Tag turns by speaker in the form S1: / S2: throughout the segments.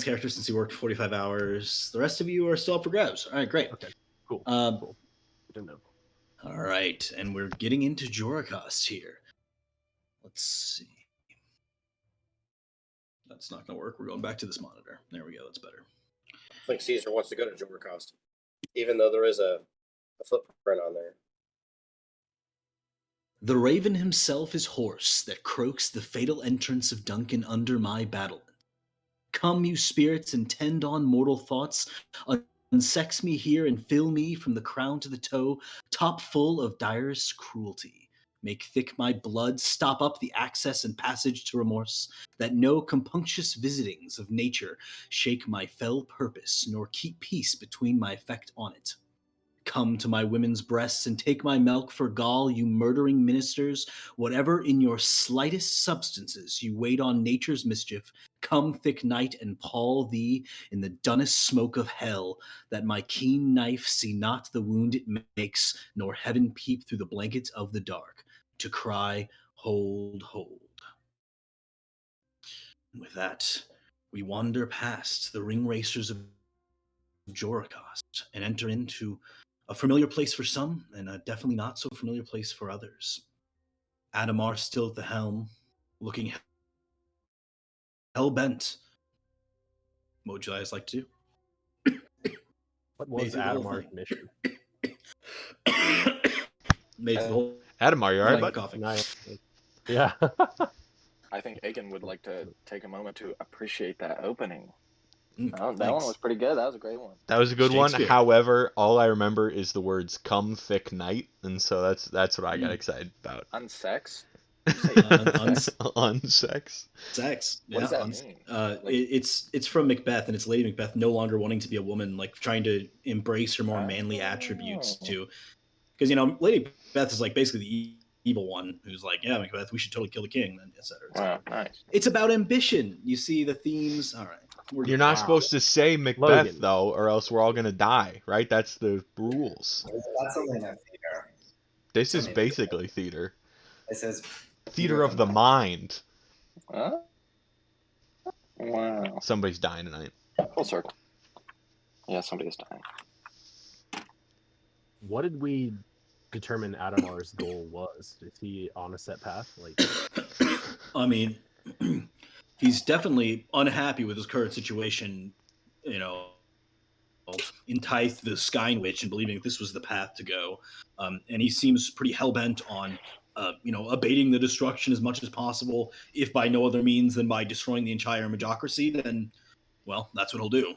S1: character since he worked 45 hours. The rest of you are still up for grabs. All right, great.
S2: Okay, cool.
S1: Um,
S2: Cool. Good to know.
S1: All right, and we're getting into Joracast here. Let's see. That's not going to work. We're going back to this monitor. There we go. That's better.
S3: I think Caesar wants to go to Joracast, even though there is a footprint on there.
S1: The raven himself is hoarse that croaks the fatal entrance of Duncan under my battlement. Come, you spirits, and tend on mortal thoughts. Unsex me here and fill me from the crown to the toe, top full of direst cruelty. Make thick my blood, stop up the access and passage to remorse, that no compunctious visitings of nature shake my fell purpose, nor keep peace between my effect on it. Come to my women's breasts and take my milk for gall, you murdering ministers. Whatever in your slightest substances you wait on nature's mischief, come thick night and pall thee in the dunnest smoke of hell, that my keen knife see not the wound it makes, nor heaven peep through the blanket of the dark, to cry, hold, hold. And with that, we wander past the ring racers of Joracast and enter into a familiar place for some, and a definitely not so familiar place for others. Adamar still at the helm, looking hell-bent. What would you guys like to do?
S2: What was Adamar's mission?
S1: Made the whole
S4: Adamar, you alright, bud?
S1: coughing.
S2: Nice. Yeah.
S5: I think Aiken would like to take a moment to appreciate that opening. That one
S1: Thanks.
S5: was pretty good. That was a great one.
S4: That was a good one.
S1: Shakespeare.
S4: However, all I remember is the words "come thick night," and so that's what I got excited about.
S5: Unsex?
S4: Unsex.
S1: Sex.
S5: What does that mean?
S1: It's from Macbeth, and it's Lady Macbeth no longer wanting to be a woman, like trying to embrace her more manly attributes too. Because Lady Macbeth is like basically the evil one who's like, yeah, Macbeth, we should totally kill the king, and etc.
S5: Wow, nice.
S1: It's about ambition. You see the themes. All right.
S4: You're not supposed to say Macbeth
S2: Logan.
S4: though, or else we're all gonna die, right? That's the rules.
S6: That's only not theater.
S4: This is basically theater.
S6: It says
S4: Theater of the mind.
S5: Huh? Wow.
S4: Somebody's dying tonight.
S5: Full circle. Yeah, somebody's dying.
S2: What did we determine Adamar's goal was? Is he on a set path? Like,
S1: I mean, he's definitely unhappy with his current situation, enticed the Sky Witch and believing that this was the path to go. And he seems pretty hell-bent on, abating the destruction as much as possible, if by no other means than by destroying the entire Majocracy, then, well, that's what he'll do.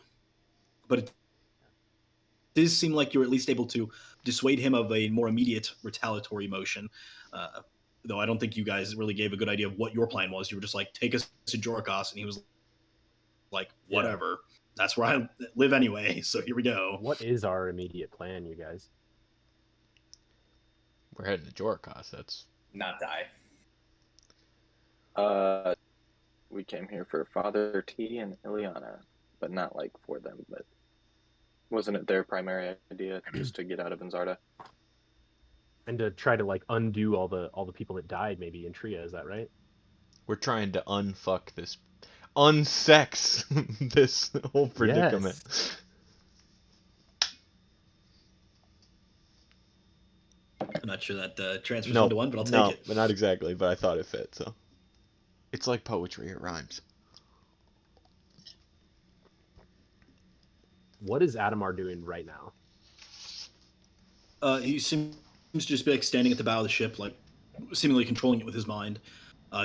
S1: But it does seem like you're at least able to dissuade him of a more immediate retaliatory motion, though I don't think you guys really gave a good idea of what your plan was. You were just like, take us to Joracast, and he was like, whatever. Yeah. That's where I live anyway, so here we go.
S2: What is our immediate plan, you guys?
S4: We're heading to Joracast. That's
S6: not die.
S5: We came here for Father T and Ileana, but not like for them. But wasn't it their primary idea just to get out of Enzarda?
S2: And to try to like undo all the people that died, maybe in Tria. Is that right?
S4: We're trying to unfuck this, unsex this whole predicament.
S2: Yes.
S1: I'm not sure that transfers into one, but I'll take it.
S4: But not exactly. But I thought it fit. So it's like poetry; it rhymes.
S2: What is Adamar doing right now?
S1: He seems to just be like standing at the bow of the ship, like seemingly controlling it with his mind.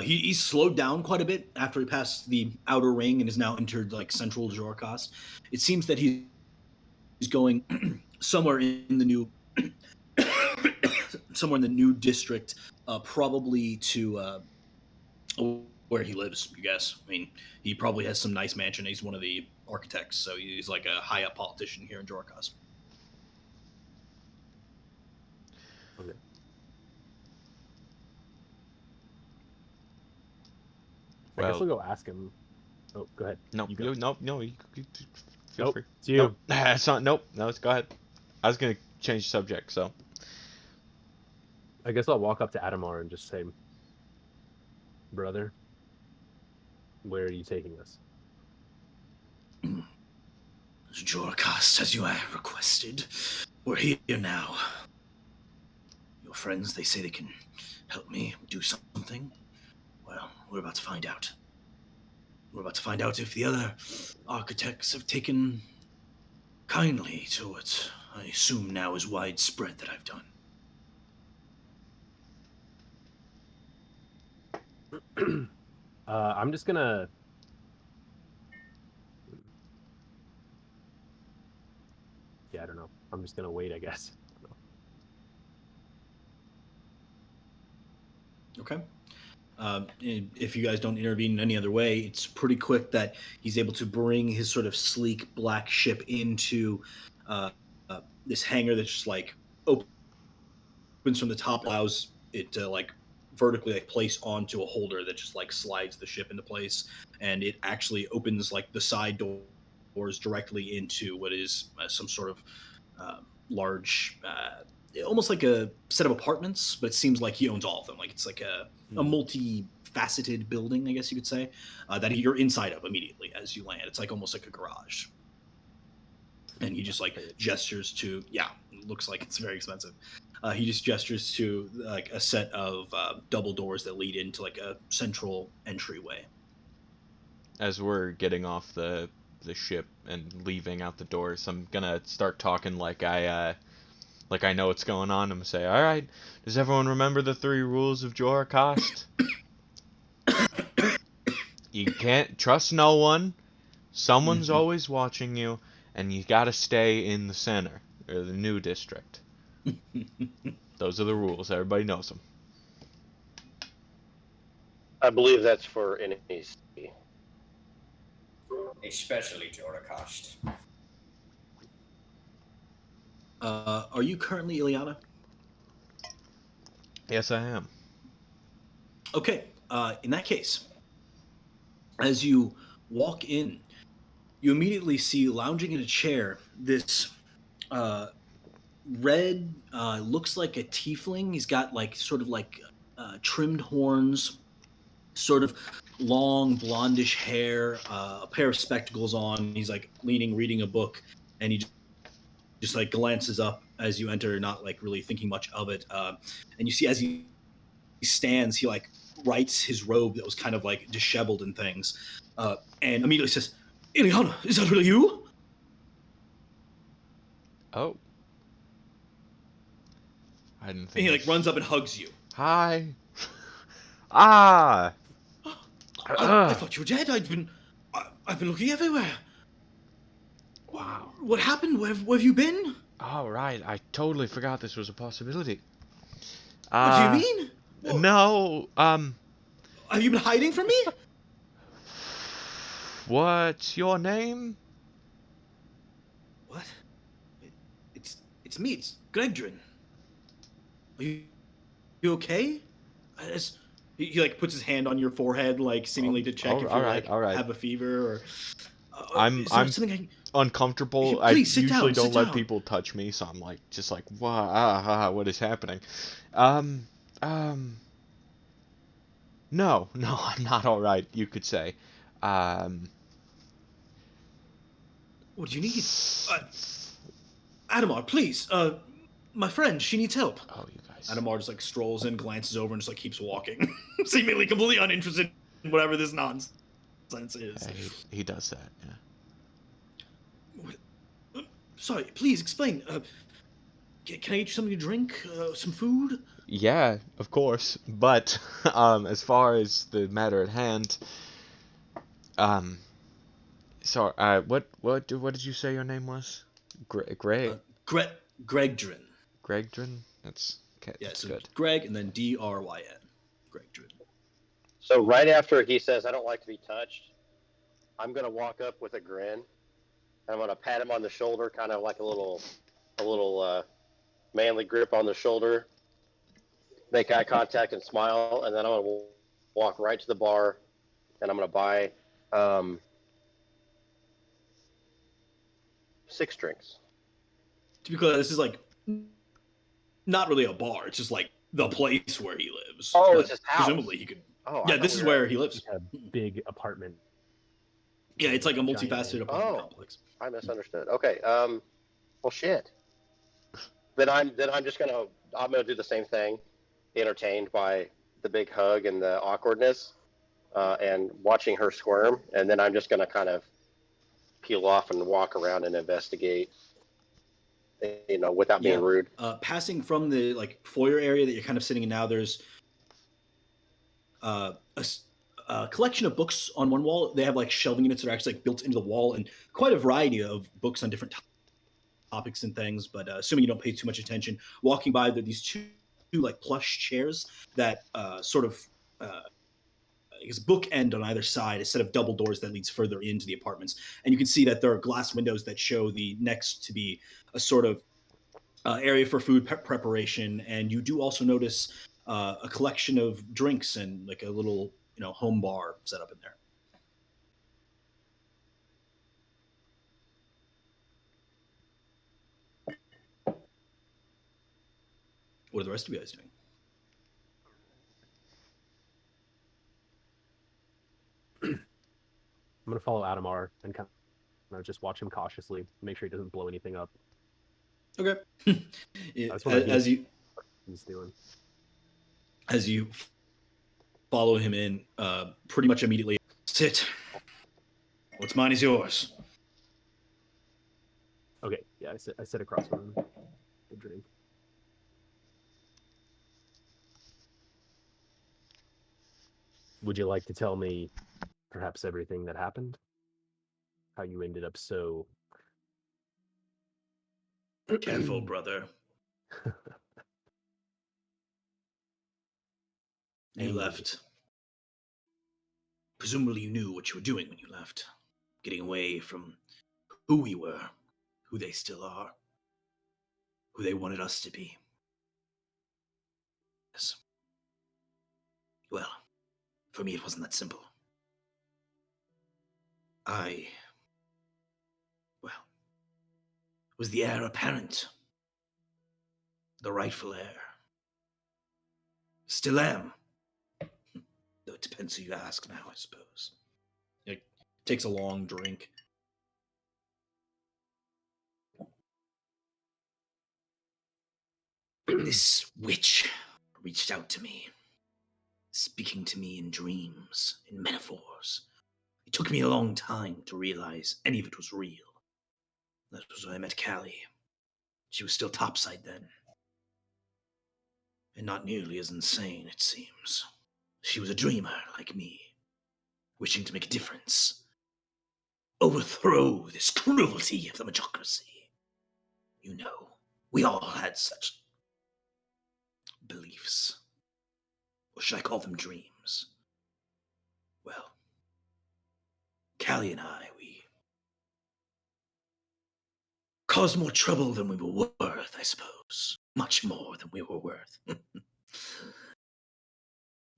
S1: He's slowed down quite a bit after he passed the outer ring and has now entered like central Joracast. It seems that he's going somewhere in the new district, probably to where he lives, you guess. I mean, he probably has some nice mansion. He's one of the architects, so he's like a high up politician here in Joracast.
S2: Okay. I guess we'll go ask him. Oh, go ahead.
S4: No, you feel free.
S2: It's you.
S4: Nope. It's not. Nope. No, let's go ahead. I was gonna change the subject, so.
S2: I guess I'll walk up to Adamar and just say, "Brother, where are you taking us?"
S1: Jorcast, as you requested, we're here now. Your friends, they say they can help me do something. Well, we're about to find out. We're about to find out if the other architects have taken kindly to what I assume now is widespread that I've done.
S2: I'm just gonna. Yeah, I don't know. I'm just gonna wait, I guess.
S1: Okay. If you guys don't intervene in any other way, it's pretty quick that he's able to bring his sort of sleek black ship into this hangar that's just like opens from the top, allows it to like vertically like place onto a holder that just like slides the ship into place, and it actually opens like the side doors directly into what is some sort of large almost like a set of apartments, but it seems like he owns all of them. Like it's like a multi-faceted building, I guess you could say, that you're inside of immediately as you land. It's like almost like a garage. And he just like gestures to, yeah, it looks like it's very expensive. He just gestures to like a set of double doors that lead into like a central entryway.
S4: As we're getting off the ship and leaving out the doors, I'm gonna start talking like I know what's going on. I'm gonna say, all right, does everyone remember the 3 rules of Jorcast? You can't trust no one. Someone's always watching you, and you gotta stay in the center or the new district. Those are the rules. Everybody knows them.
S3: I believe that's for NEC.
S6: Especially Jordakost.
S1: Are you currently Ileana?
S4: Yes, I am.
S1: Okay. In that case, as you walk in, you immediately see lounging in a chair this red, looks like a tiefling. He's got like sort of like trimmed horns, sort of long blondish hair, a pair of spectacles on. He's like leaning, reading a book, and he just like glances up as you enter, not like really thinking much of it. And you see as he stands, he like rights his robe that was kind of like disheveled and things, and immediately says, "Ileana, is that really you?"
S4: Oh. I didn't
S1: And
S4: think.
S1: he like runs up and hugs you.
S4: Hi. Ah.
S1: I thought you were dead. I've been looking everywhere.
S4: Wow.
S1: What happened? Where have you been?
S4: All right. I totally forgot this was a possibility.
S1: What do you mean?
S4: No.
S1: Have you been hiding from me?
S4: What's your name?
S1: What? It's me. It's Gregdrin. Are you okay? He like puts his hand on your forehead, like seemingly to check if you have a fever or.
S4: I'm uncomfortable. I
S1: Please sit
S4: usually
S1: down,
S4: don't let
S1: down.
S4: people touch me, so I'm like just like what is happening? No, I'm not all right. You could say.
S1: What do you need? Adamar, please. My friend, she needs help.
S4: Oh, you guys.
S1: Adamar just like strolls in, glances over, and just like keeps walking, seemingly completely uninterested in whatever this nonsense is.
S4: Yeah, he does that. Yeah.
S1: Sorry, please explain. Can I get you something to drink? Some food?
S4: Yeah, of course. But as far as the matter at hand, sorry. What did you say your name was? Gregdrin. Gregdrin. That's okay.
S1: Yeah,
S4: That's
S1: so
S4: good.
S1: Greg and then Dryn. Gregdrin.
S3: So right after he says, "I don't like to be touched," I'm gonna walk up with a grin, and I'm gonna pat him on the shoulder, kind of like a little manly grip on the shoulder, make eye contact and smile, and then I'm gonna walk right to the bar, and I'm gonna buy 6 drinks.
S1: To be clear, this is like not really a bar. It's just like the place where he lives.
S3: Oh,
S1: But
S3: it's his house.
S1: presumably he could.
S3: Oh,
S1: Yeah, this is where he lives.
S2: A big apartment.
S1: Yeah, it's like a
S2: Giant
S1: multifaceted
S2: man.
S1: apartment
S3: Oh,
S1: complex.
S3: I misunderstood. Okay. Well, shit. Then I'm just gonna do the same thing, entertained by the big hug and the awkwardness, and watching her squirm, and then I'm just gonna kind of peel off and walk around and investigate, without being
S1: Yeah.
S3: rude.
S1: Passing from the like foyer area that you're kind of sitting in now, there's a collection of books on one wall. They have like shelving units that are actually like built into the wall, and quite a variety of books on different topics and things. But assuming you don't pay too much attention, walking by these two like plush chairs that sort of I guess bookend on either side, a set of double doors that leads further into the apartments, and you can see that there are glass windows that show the next to be a sort of area for food preparation, and you do also notice a collection of drinks and like a little home bar set up in there. What are the rest of you guys doing?
S2: I'm gonna follow Adamar and kind of just watch him cautiously, make sure he doesn't blow anything up.
S1: Okay.
S2: I just want to
S1: as you
S2: he's doing.
S1: as you follow him in, pretty much immediately sit. What's mine is yours.
S2: Okay, yeah, I sit across from him. The drink. Would you like to tell me perhaps everything that happened? How you ended up so
S1: Careful, brother. You
S2: angry?
S1: left. Presumably you knew what you were doing when you left. Getting away from who we were, who they still are, who they wanted us to be. Yes. Well, for me it wasn't that simple. I, well, was the heir apparent. The rightful heir. Still am. Though it depends who you ask now, I suppose. It takes a long drink. This witch reached out to me, speaking to me in dreams, in metaphors. It took me a long time to realize any of it was real. That was when I met Callie. She was still topside then. And not nearly as insane, it seems. She was a dreamer like me, wishing to make a difference. Overthrow this cruelty of the Majocracy. You know, we all had such beliefs. Or should I call them dreams? Well, Callie and I, we caused more trouble than we were worth, I suppose. Much more than we were worth.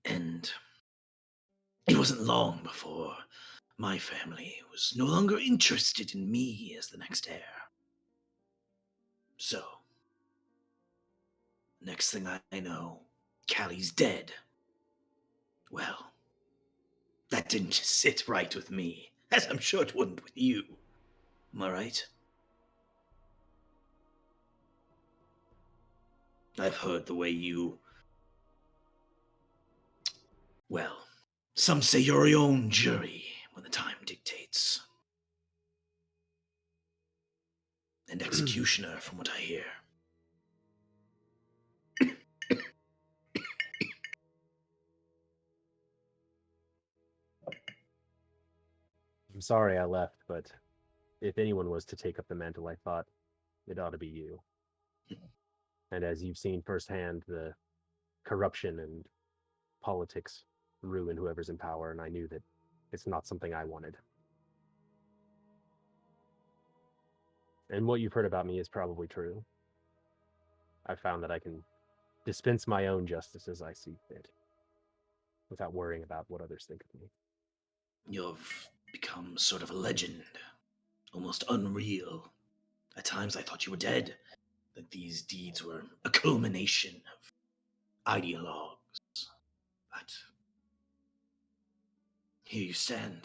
S1: And it wasn't long before my family was no longer interested in me as the next heir. So, next thing I know, Callie's dead. Well, that didn't just sit right with me, as I'm sure it wouldn't with you. Am I right? I've heard the way you... Well, some say you're your own jury when the time dictates. And executioner, from what I hear.
S2: I'm sorry I left, but if anyone was to take up the mantle, I thought it ought to be you. And as you've seen firsthand, the corruption and politics ruin whoever's in power, and I knew that it's not something I wanted. And what you've heard about me is probably true. I found that I can dispense my own justice as I see fit, without worrying about what others think of me.
S1: You've become sort of a legend, almost unreal. At times I thought you were dead, that these deeds were a culmination of ideologues. But here you stand.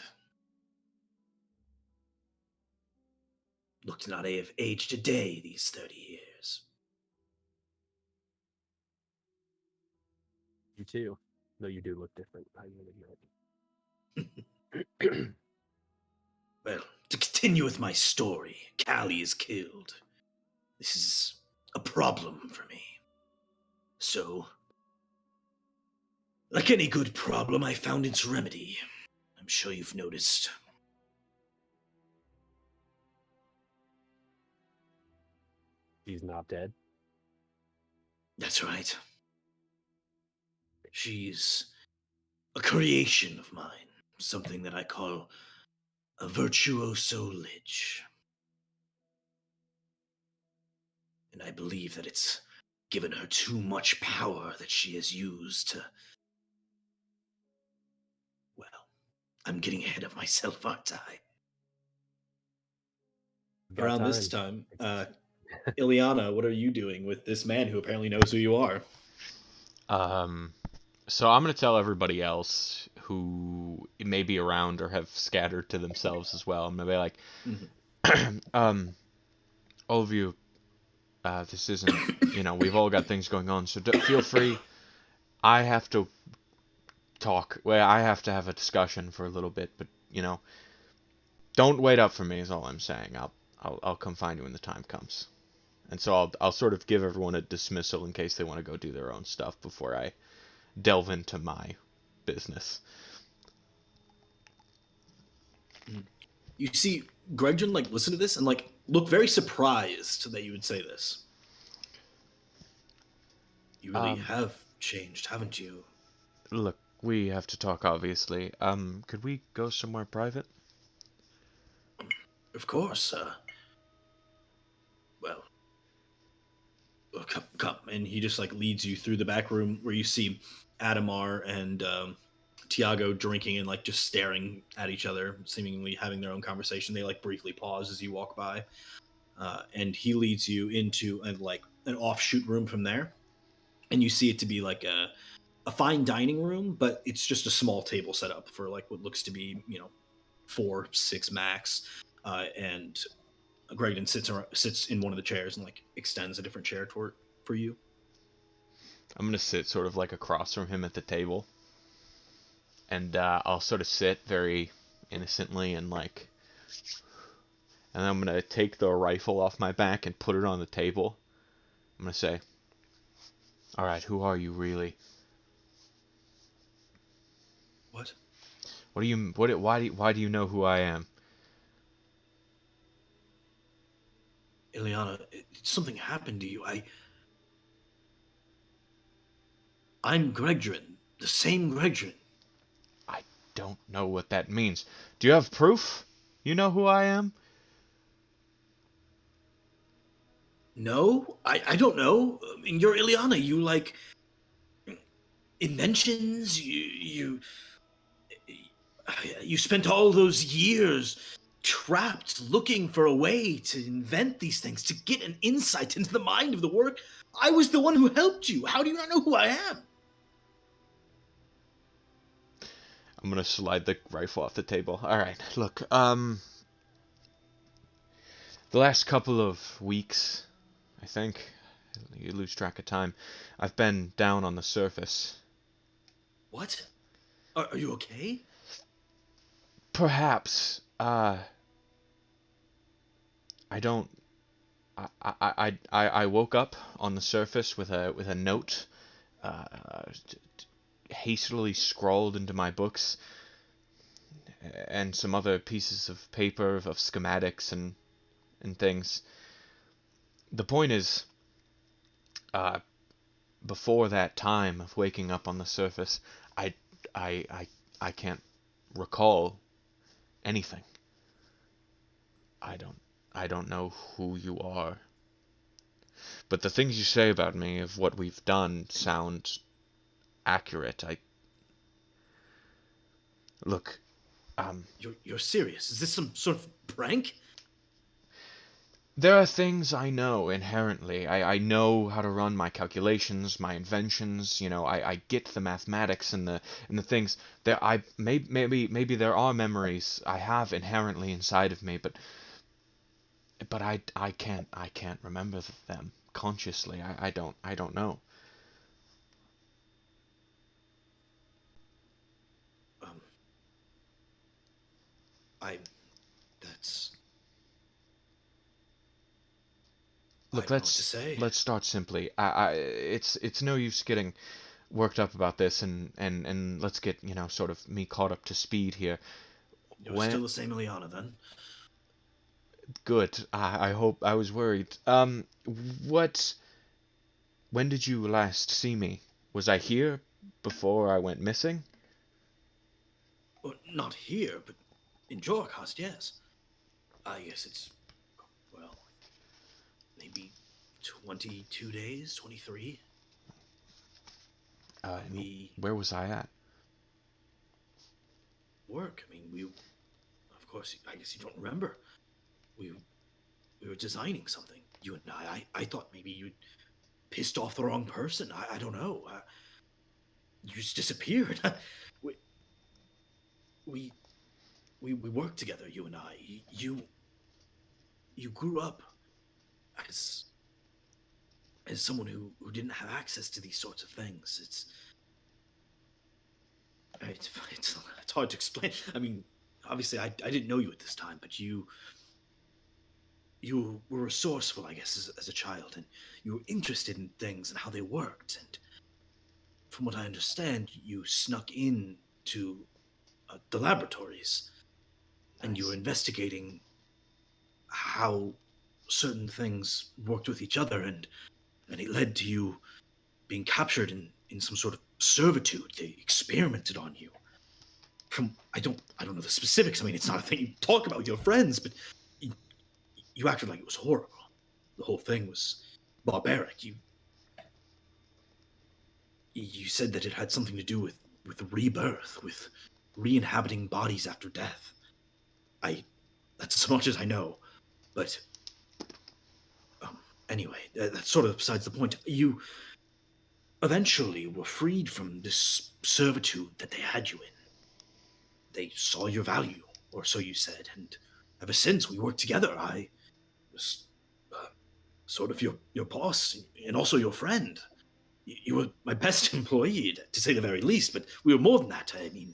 S1: looked not I have aged a day these 30 years.
S2: You too, though you do look different, I will admit.
S1: Well, to continue with my story, Callie is killed. This is a problem for me. So, like any good problem, I found its remedy. I'm sure you've noticed.
S2: She's not dead.
S1: That's right. She's a creation of mine, something that I call a virtuoso lich. And I believe that it's given her too much power that she has used to. Well, I'm getting ahead of myself, aren't I?
S2: Got
S7: Around this
S2: time.
S7: time, Ileana, what are you doing with this man who apparently knows who you are?
S4: So I'm gonna tell everybody else who may be around or have scattered to themselves as well. I'm gonna be like,
S7: Mhm.
S4: all of you, this isn't, we've all got things going on, so feel free. I have to talk. Well, I have to have a discussion for a little bit, but don't wait up for me. Is all I'm saying. I'll come find you when the time comes. And so I'll sort of give everyone a dismissal in case they want to go do their own stuff before I delve into my business.
S7: You see Gregson listen to this and look very surprised that you would say this. You really
S2: Um,
S7: have changed, haven't you?
S4: Look, we have to talk, obviously. Could we go somewhere private?
S7: Of course. Well, come, come, and he just leads you through the back room where you see Adamar and Tiago drinking and just staring at each other, seemingly having their own conversation. They briefly pause as you walk by, and he leads you into an offshoot room from there, and you see it to be a fine dining room, but it's just a small table set up for what looks to be 4, 6 max, and Gregden sits in one of the chairs and extends a different chair for you.
S4: I'm gonna sit sort of across from him at the table, and I'll sort of sit very innocently and and I'm gonna take the rifle off my back and put it on the table. I'm gonna say, "All right, who are you really?
S7: What?
S4: What do you? What? Why do you know who I am?"
S7: Ileana, something happened to you. I'm Gregdrin, the same Gregdrin.
S4: I don't know what that means. Do you have proof? You know who I am?
S7: No, I don't know. I mean, you're Ileana. You inventions. You spent all those years trapped looking for a way to invent these things, to get an insight into the mind of the work. I was the one who helped you. How do you not know who I am?
S4: I'm gonna slide the rifle off the table. All right, look. The last couple of weeks, I think, you lose track of time. I've been down on the surface.
S7: What? Are you okay?
S4: Perhaps. I don't. I woke up on the surface with a note, hastily scrawled into my books, and some other pieces of paper of schematics and things. The point is, uh, before that time of waking up on the surface, I I I I can't recall anything. I don't I don't know who you are. But the things you say about me of what we've done sound accurate. I look,
S7: You're serious? Is this some sort of prank?
S4: there are things I know inherently. I know how to run my calculations, my inventions. I get the mathematics and the things. Maybe there are memories I have inherently inside of me, but but I can't remember them consciously. I don't know.
S7: Um, I that's I
S4: Look,
S7: don't know what to say.
S4: let's start simply. It's no use getting worked up about this, and let's get, sort of me caught up to speed here.
S7: You're
S4: When
S7: still the same Ileana then?
S4: Good. I hope. I was worried. What when did you last see me? Was I here before I went missing?
S7: Well, not here, but in Jorcast, yes. I guess it's, well, maybe 22 days, 23.
S4: And
S7: We
S4: where was I at?
S7: work. I mean, of course, I guess you don't remember. We we were designing something. You and I thought maybe you pissed off the wrong person. I don't know. You just disappeared. we, we we worked together. You and I. You grew up as someone who didn't have access to these sorts of things. It's hard to explain. I mean, obviously, I didn't know you at this time, but you were resourceful, I guess, as a child, and you were interested in things and how they worked. And from what I understand, you snuck in to the laboratories, and you were
S4: Nice.
S7: investigating how certain things worked with each other, and it led to you being captured in some sort of servitude. They experimented on you. From I don't know the specifics. I mean, it's not a thing you talk about with your friends, but you, you acted like it was horrible. The whole thing was barbaric. You said that it had something to do with rebirth, with re-inhabiting bodies after death. I That's as much as I know. But um, anyway, that's sort of besides the point. You eventually were freed from this servitude that they had you in. They saw your value, or so you said, and ever since we worked together, I was sort of your boss and also your friend. You were my best employee, to say the very least, but we were more than that. I mean,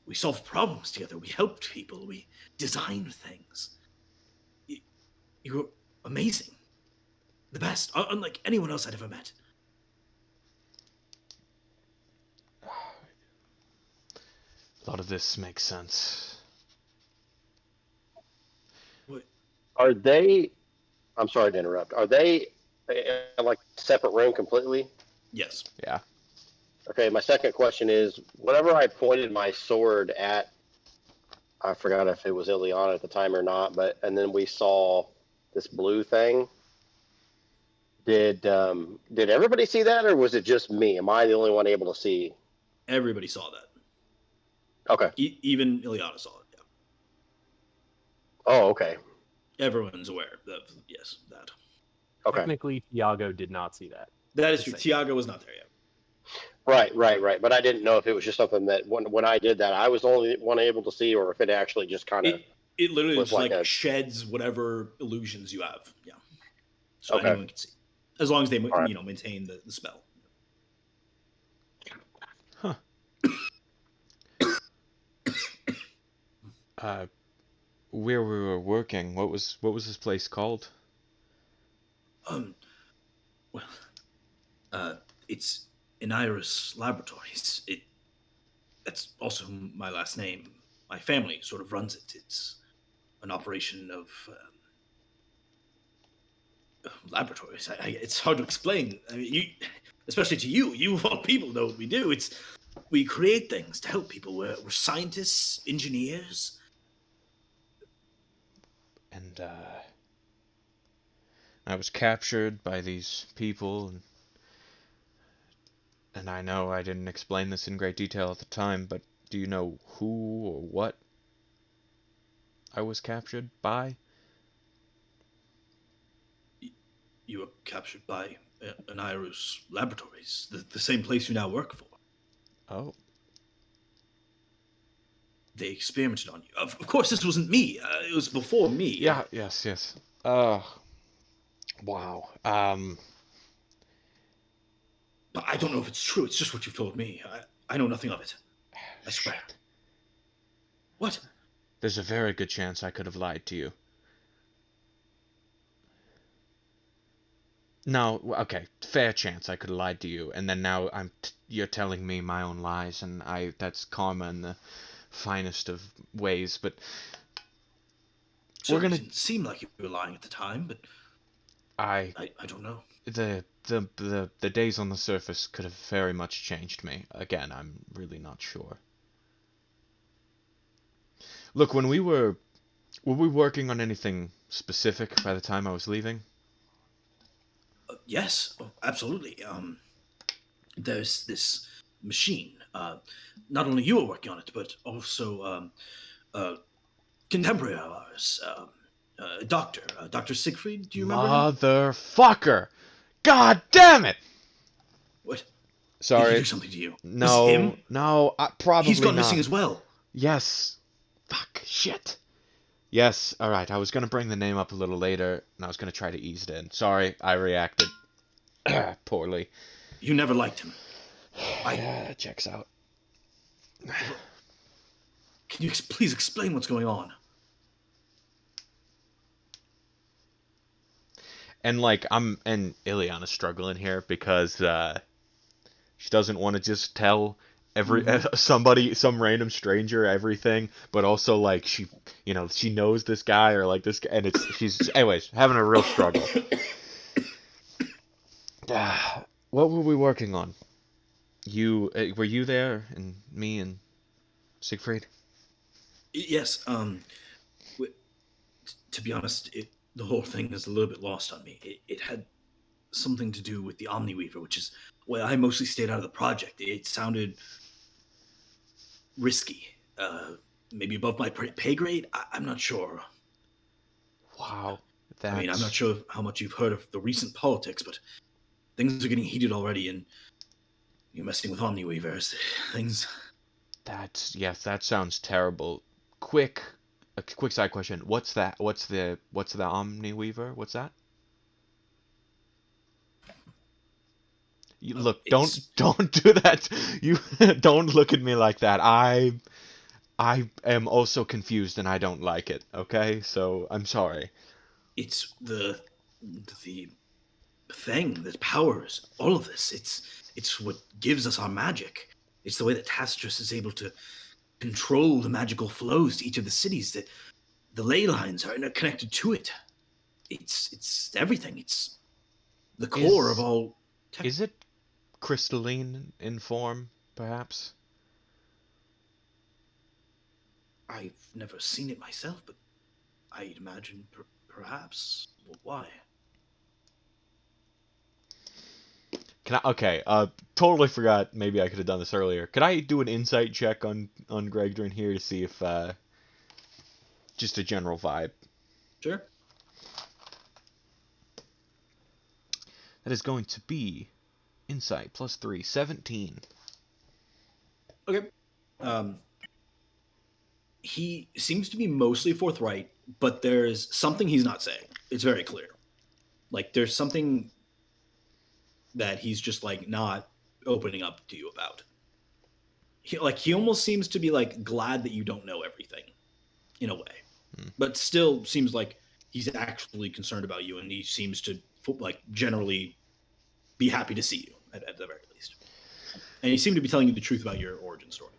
S7: we solved problems together. We helped people. We designed things. You, you were amazing, the best, unlike anyone else I'd ever met.
S4: A lot of this makes sense.
S7: What?
S3: Are they? I'm sorry to interrupt. Are they like separate room completely?
S7: Yes.
S4: Yeah.
S3: Okay. My second question is: whenever I pointed my sword at, I forgot if it was Ileana at the time or not, but and then we saw this blue thing. Did everybody see that, or was it just me? Am I the only one able to see?
S7: Everybody saw that.
S3: Okay.
S7: Even Ileana saw it.
S3: Oh, okay.
S7: Yeah. Everyone's aware of, yes, that.
S3: Okay.
S2: Technically, Tiago did not see that.
S7: That is
S2: Just
S7: true.
S2: saying.
S7: Tiago was not there yet.
S3: Right. But I didn't know if it was just something that when I did that, I was the only one able to see, or if it actually just kind of
S7: It literally
S3: was
S7: just
S3: like
S7: like
S3: a.
S7: sheds whatever illusions you have. Yeah. So
S3: Okay.
S7: anyone can see, as long as they
S3: All right.
S7: maintain the spell.
S4: Huh. Uh, where we were working, what was this place called?
S7: Um. Well, uh, it's in Iris Laboratories. That's also my last name. My family sort of runs it. It's an operation of laboratories. It's hard to explain. I mean, especially to you. You of all people know what we do. We create things to help people. We're scientists, engineers.
S4: And I was captured by these people, and I know I didn't explain this in great detail at the time, but do you know who or what I was captured by?
S7: You were captured by an Iris Laboratories, the same place you now work for.
S4: Oh,
S7: they experimented on you. Of course, this wasn't me. It was before me.
S4: Yeah, yes. Wow.
S7: But I don't know if it's true. It's just what you've told me. I know nothing of it. I swear.
S4: Shit.
S7: What?
S4: There's a very good chance I could have lied to you. No, okay, fair chance I could have lied to you, and then now you're telling me my own lies, and that's karma in the finest of ways. But we're
S7: Certainly
S4: gonna.
S7: didn't seem like you were lying at the time, but
S4: I
S7: I don't know.
S4: the days on the surface could have very much changed me. Again, I'm really not sure. Look, were we working on anything specific by the time I was leaving?
S7: Yes, absolutely. There's this machine. Not only you were working on it, but also a contemporary of ours, Dr. Siegfried. Do you remember him?
S4: Motherfucker! God damn it!
S7: What? Did he
S4: Sorry.
S7: do something to you? Was it
S4: No,
S7: him?
S4: no,
S7: He's
S4: probably
S7: gone missing
S4: not.
S7: as well.
S4: Yes. Fuck. Shit. Yes. All right. I was gonna bring the name up a little later, and I was gonna try to ease it in. Sorry, I reacted poorly.
S7: You never liked him.
S4: Yeah, that checks out.
S7: Can you please explain what's going on?
S4: And like and Ileana's struggling here because she doesn't want to just tell some random stranger everything, but also like she knows this guy or like this guy, and she's anyways having a real struggle. What were we working on? Were you there, and me and Siegfried?
S7: Yes. To be honest, the whole thing is a little bit lost on me. It had something to do with the Omniweaver, which is why I mostly stayed out of the project. It sounded risky, maybe above my pay grade. I'm not sure.
S4: Wow,
S7: I mean, I'm not
S4: that's
S7: sure how much you've heard of the recent politics, but things are getting heated already, and you're messing with Omniweavers. Things.
S4: yes, that sounds terrible. A quick side question. What's that? What's the Omniweaver? What's that? Look, don't
S7: It's
S4: don't do that. You don't look at me like that. I am also confused and I don't like it. Okay, so I'm sorry.
S7: it's the thing that powers all of this. It's what gives us our magic. It's the way that Tacitus is able to control the magical flows to each of the cities. That the ley lines are interconnected to it. It's everything. It's the core of
S4: Is
S7: all.
S4: is it crystalline in form, perhaps?
S7: I've never seen it myself, but I'd imagine perhaps. Well, why?
S4: Okay, totally forgot. Maybe I could have done this earlier. Could I do an insight check on Gregdrin here to see if just a general vibe?
S7: Sure.
S4: That is going to be insight plus 3, 17.
S7: Okay. Um, he seems to be mostly forthright, but there's something he's not saying. It's very clear. Like there's something that he's just like not opening up to you about. He almost seems to be like glad that you don't know everything in a way, but still seems like he's actually concerned about you, and he seems to like generally be happy to see you at the very least. And he seemed to be telling you the truth about your origin story.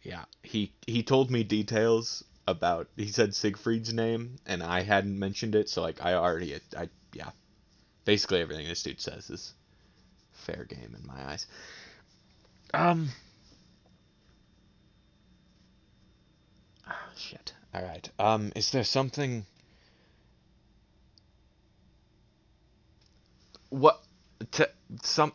S4: Yeah, he told me details about. He said Siegfried's name, and I hadn't mentioned it, so like yeah, basically everything this dude says is fair game in my eyes. Um, shit. All right. Is there something? What? T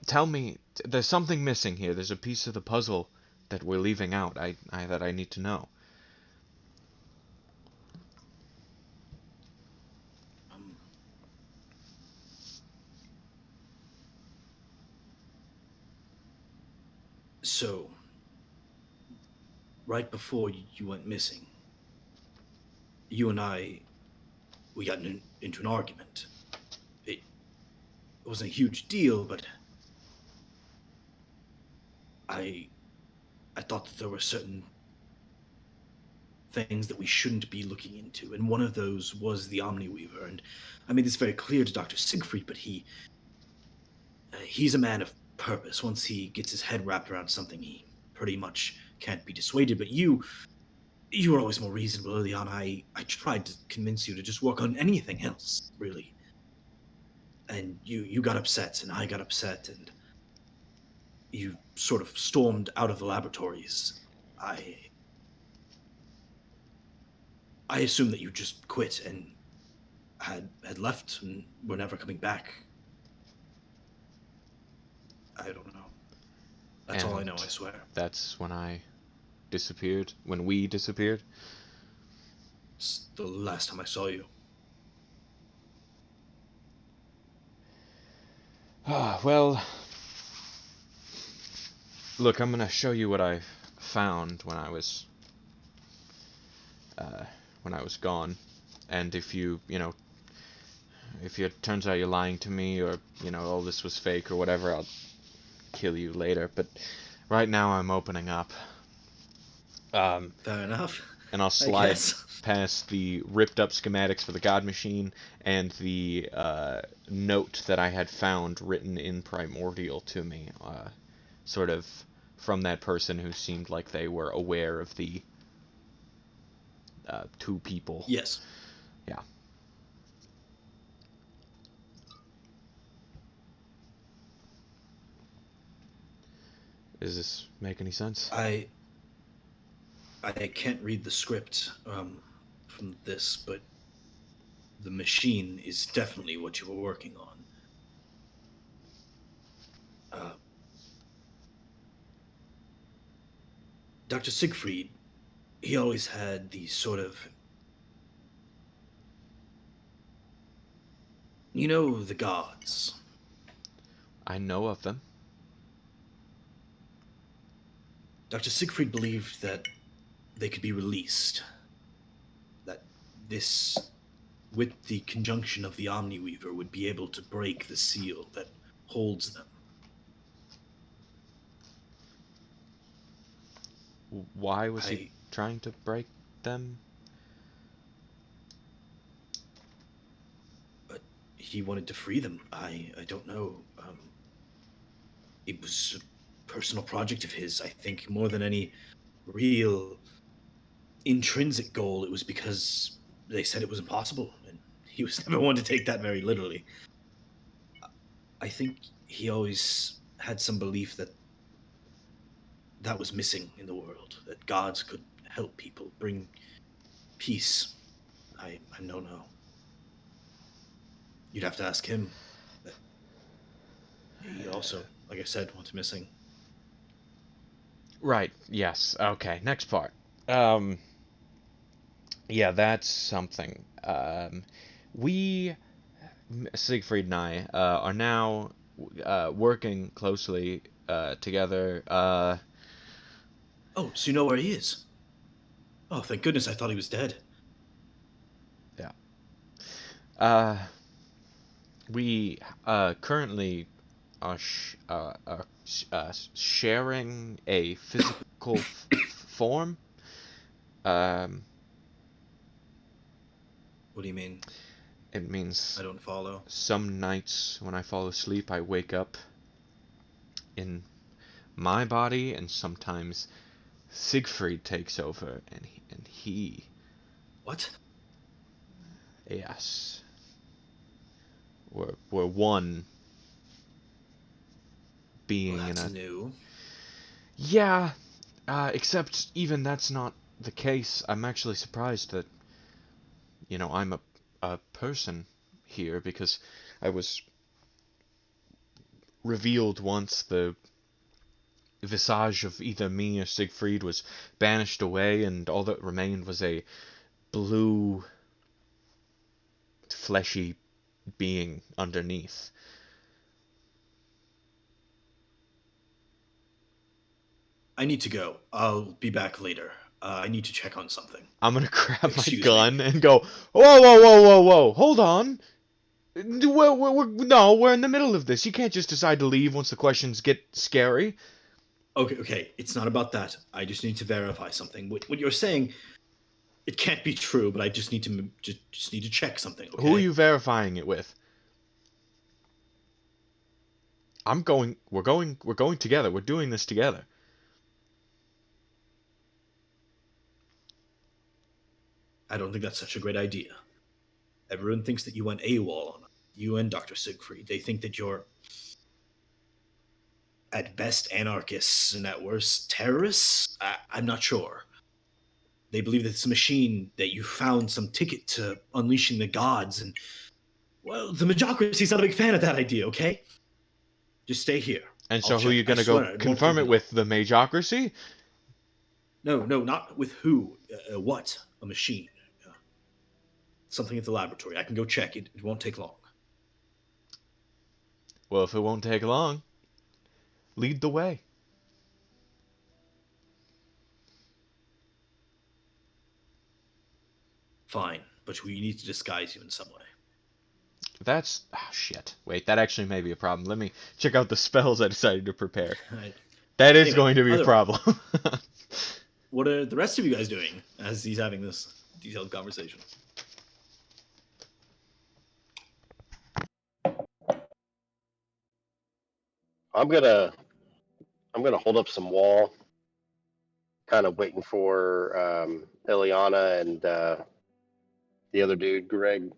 S4: tell me. There's something missing here. There's a piece of the puzzle that we're leaving out. That I need to know.
S7: Um, so right before you went missing, you and I, we got into an argument. It wasn't a huge deal, but I I thought that there were certain things that we shouldn't be looking into, and one of those was the Omniweaver. And I made this very clear to Dr. Siegfried, but he's a man of purpose. Once he gets his head wrapped around something, he pretty much can't be dissuaded. But you were always more reasonable early on. I tried to convince you to just work on anything else, really. And you got upset, and I got upset, and you sort of stormed out of the laboratories. I assumed that you just quit and had left and were never coming back. I don't know. That's all I
S4: And
S7: know, I swear.
S4: that's when I disappeared. When we disappeared.
S7: It's the last time I saw you.
S4: Ah, well, look, I'm gonna show you what I found when I was gone, and if if it turns out you're lying to me, or all this was fake or whatever, I'll kill you later. But right now I'm opening up.
S7: Fair enough.
S4: And I'll
S7: I
S4: slide
S7: guess.
S4: past the ripped up schematics for the God Machine and the note that I had found written in Primordial to me, sort of from that person who seemed like they were aware of the two people.
S7: Yes.
S4: Yeah. Does this make any sense?
S7: I can't read the script from this, but the machine is definitely what you were working on. Dr. Siegfried, he always had these sort of, the gods.
S4: I know of them.
S7: Dr. Siegfried believed that they could be released. That this, with the conjunction of the Omniweaver, would be able to break the seal that holds them.
S4: Why was he trying to break them?
S7: But he wanted to free them. I don't know. It was a personal project of his. I think more than any real intrinsic goal, it was because they said it was impossible, and he was never one to take that very literally. I think he always had some belief that that was missing in the world, that gods could help people bring peace. I don't know. You'd have to ask him. But he also, like I said, went missing.
S4: Right, yes. Okay, next part. Yeah, that's something. We, Siegfried and I, are now working closely together.
S7: Oh, so you know where he is? Oh, thank goodness, I thought he was dead.
S4: Yeah. We currently are sharing a physical form.
S7: What do you mean?
S4: It means
S7: I don't follow.
S4: some nights when I fall asleep, I wake up in my body, and sometimes Siegfried takes over, and he,
S7: What?
S4: yes, we're one
S7: Well,
S4: being in
S7: that's
S4: a,
S7: new.
S4: yeah, except even that's not the case. I'm actually surprised that, I'm a person here, because I was revealed once the visage of either me or Siegfried was banished away, and all that remained was a blue, fleshy being underneath.
S7: I need to go. I'll be back later. I need to check on something.
S4: I'm gonna grab my
S7: Excuse me.
S4: gun and go, whoa, whoa, whoa, whoa, whoa, hold on. No, we're in the middle of this. You can't just decide to leave once the questions get scary.
S7: Okay. It's not about that. I just need to verify something. What you're saying, it can't be true. But I just need to just need to check something. Okay.
S4: Who are you verifying it with? We're going together. We're doing this together.
S7: I don't think that's such a great idea. Everyone thinks that you went AWOL on us. You and Dr. Siegfried. They think that you're at best anarchists and at worst terrorists. I'm not sure. They believe that it's a machine, that you found some ticket to unleashing the gods, and well, the Majocracy's not a big fan of that idea. Okay, just stay here.
S4: And
S7: I'll
S4: so who
S7: check.
S4: you
S7: I
S4: gonna
S7: swear,
S4: go
S7: it won't
S4: confirm
S7: take
S4: it
S7: me
S4: with? The Majocracy?
S7: long. No, not with who. What? A machine. Something at the laboratory. I can go check it. It won't take long.
S4: Well, if it won't take long, lead the way.
S7: Fine, but we need to disguise you in some way.
S4: That's shit. Wait, that actually may be a problem. Let me check out the spells I decided to prepare.
S7: Right.
S4: That is
S7: Anyway,
S4: going to be a problem.
S7: What are the rest of you guys doing as he's having this detailed conversation?
S3: I'm gonna hold up some wall, kind of waiting for Ileana and the other dude, Greg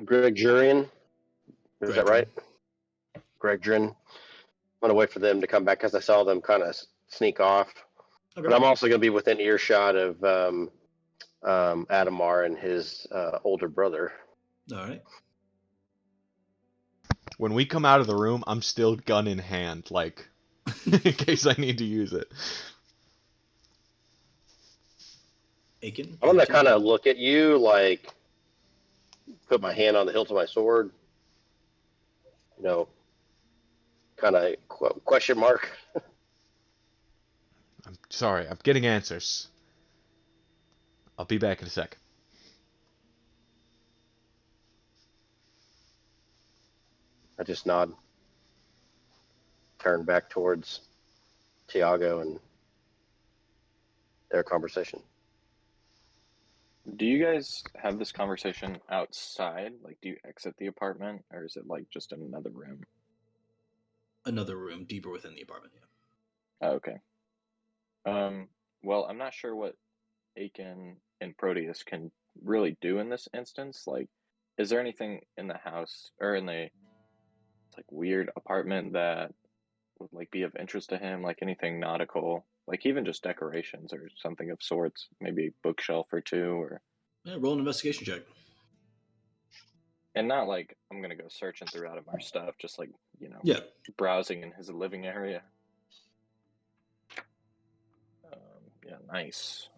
S3: Jurian. Is that right? Greg Drin. I'm gonna wait for them to come back because I saw them kind of sneak off.
S7: Okay.
S3: But I'm also gonna be within earshot of Adamar and his older brother.
S7: All right.
S4: When we come out of the room, I'm still gun in hand, like, in case I need to use it.
S7: Aiken.
S3: I'm gonna kind of look at you, like, put my hand on the hilt of my sword. You know, kind of question mark.
S4: I'm sorry, I'm getting answers. I'll be back in a sec.
S3: I just nod, turn back towards Tiago and their conversation.
S5: Do you guys have this conversation outside? Like, do you exit the apartment, or is it like just in another room?
S7: Another room deeper within the apartment.
S5: Oh, okay. Well, I'm not sure what Aiken and Proteus can really do in this instance. Like, is there anything in the house or in the like weird apartment that would like be of interest to him? Like anything nautical, like even just decorations or something of sorts, maybe a bookshelf or two, or
S7: Yeah, roll an investigation check.
S5: and not like I'm gonna go searching through Adamar's stuff, just like
S7: Yeah.
S5: browsing in his living area. Yeah, nice.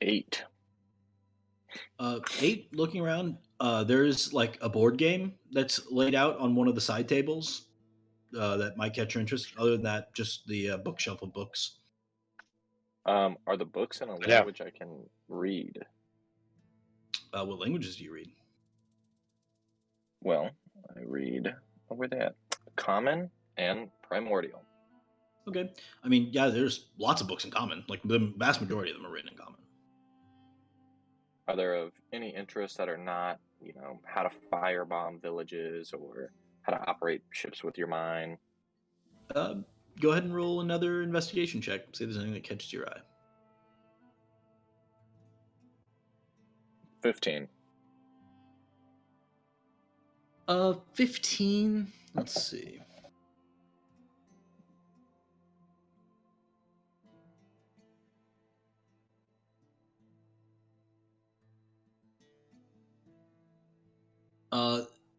S5: 8.
S7: 8, looking around, there's like a board game that's laid out on one of the side tables that might catch your interest. Other than that, just the bookshelf of books.
S5: Are the books in a
S3: Yeah.
S5: language I can read?
S7: What languages do you read?
S5: Well, I read over that Common and Primordial.
S7: Okay. I mean, yeah, there's lots of books in common. Like the vast majority of them are written in common.
S5: Are there of any interest that are not, how to firebomb villages or how to operate ships with your mind?
S7: Go ahead and roll another investigation check. See if there's anything that catches your eye.
S5: 15.
S7: 15. Let's see.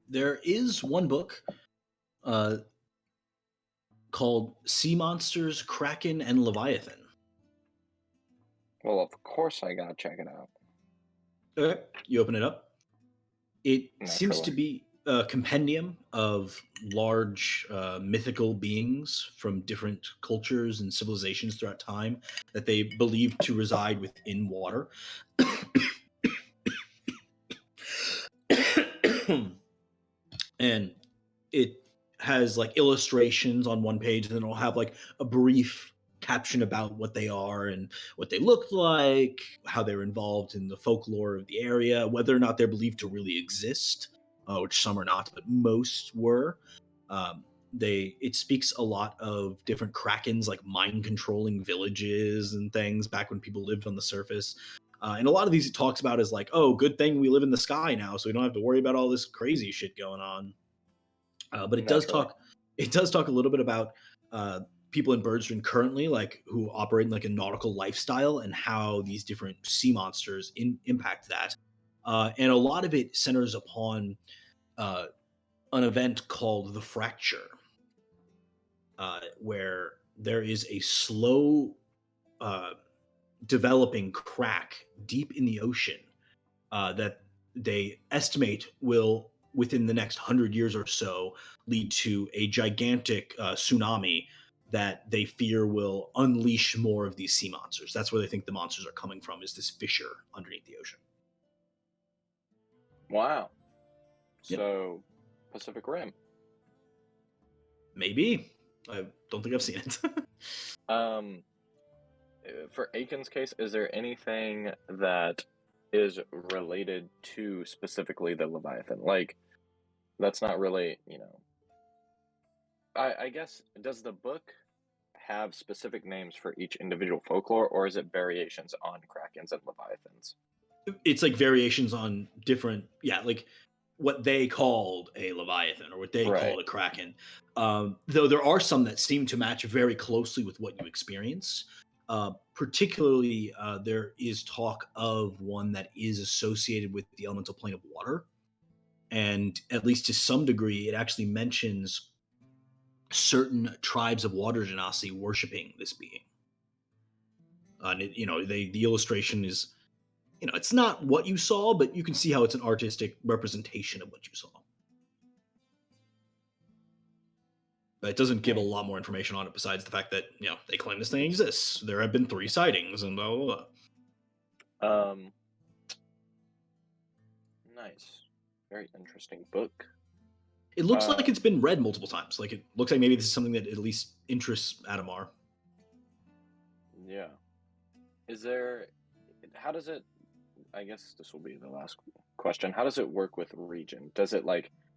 S7: There is one book called Sea Monsters, Kraken, and Leviathan.
S5: Well, of course I gotta check it out.
S7: Okay. You open it up. It
S5: Naturally.
S7: seems to be a compendium of large mythical beings from different cultures and civilizations throughout time that they believe to reside within water. And it has like illustrations on one page, and then it'll have like a brief caption about what they are and what they look like, how they're involved in the folklore of the area, whether or not they're believed to really exist, which some are not, but most were. It speaks a lot of different krakens, like mind controlling villages and things back when people lived on the surface. And a lot of these it talks about is like, oh, good thing we live in the sky now, so we don't have to worry about all this crazy shit going on. But it does
S5: Naturally.
S7: talk. It does talk a little bit about people in Birdstream currently, like who operate in like a nautical lifestyle, and how these different sea monsters impact that. And a lot of it centers upon uh, an event called the Fracture, where there is a slow uh, developing crack deep in the ocean that they estimate will, within the next 100 years or so, lead to a gigantic tsunami that they fear will unleash more of these sea monsters. That's where they think the monsters are coming from, is this fissure underneath the ocean.
S5: Wow.
S7: Yep.
S5: So, Pacific Rim.
S7: Maybe. I don't think I've seen it.
S5: For Aiken's case, is there anything that is related to specifically the Leviathan? Like, that's not really, I guess, does the book have specific names for each individual folklore, or is it variations on Krakens and Leviathans?
S7: It's like variations on different, yeah, like what they called a leviathan or what they
S5: Right.
S7: called a kraken. Though there are some that seem to match very closely with what you experience. Particularly, there is talk of one that is associated with the elemental plane of water, and at least to some degree, it actually mentions certain tribes of water genasi worshiping this being. And the illustration is, it's not what you saw, but you can see how it's an artistic representation of what you saw. But it doesn't give a lot more information on it besides the fact that, they claim this thing exists. There have been 3 sightings and blah, blah, blah.
S5: Nice. Very interesting book.
S7: It looks like it's been read multiple times. Like, it looks like maybe this is something that at least interests Adamar.
S5: Yeah. How does it, I guess this will be the last question. How does it work with region? Does it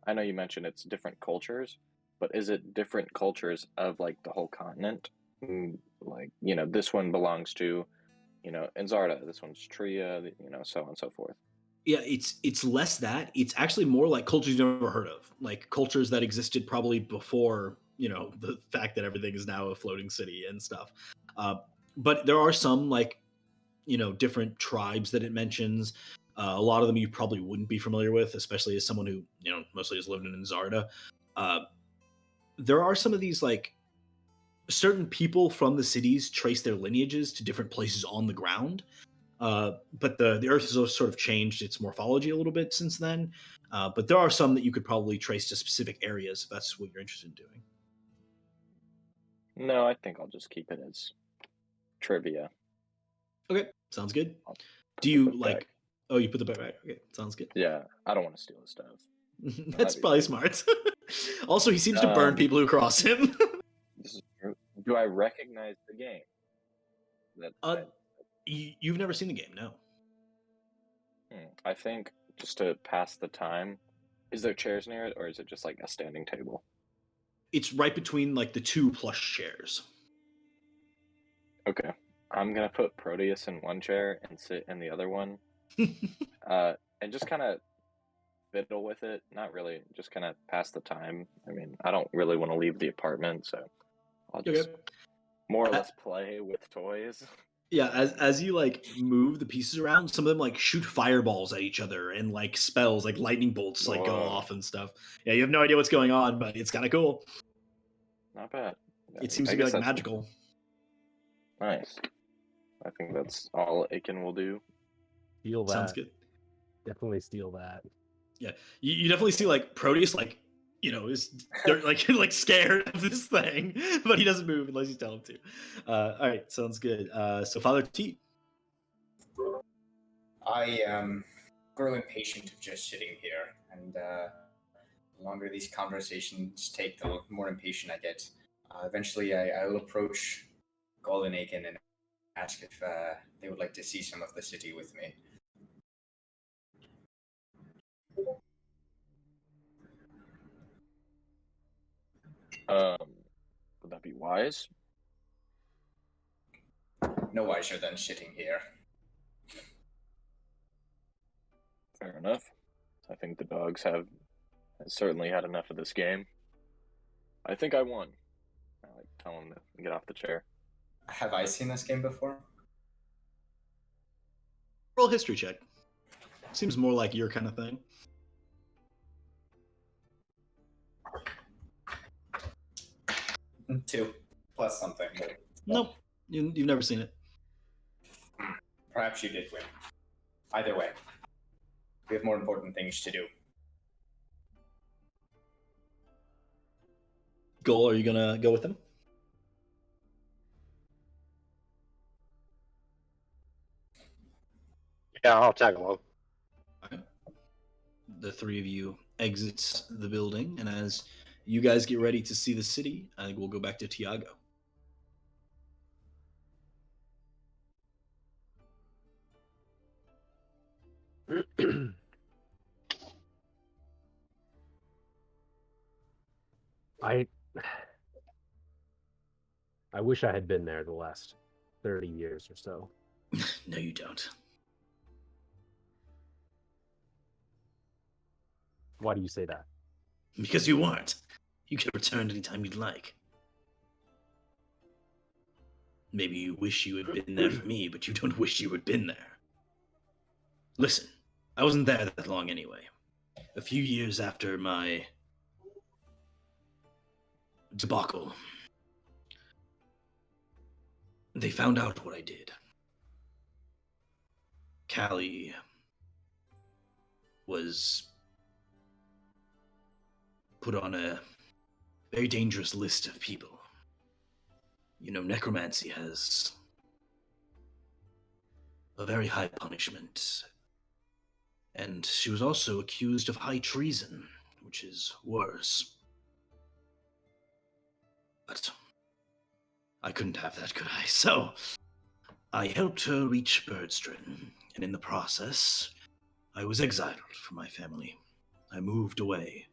S5: I know you mentioned it's different cultures, but is it different cultures of the whole continent? This one belongs to, Enzarda, this one's Tria, so on and so forth.
S7: Yeah, it's less that. It's actually more like cultures you've never heard of. Like cultures that existed probably before, the fact that everything is now a floating city and stuff. But there are some different tribes that it mentions. A lot of them you probably wouldn't be familiar with, especially as someone who mostly has lived in Enzarda. There are some of these certain people from the cities trace their lineages to different places on the ground. But the Earth has sort of changed its morphology a little bit since then. But there are some that you could probably trace to specific areas if that's what you're interested in doing.
S5: No, I think I'll just keep it as trivia.
S7: Okay, sounds good. Do you like?
S5: Back.
S7: Oh, you put the back. Okay, sounds good.
S5: Yeah, I don't want to steal his stuff.
S7: That's probably smart. Also, he seems to burn people who cross him.
S5: This is true. Do I recognize the game?
S7: You've never seen the game, no?
S5: I think just to pass the time, is there chairs near it, or is it just like a standing table?
S7: It's right between the 2 plush chairs.
S5: Okay, I'm gonna put Proteus in one chair and sit in the other one, and just kind of fiddle with it. Not really, just kind of pass the time. I mean, I don't really want to leave the apartment, so I'll just more or less play with toys.
S7: Yeah, as you move the pieces around, some of them shoot fireballs at each other and spells lightning bolts go off and stuff. Yeah, you have no idea what's going on, but it's kind of cool.
S5: Not bad.
S7: It seems to be magical.
S5: Nice. I think that's all Aiken will do.
S2: Steal that.
S7: Sounds good.
S2: Definitely steal that.
S7: Yeah, you definitely see like Proteus like is like like scared of this thing, but he doesn't move unless you tell him to. All right, sounds good. So Father T.
S6: I grow impatient of just sitting here, and the longer these conversations take, the more impatient I get. Eventually, I will approach Golden Aiken and ask if they would like to see some of the city with me.
S5: Would that be wise?
S6: No wiser than sitting here.
S5: Fair enough. I think the dogs have certainly had enough of this game. I think I won. I like tell him to get off the chair.
S6: Have I seen this game before?
S7: Roll history check. Seems more like your kind of thing.
S6: Two plus something.
S7: Nope, you've never seen it.
S6: Perhaps you did win. Either way, we have more important things to do.
S7: Goal, are you gonna go with him?
S3: Yeah, I'll tag along.
S7: Okay. The three of you exit the building, and as you guys get ready to see the city, I think we'll go back to Tiago.
S2: I wish I had been there the last 30 years or so.
S7: No, you don't.
S2: Why do you say that?
S7: Because you weren't. You can return anytime you'd like. Maybe you wish you had been there for me, but you don't wish you had been there. Listen, I wasn't there that long anyway. A few years after my debacle, they found out what I did. Callie was put on a very dangerous list of people. You know, necromancy has a very high punishment. And she was also accused of high treason, which is worse. But I couldn't have that, could I? So I helped her reach Birdstrin, and in the process, I was exiled from my family. I moved away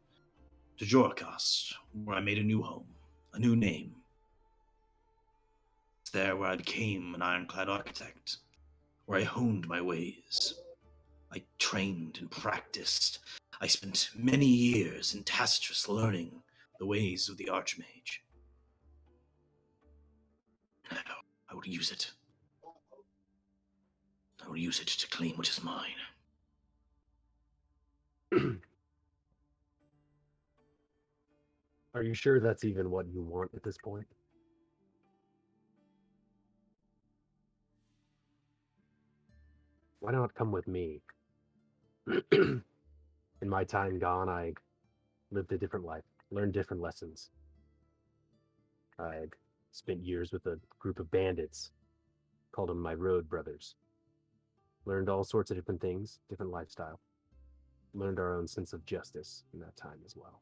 S7: to Jorkost, where I made a new home, a new name. It's there where I became an ironclad architect, where I honed my ways. I trained and practiced. I spent many years in Tacitus learning the ways of the Archmage. Now, I will use it. I will use it to claim what is mine.
S2: Are you sure that's even what you want at this point? Why not come with me? In my time gone, I lived a different life, learned different lessons. I spent years with a group of bandits, called them my road brothers. Learned all sorts of different things, different lifestyle. Learned our own sense of justice in that time as well.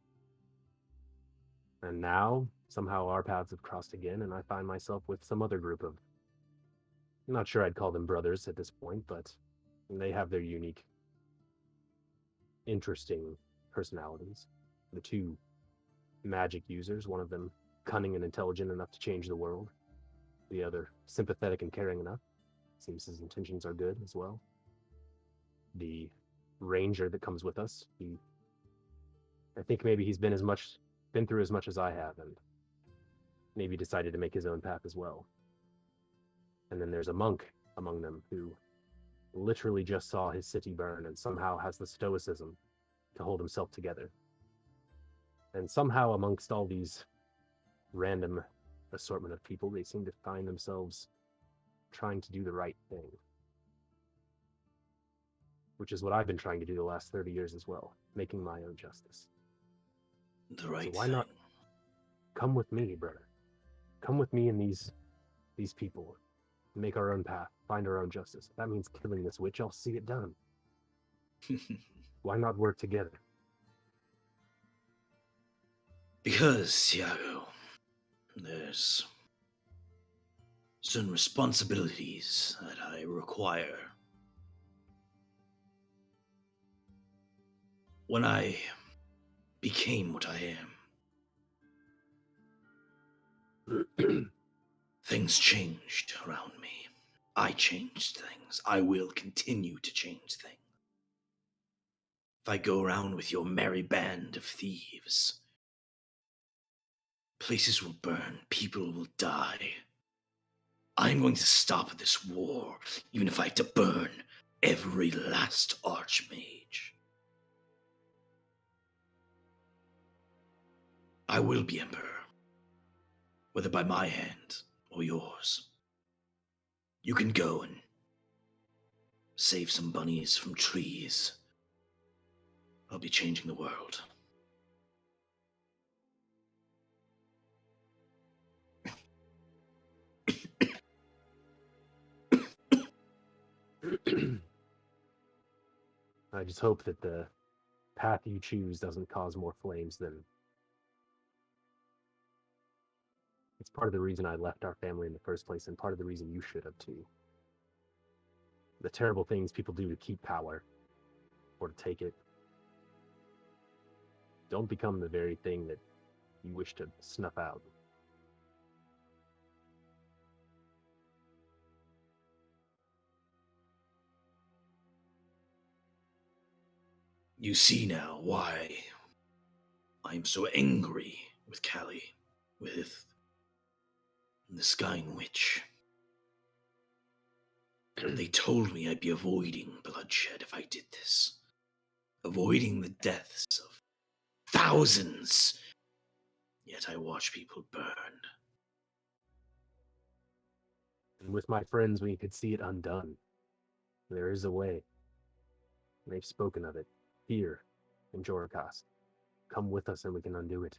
S2: And now, somehow our paths have crossed again, and I find myself with some other group of, I'm not sure I'd call them brothers at this point, but they have their unique, interesting personalities. The two magic users, one of them cunning and intelligent enough to change the world, the other sympathetic and caring enough. Seems his intentions are good as well. The ranger that comes with us, I think maybe he's been through as much as I have, and maybe decided to make his own path as well. And then there's a monk among them who literally just saw his city burn and somehow has the stoicism to hold himself together. And somehow amongst all these random assortment of people, they seem to find themselves trying to do the right thing. which is what I've been trying to do the last 30 years as well, making my own justice.
S7: The right
S2: why
S7: thing.
S2: not come with me, brother? Come with me and these people. Make our own path, find our own justice. If that means killing this witch, I'll see it done. Why not work together?
S7: Because, Tiago, there's certain responsibilities that I require. When I became what I am, things changed around me. I changed things. I will continue to change things. If I go around with your merry band of thieves, places will burn, people will die. I'm going to stop this war, even if I have to burn every last archmage. I will be emperor, whether by my hand or yours. You can go and save some bunnies from trees. I'll be changing the world.
S2: I just hope that the path you choose doesn't cause more flames than... It's part of the reason I left our family in the first place, and part of the reason you should have too. The terrible things people do to keep power, or to take it. Don't become the very thing that you wish to snuff out.
S7: You see now why I'm so angry with Callie, with the Skyne Witch. They told me I'd be avoiding bloodshed if I did this. Avoiding the deaths of thousands. Yet I watch people burn.
S2: And with my friends, we could see it undone. There is a way. They've spoken of it here in Joricast. Come with us and we can undo it.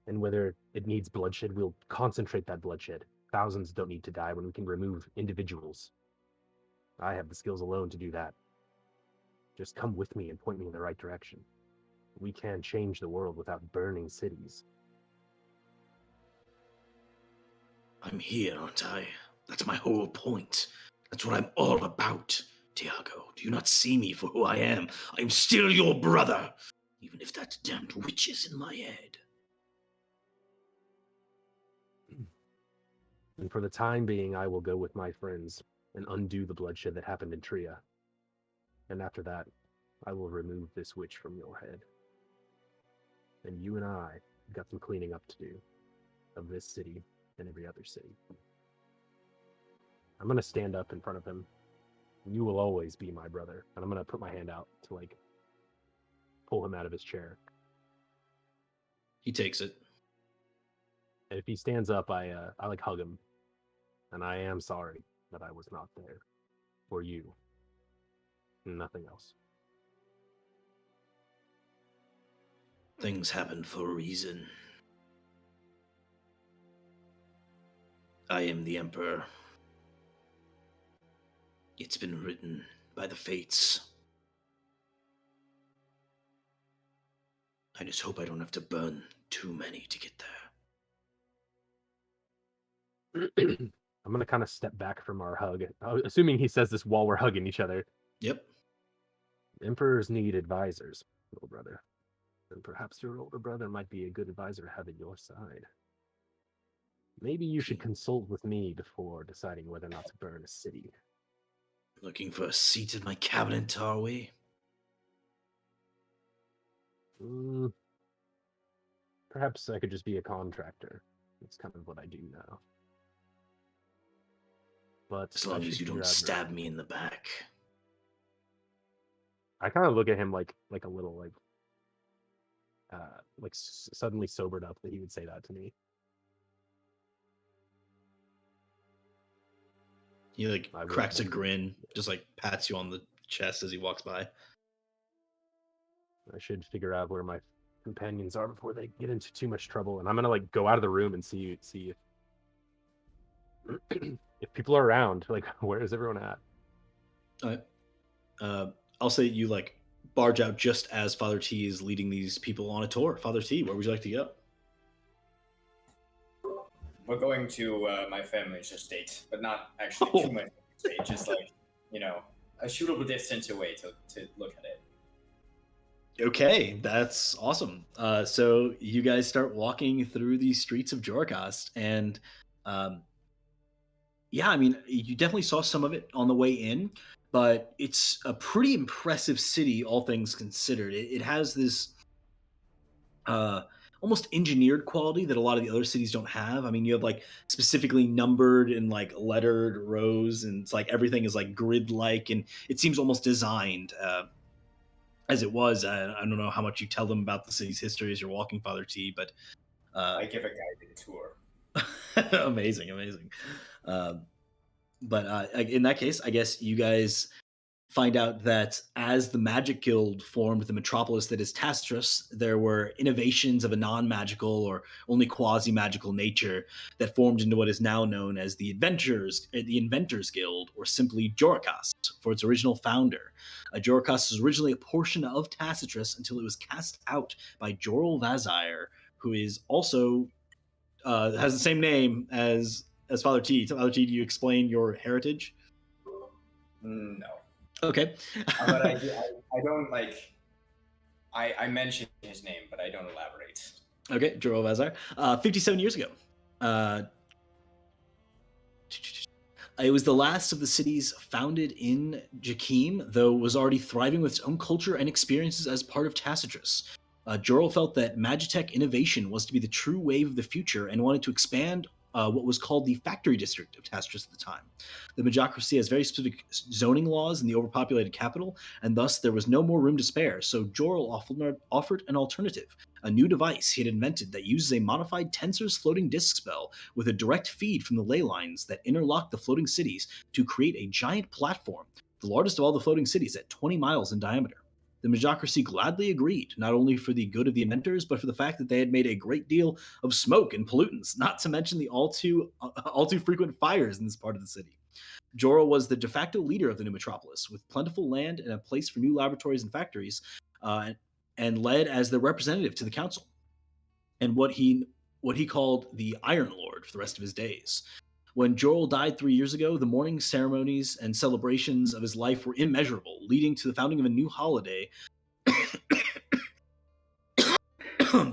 S2: And whether it needs bloodshed, we'll concentrate that bloodshed. Thousands don't need to die when we can remove individuals. I have the skills alone to do that. Just come with me and point me in the right direction. We can change the world without burning cities.
S7: I'm here, aren't I? That's my whole point. That's what I'm all about, Tiago. Do you not see me for who I am? I'm still your brother, even if that damned witch is in my head.
S2: And for the time being, I will go with my friends and undo the bloodshed that happened in Tria. And after that, I will remove this witch from your head. And you and I got some cleaning up to do of this city and every other city. I'm going to stand up in front of him. You will always be my brother. And I'm going to put my hand out to, pull him out of his chair.
S7: He takes it.
S2: And if he stands up, I hug him. And I am sorry that I was not there for you. Nothing else.
S7: Things happen for a reason. I am the Emperor. It's been written by the fates. I just hope I don't have to burn too many to get there.
S2: I'm going to kind of step back from our hug, assuming he says this while we're hugging each other.
S7: Yep.
S2: Emperors need advisors, little brother. And perhaps your older brother might be a good advisor to have at your side. Maybe you should consult with me before deciding whether or not to burn a city.
S7: Looking for a seat in my cabinet, are we?
S2: Perhaps I could just be a contractor. That's kind of what I do now. But
S7: As long as you don't stab me in the back.
S2: I kind of look at him like a little suddenly sobered up that he would say that to me.
S7: He cracks a grin, just pats you on the chest as he walks by.
S2: I should figure out where my companions are before they get into too much trouble. And I'm gonna like go out of the room and see if if people are around. Like, where is everyone at?
S7: All right. I'll say you like barge out just as Father T is leading these people on a tour. Father T, where would you like to go?
S6: We're going to my family's estate, but not actually
S7: Oh.
S6: to my family's estate, just like, a shootable distance away to look at it.
S7: Okay, that's awesome. So you guys start walking through the streets of Jorkast, and yeah, I mean, you definitely saw some of it on the way in, but it's a pretty impressive city, all things considered. It has this almost engineered quality that a lot of the other cities don't have. I mean, you have like specifically numbered and like lettered rows, and it's like everything is like grid like, and it seems almost designed. As it was, I don't know how much you tell them about the city's history as you're walking, Father T, but
S6: I give a guided tour.
S7: amazing. But in that case, I guess you guys find out that as the Magic Guild formed the metropolis that is Tacitus, there were innovations of a non-magical or only quasi-magical nature that formed into what is now known as the Inventors Guild, or simply Jorkast, for its original founder. Jorkast was originally a portion of Tacitus until it was cast out by Jorel Vazire, who is also has the same name as Father T. Father T, do you explain your heritage?
S6: No.
S7: Okay.
S6: But I don't like. I mention his name, but I don't elaborate.
S7: Okay, Jorel Vazire. 57 years ago. It was the last of the cities founded in Jakim, though was already thriving with its own culture and experiences as part of Tacitus. Jorel felt that Magitech innovation was to be the true wave of the future and wanted to expand what was called the factory district of Tacitus at the time. The Magocracy has very specific zoning laws in the overpopulated capital, and thus there was no more room to spare, so Jorel offered an alternative, a new device he had invented that uses a modified Tensor's floating disk spell with a direct feed from the ley lines that interlock the floating cities to create a giant platform, the largest of all the floating cities at 20 miles in diameter. The Magocracy gladly agreed, not only for the good of the inventors, but for the fact that they had made a great deal of smoke and pollutants, not to mention the all too frequent fires in this part of the city. Jorel was the de facto leader of the new metropolis, with plentiful land and a place for new laboratories and factories, and led as the representative to the council, and what he called the Iron Lord for the rest of his days. When Jorel died 3 years ago, the mourning ceremonies and celebrations of his life were immeasurable, leading to the founding of a new holiday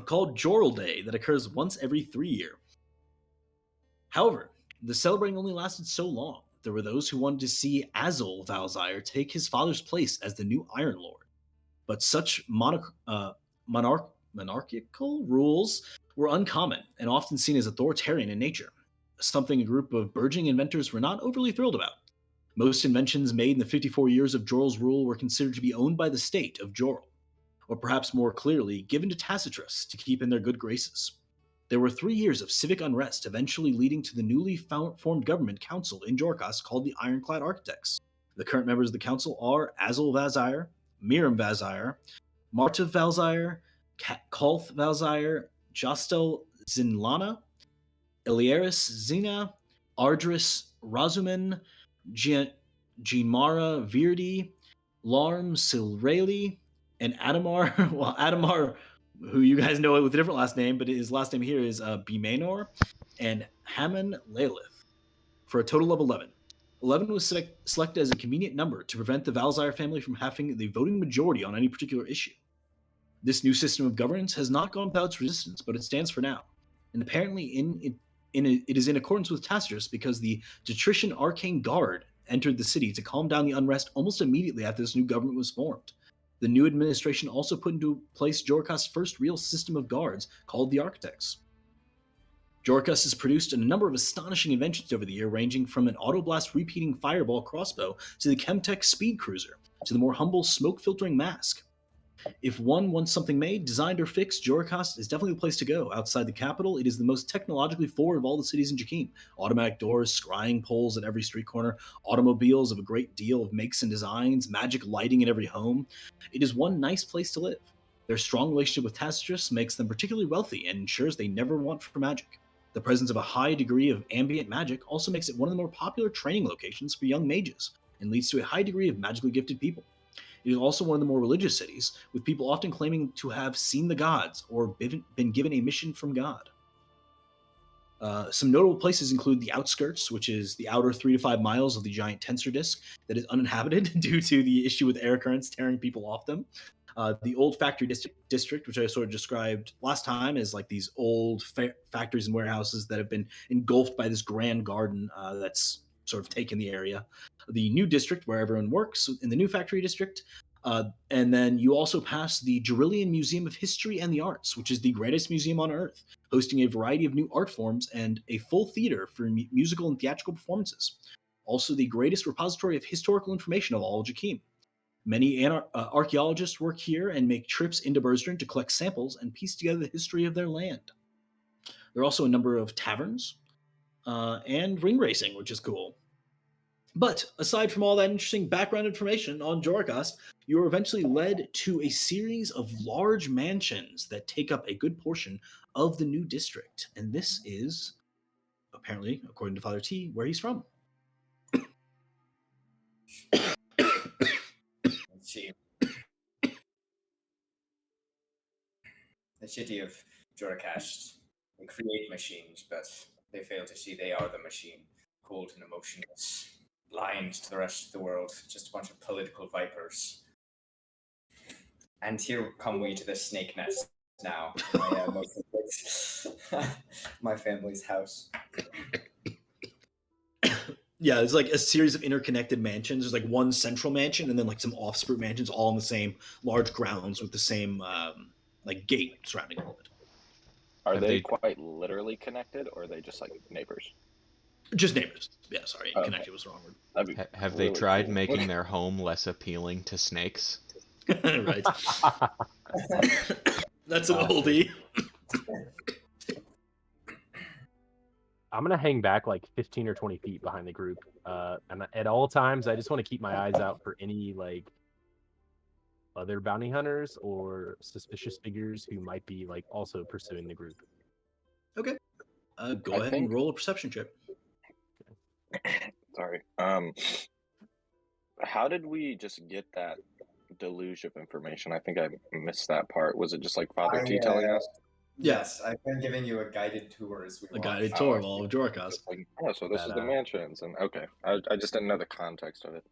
S7: called Jorel Day that occurs once every 3 years. However, the celebrating only lasted so long. There were those who wanted to see Azul Valzire take his father's place as the new Iron Lord. But such monarchical rules were uncommon and often seen as authoritarian in nature, something a group of burgeoning inventors were not overly thrilled about. Most inventions made in the 54 years of Jorel's rule were considered to be owned by the state of Jorel, or perhaps more clearly, given to Tacitus to keep in their good graces. There were 3 years of civic unrest, eventually leading to the newly formed government council in Jorkast called the Ironclad Architects. The current members of the council are Azul Vazire, Miriam Vazire, Marta Valzire, Kolth Valzire, Jostel Zinlana, Ilieris Zina, Ardris Razuman, Jeanmara Virdi, Larm Silreli, and Adamar. Well, Adamar, who you guys know with a different last name, but his last name here is Bimanor, and Hammon Lalith, for a total of 11. 11 was selected as a convenient number to prevent the Valzire family from having the voting majority on any particular issue. This new system of governance has not gone without its resistance, but it stands for now. And apparently it is in accordance with Tacitus because the Detrition Arcane Guard entered the city to calm down the unrest almost immediately after this new government was formed. The new administration also put into place Jorkast's first real system of guards, called the Architects. Jorkast has produced a number of astonishing inventions over the year, ranging from an autoblast repeating fireball crossbow to the Chemtech speed cruiser, to the more humble smoke filtering mask.
S1: If one wants something made, designed, or fixed, Jorikast is definitely the place to go. Outside the capital, it is the most technologically forward of all the cities in Jakim. Automatic doors, scrying poles at every street corner, automobiles of a great deal of makes and designs, magic lighting in every home. It is one nice place to live. Their strong relationship with Tacitus makes them particularly wealthy and ensures they never want for magic. The presence of a high degree of ambient magic also makes it one of the more popular training locations for young mages and leads to a high degree of magically gifted people. It is also one of the more religious cities, with people often claiming to have seen the gods or been given a mission from God. Some notable places include the outskirts, which is the outer 3 to 5 miles of the giant tensor disk that is uninhabited due to the issue with air currents tearing people off them. The old factory district, which I sort of described last time, is like these old factories and warehouses that have been engulfed by this grand garden that's sort of taken the area. The new district, where everyone works in the new factory district. And then you also pass the Gerillian Museum of History and the Arts, which is the greatest museum on Earth, hosting a variety of new art forms and a full theater for musical and theatrical performances. Also, the greatest repository of historical information of all of Jakim. Many archaeologists work here and make trips into Berzdren to collect samples and piece together the history of their land. There are also a number of taverns and ring racing, which is cool. But aside from all that interesting background information on Jorikast, you are eventually led to a series of large mansions that take up a good portion of the new district. And this is, apparently, according to Father T, where he's from.
S6: Let's see. The city of Jorikast. They create machines, but they fail to see they are the machine, cold and emotionless, blind to the rest of the world, just a bunch of political vipers. And here come we to the snake nest now. My family's house.
S1: Yeah, it's like a series of interconnected mansions. There's like one central mansion and then like some offsprut mansions all in the same large grounds with the same like gate surrounding all of it.
S5: Are
S4: Have
S5: they
S4: they-
S5: quite literally connected, or are they just like neighbors?
S1: Just neighbors. Yeah, sorry,
S5: Okay.
S1: connected was the wrong word.
S5: That'd be
S4: Have they
S5: really
S4: tried
S5: cool.
S4: making their home less appealing to snakes?
S1: Right. That's an
S2: Classic.
S1: oldie.
S2: I'm gonna hang back like 15 or 20 feet behind the group, and at all times, I just want to keep my eyes out for any like other bounty hunters or suspicious figures who might be like also pursuing the group.
S1: Okay. Go
S5: I
S1: ahead
S5: think-
S1: and roll a perception check.
S5: Sorry. How did we just get that deluge of information? I think I missed that part. Was it just like Father T telling us?
S6: Yes, I've been giving you a guided tour as we
S1: A
S6: walk.
S1: guided
S5: Oh,
S1: tour
S5: I
S1: of all
S5: see.
S1: of Jorikast.
S5: It's like, oh, so this is
S2: That,
S5: the mansions, and okay, I just didn't know the context of it.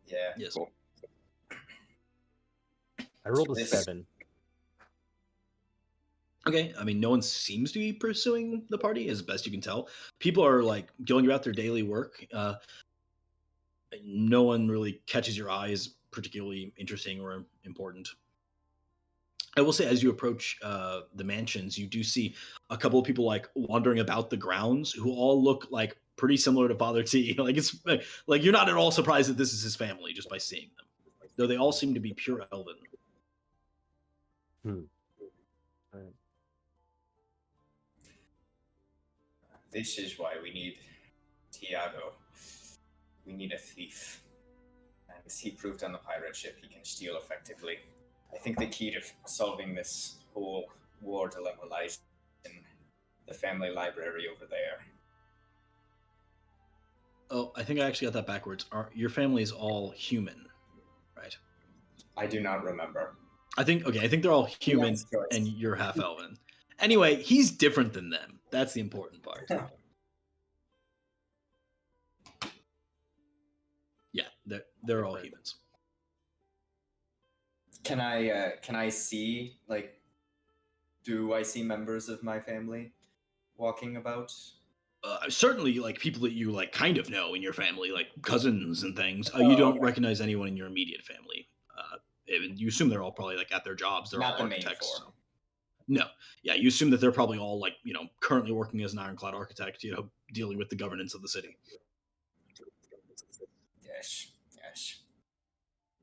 S6: Yeah.
S1: Yes.
S5: Cool.
S2: I rolled a
S6: This-
S2: 7.
S1: Okay, I mean, no one seems to be pursuing the party, as best you can tell. People are like going about their daily work. No one really catches your eye as particularly interesting or important. I will say, as you approach the mansions, you do see a couple of people like wandering about the grounds who all look like pretty similar to Father T. Like it's like you're not at all surprised that this is his family just by seeing them, though they all seem to be pure elven.
S2: Alright.
S6: This is why we need Tiago. We need a thief. And as he proved on the pirate ship, he can steal effectively. I think the key to solving this whole war dilemma lies in the family library over there.
S1: Oh, I think I actually got that backwards. Your family is all human, right?
S6: I do not remember.
S1: I think they're all human
S6: Nice choice.
S1: and you're half elven. Anyway, he's different than them. That's the important part. Yeah, they're all humans.
S6: Can I see, like, do I see members of my family walking about?
S1: Certainly, like people that you like kind of know in your family, like cousins and things. You don't
S6: okay.
S1: recognize anyone in your immediate family. You assume they're all probably like at their jobs. They're
S6: Not
S1: all
S6: the main
S1: architects.
S6: four.
S1: So. No, yeah, you assume that they're probably all like currently working as an ironclad architect. Dealing with the governance of the city.
S6: Yes.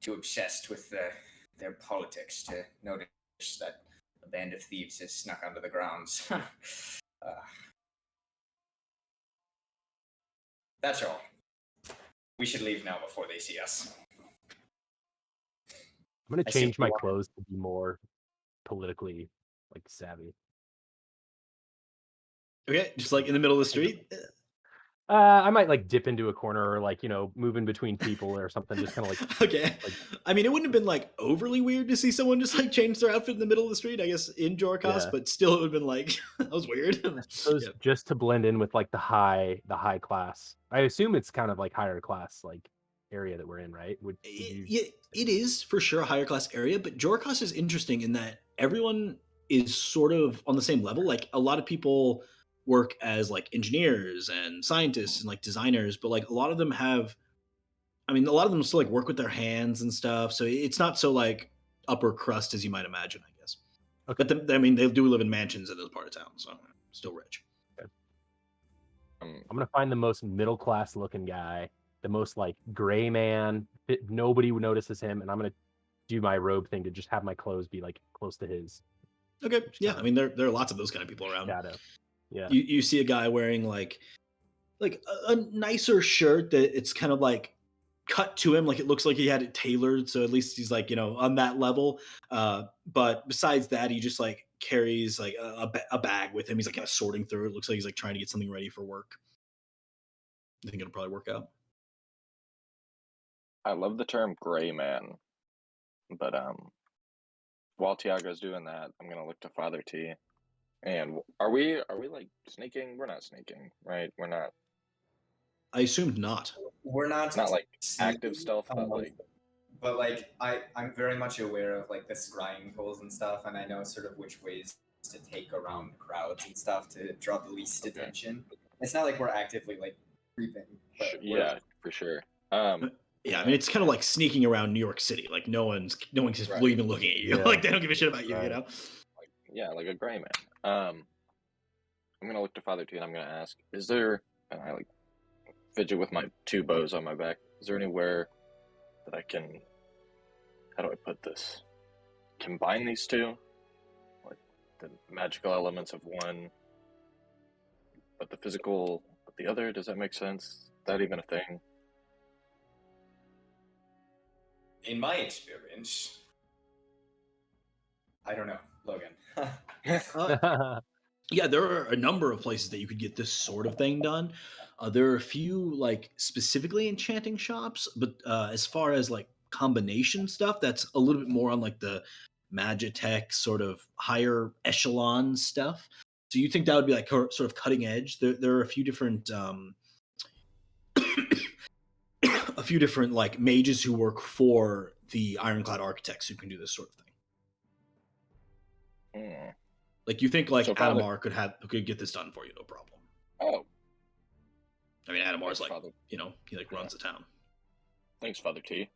S6: Too obsessed with the their politics to notice that a band of thieves has snuck under the grounds. That's all. We should leave now before they see us.
S2: I'm gonna
S6: I see
S2: change my
S6: you are.
S2: clothes to be more politically like savvy.
S7: Okay, just like in the middle of the street.
S2: I might like dip into a corner or like move in between people or something. Just kind of like
S7: Okay.
S2: like
S7: I mean, it wouldn't have been like overly weird to see someone just like change their outfit in the middle of the street, I guess, in Jorkos,
S2: yeah.
S7: but still it would have been like that was weird.
S2: I suppose
S7: Yeah.
S2: just to blend in with like the high class. I assume it's kind of like higher class like area that we're in, right? Would you?
S7: Yeah, it is for sure a higher class area, but Jorkos is interesting in that everyone is sort of on the same level. Like a lot of people work as like engineers and scientists and like designers, but like a lot of them have, I mean, a lot of them still like work with their hands and stuff. So it's not so like upper crust as you might imagine, I guess.
S2: Okay.
S7: But I mean, they do live in mansions in this part of town, so still rich.
S2: I'm gonna find the most middle class looking guy, the most like gray man. Nobody notices him, and I'm gonna do my robe thing to just have my clothes be like close to his
S7: Okay,
S2: Which
S7: yeah.
S2: kind
S7: I
S2: of-
S7: mean, there are lots of those kind of people around.
S2: shadow. Yeah.
S7: You see a guy wearing like a nicer shirt that it's kind of like cut to him, like it looks like he had it tailored. So at least he's like on that level. But besides that, he just like carries like a bag with him. He's like kind of sorting through it. Looks like he's like trying to get something ready for work. I think it'll probably work out.
S5: I love the term gray man, but while Tiago's doing that, I'm gonna look to Father T. And are we like sneaking? We're not sneaking, right? We're not
S7: I assumed not.
S6: We're not
S5: like
S6: sneaky,
S5: active stealth, but like
S6: I'm very much aware of like the scrying holes and stuff, and I know sort of which ways to take around crowds and stuff to draw the least
S5: Okay.
S6: attention. It's not like we're actively like creeping. But
S5: yeah, for sure.
S7: Yeah, I mean it's kind of like sneaking around New York City. Like no one's just
S5: Right.
S7: even looking at you.
S2: Yeah.
S7: Like they don't give a shit about you.
S2: Right.
S7: You know.
S5: like a gray man. I'm gonna look to Father T and I'm gonna ask, is there? And I like fidget with my two bows on my back. Is there anywhere that I can? How do I put this? Combine these two, like the magical elements of one, but the physical of the other. Does that make sense? Is that even a thing?
S6: in my experience, I don't know, Logan.
S7: Yeah, there are a number of places that you could get this sort of thing done. There are a few like specifically enchanting shops, but as far as like combination stuff, that's a little bit more on like the Magitech sort of higher echelon stuff. So you think that would be like sort of cutting edge? There are a few different a few different like mages who work for the Ironclad Architects who can do this sort of thing.
S5: Hmm.
S7: Like you think like
S5: So Father-
S7: Adamar could get this done for you, no problem.
S5: Oh,
S7: I mean, Adamar's
S5: Thanks,
S7: like
S5: Father.
S7: he like runs the town.
S5: thanks, Father T.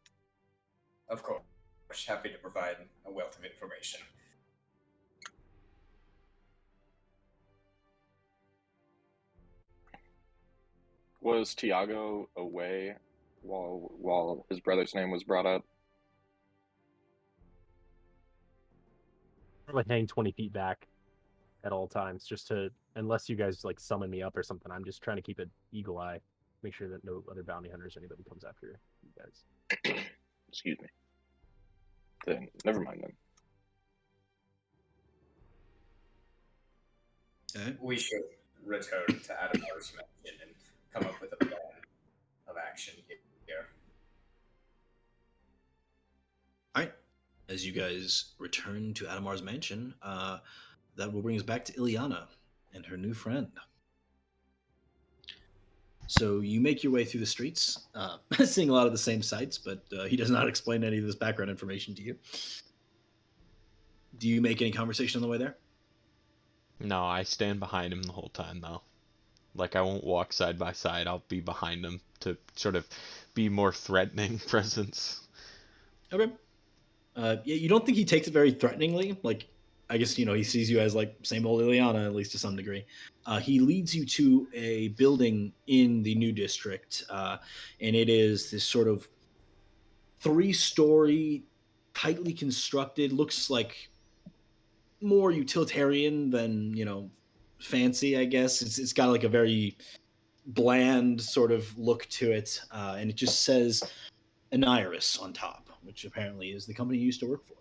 S6: Of course, happy to provide a wealth of information.
S5: Was Tiago away while his brother's name was brought up?
S2: Or like hang 20 feet back at all times, just to unless you guys like summon me up or something. I'm just trying to keep an eagle eye, make sure that no other bounty hunters or anybody comes after you guys.
S5: Excuse me. Then never mind then.
S7: Okay.
S6: We should return to Adamar's mansion and come up with a plan of action here.
S7: All right. As you guys return to Adamar's mansion, that will bring us back to Ileana and her new friend. So you make your way through the streets, seeing a lot of the same sights, but he does not explain any of this background information to you. Do you make any conversation on the way there?
S4: No, I stand behind him the whole time though. Like I won't walk side by side. I'll be behind him to sort of be more threatening presence.
S7: Okay. Yeah, you don't think he takes it very threateningly. Like, I guess, he sees you as like same old Ileana, at least to some degree. He leads you to a building in the new district, and it is this sort of 3-story tightly constructed, looks like more utilitarian than, fancy, I guess. It's got like a very bland sort of look to it, and it just says Aniris on top, which apparently is the company you used to work for.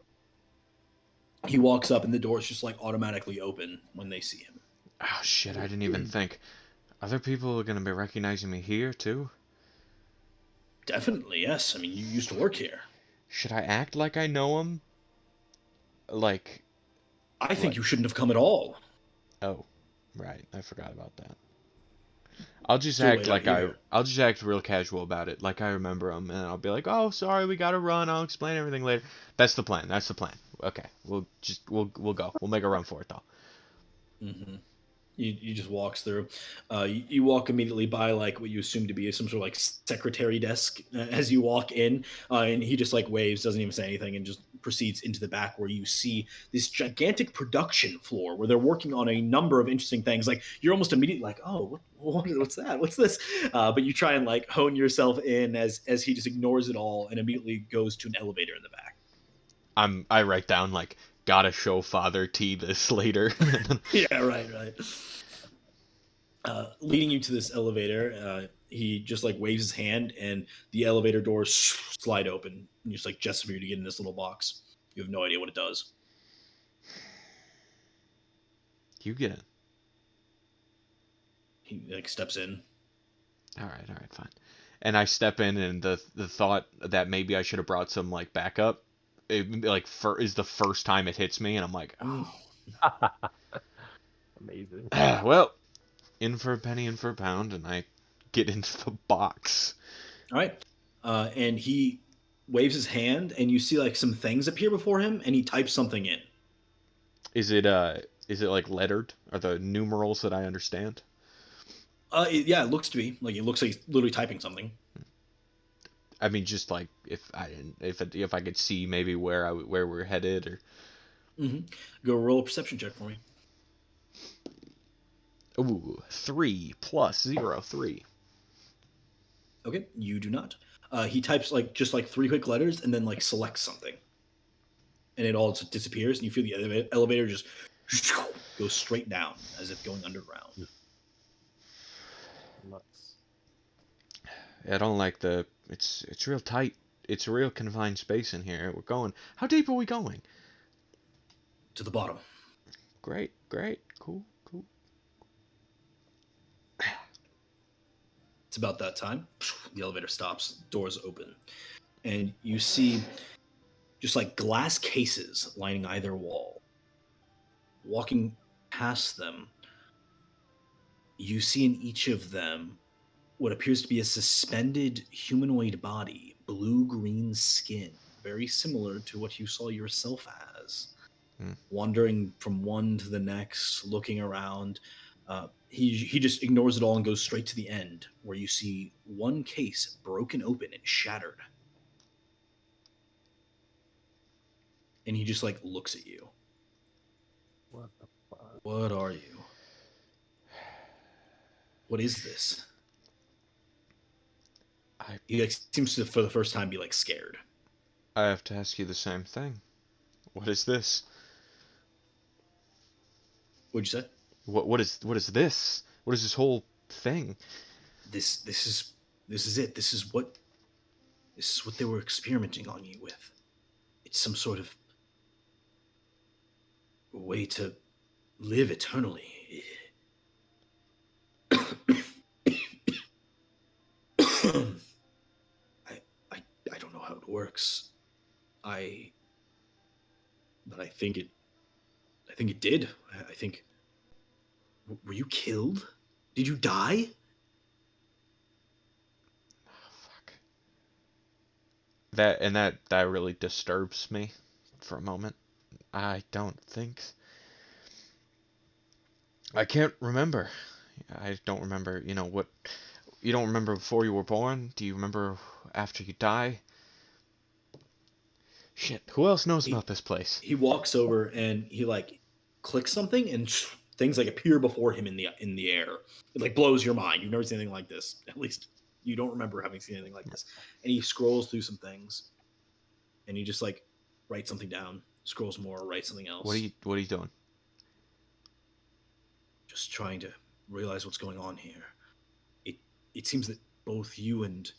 S7: He walks up, and the doors just like automatically open when they see him.
S4: Oh shit! I didn't even think. Other people are gonna be recognizing me here too.
S7: Definitely, yes. I mean, you used to work here.
S4: Should I act like I know him? Like,
S7: I think
S4: like,
S7: you shouldn't have come at all.
S4: oh, right. I forgot about that. I'll just
S7: Your
S4: act
S7: way out
S4: like
S7: here.
S4: I'll just act real casual about it, like I remember him, and I'll be like, "Oh, sorry, we gotta run. I'll explain everything later." That's the plan. That's the plan. Okay, we'll go. We'll make a run for it though.
S7: Mm-hmm. You just walks through. You walk immediately by like what you assume to be some sort of like secretary desk as you walk in, and he just like waves, doesn't even say anything, and just proceeds into the back where you see this gigantic production floor where they're working on a number of interesting things. Like you're almost immediately like, oh, what's that? What's this? But you try and like hone yourself in as he just ignores it all and immediately goes to an elevator in the back.
S4: I write down like, gotta show Father T this later.
S7: Yeah, right. Leading you to this elevator, he just like waves his hand, and the elevator doors slide open. And you just like gesture for you to get in this little box. You have no idea what it does.
S4: You get it.
S7: He like steps in.
S4: All right, fine. And I step in, and the thought that maybe I should have brought some like backup, is the first time it hits me, and I'm like,
S7: Mm.
S2: Amazing.
S4: well, in for a penny, in for a pound, and I get into the box.
S7: All right, and he waves his hand, and you see like some things appear before him, and he types something in.
S4: Is it like lettered? Are the numerals that I understand?
S7: Yeah, it looks to be like he's literally typing something.
S4: I mean, just like if I could see maybe where we're headed, or
S7: Mm-hmm. Go roll a perception check for me.
S4: ooh, 3 plus 0, 3.
S7: Okay, you do not. He types like just like three quick letters, and then like selects something, and it all just disappears, and you feel the elevator just goes straight down as if going underground.
S2: Nuts.
S4: I don't like it's real tight. It's a real confined space in here. We're going. How deep are we going?
S7: To the bottom.
S4: Great, cool.
S7: It's about that time. The elevator stops, doors open, and you see just like glass cases lining either wall. Walking past them, you see in each of them what appears to be a suspended humanoid body, blue-green skin, very similar to what you saw yourself as. Wandering from one to the next, looking around. He just ignores it all and goes straight to the end, where you see one case broken open and shattered. And he just like looks at you.
S2: What the fuck?
S7: What are you? What is this? He like seems to, for the first time, be like scared.
S4: I have to ask you the same thing. What is this?
S7: What'd you say?
S4: What is this? What is this whole thing?
S7: This is it. This is what they were experimenting on you with. It's some sort of way to live eternally. I don't know how it works. But I think it did. I think. Were you killed? Did you die?
S4: Oh, fuck. That really disturbs me for a moment. I don't think. I can't remember. I don't remember. What? You don't remember before you were born? Do you remember after you die? Shit. Who else knows about this place?
S7: He walks over and he like clicks something, and things like appear before him in the air. It like blows your mind. You've never seen anything like this. At least you don't remember having seen anything like this. And he scrolls through some things, and he just like writes something down, scrolls more, writes something
S4: What are
S7: else.
S4: you doing?
S7: Just trying to realize what's going on here. It it seems that both you and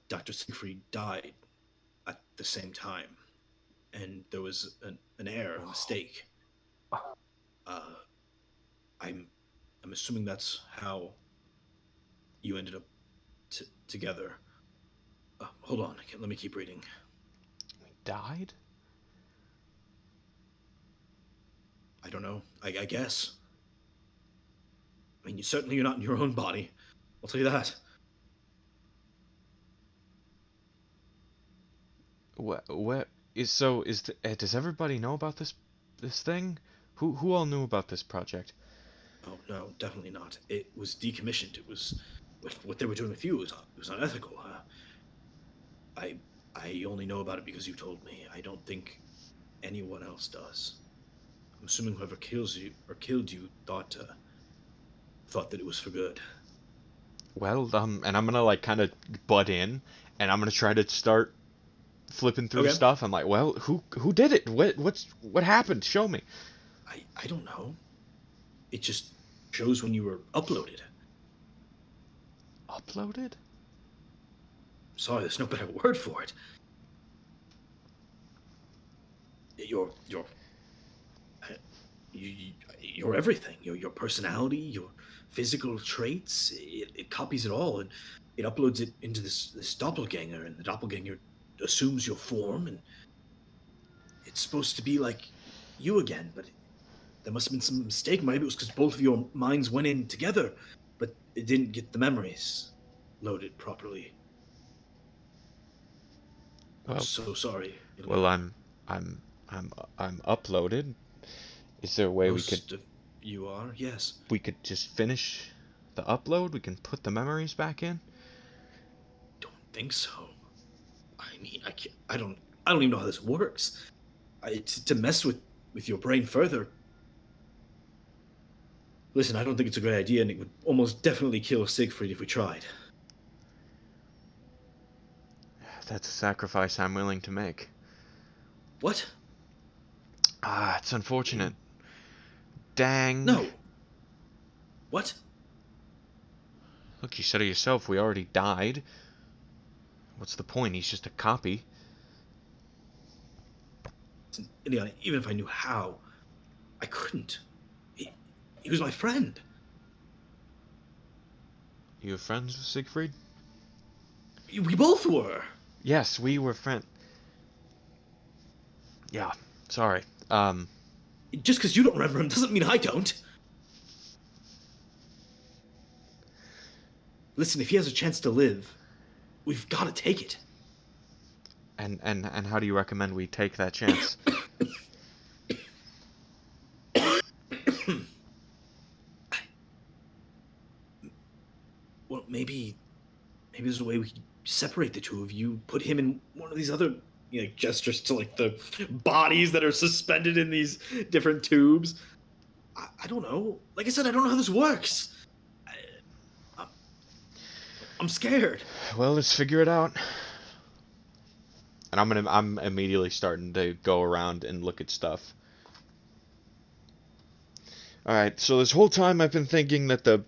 S7: Dr. Siegfried died at the same time, and there was an error, a mistake. Uh, I'm I'm assuming that's how you ended up together. Hold on, let me keep reading.
S4: We died?
S7: I don't know. I guess. I mean, certainly you're not in your own body. I'll tell you that.
S4: What is so? Does everybody know about this thing? Who all knew about this project?
S7: Oh no, definitely not. It was decommissioned. It was what they were doing with you. It was unethical. I I only know about it because you told me. I don't think anyone else does. I'm assuming whoever kills you or killed you thought that it was for good.
S4: Well, and I'm gonna like kind of butt in, and I'm gonna try to start flipping through
S7: Okay.
S4: stuff. I'm like, well, who did it? What happened? Show me.
S7: I don't know. It just shows when you were uploaded.
S4: Uploaded?
S7: Sorry, there's no better word for it. Your your everything, your personality, your physical traits. It copies it all and it uploads it into this doppelganger, and the doppelganger assumes your form, and it's supposed to be like you again. But there must have been some mistake. Maybe it was because both of your minds went in together, but it didn't get the memories loaded properly. I'm
S4: Well,
S7: so sorry,
S4: well,
S7: Ileana.
S4: I'm I'm uploaded. Is there a way
S7: Most of you are, yes.
S4: we could just finish the upload? We can put the memories back in.
S7: Don't think so. I mean, I can't, I don't even know how this works. To mess with your brain further. Listen, I don't think it's a great idea, and it would almost definitely kill Siegfried if we tried.
S4: That's a sacrifice I'm willing to make.
S7: What?
S4: Ah, it's unfortunate. Dang.
S7: No. What?
S4: Look, you said it yourself. We already died. What's the point? He's just a copy.
S7: Listen, Ileana, even if I knew how, I couldn't. He was my friend.
S4: You were friends with Siegfried?
S7: We both were.
S4: Yes, we were friends. Yeah, sorry.
S7: Just because you don't remember him doesn't mean I don't. Listen, if he has a chance to live, we've got to take it.
S4: And how do you recommend we take that chance?
S7: Well, maybe there's a way we could separate the two of you, put him in one of these other, gestures to like the bodies that are suspended in these different tubes. I don't know. Like I said, I don't know how this works. I, I'm scared.
S4: Well, let's figure it out. And I'm immediately starting to go around and look at stuff. Alright, so this whole time I've been thinking that the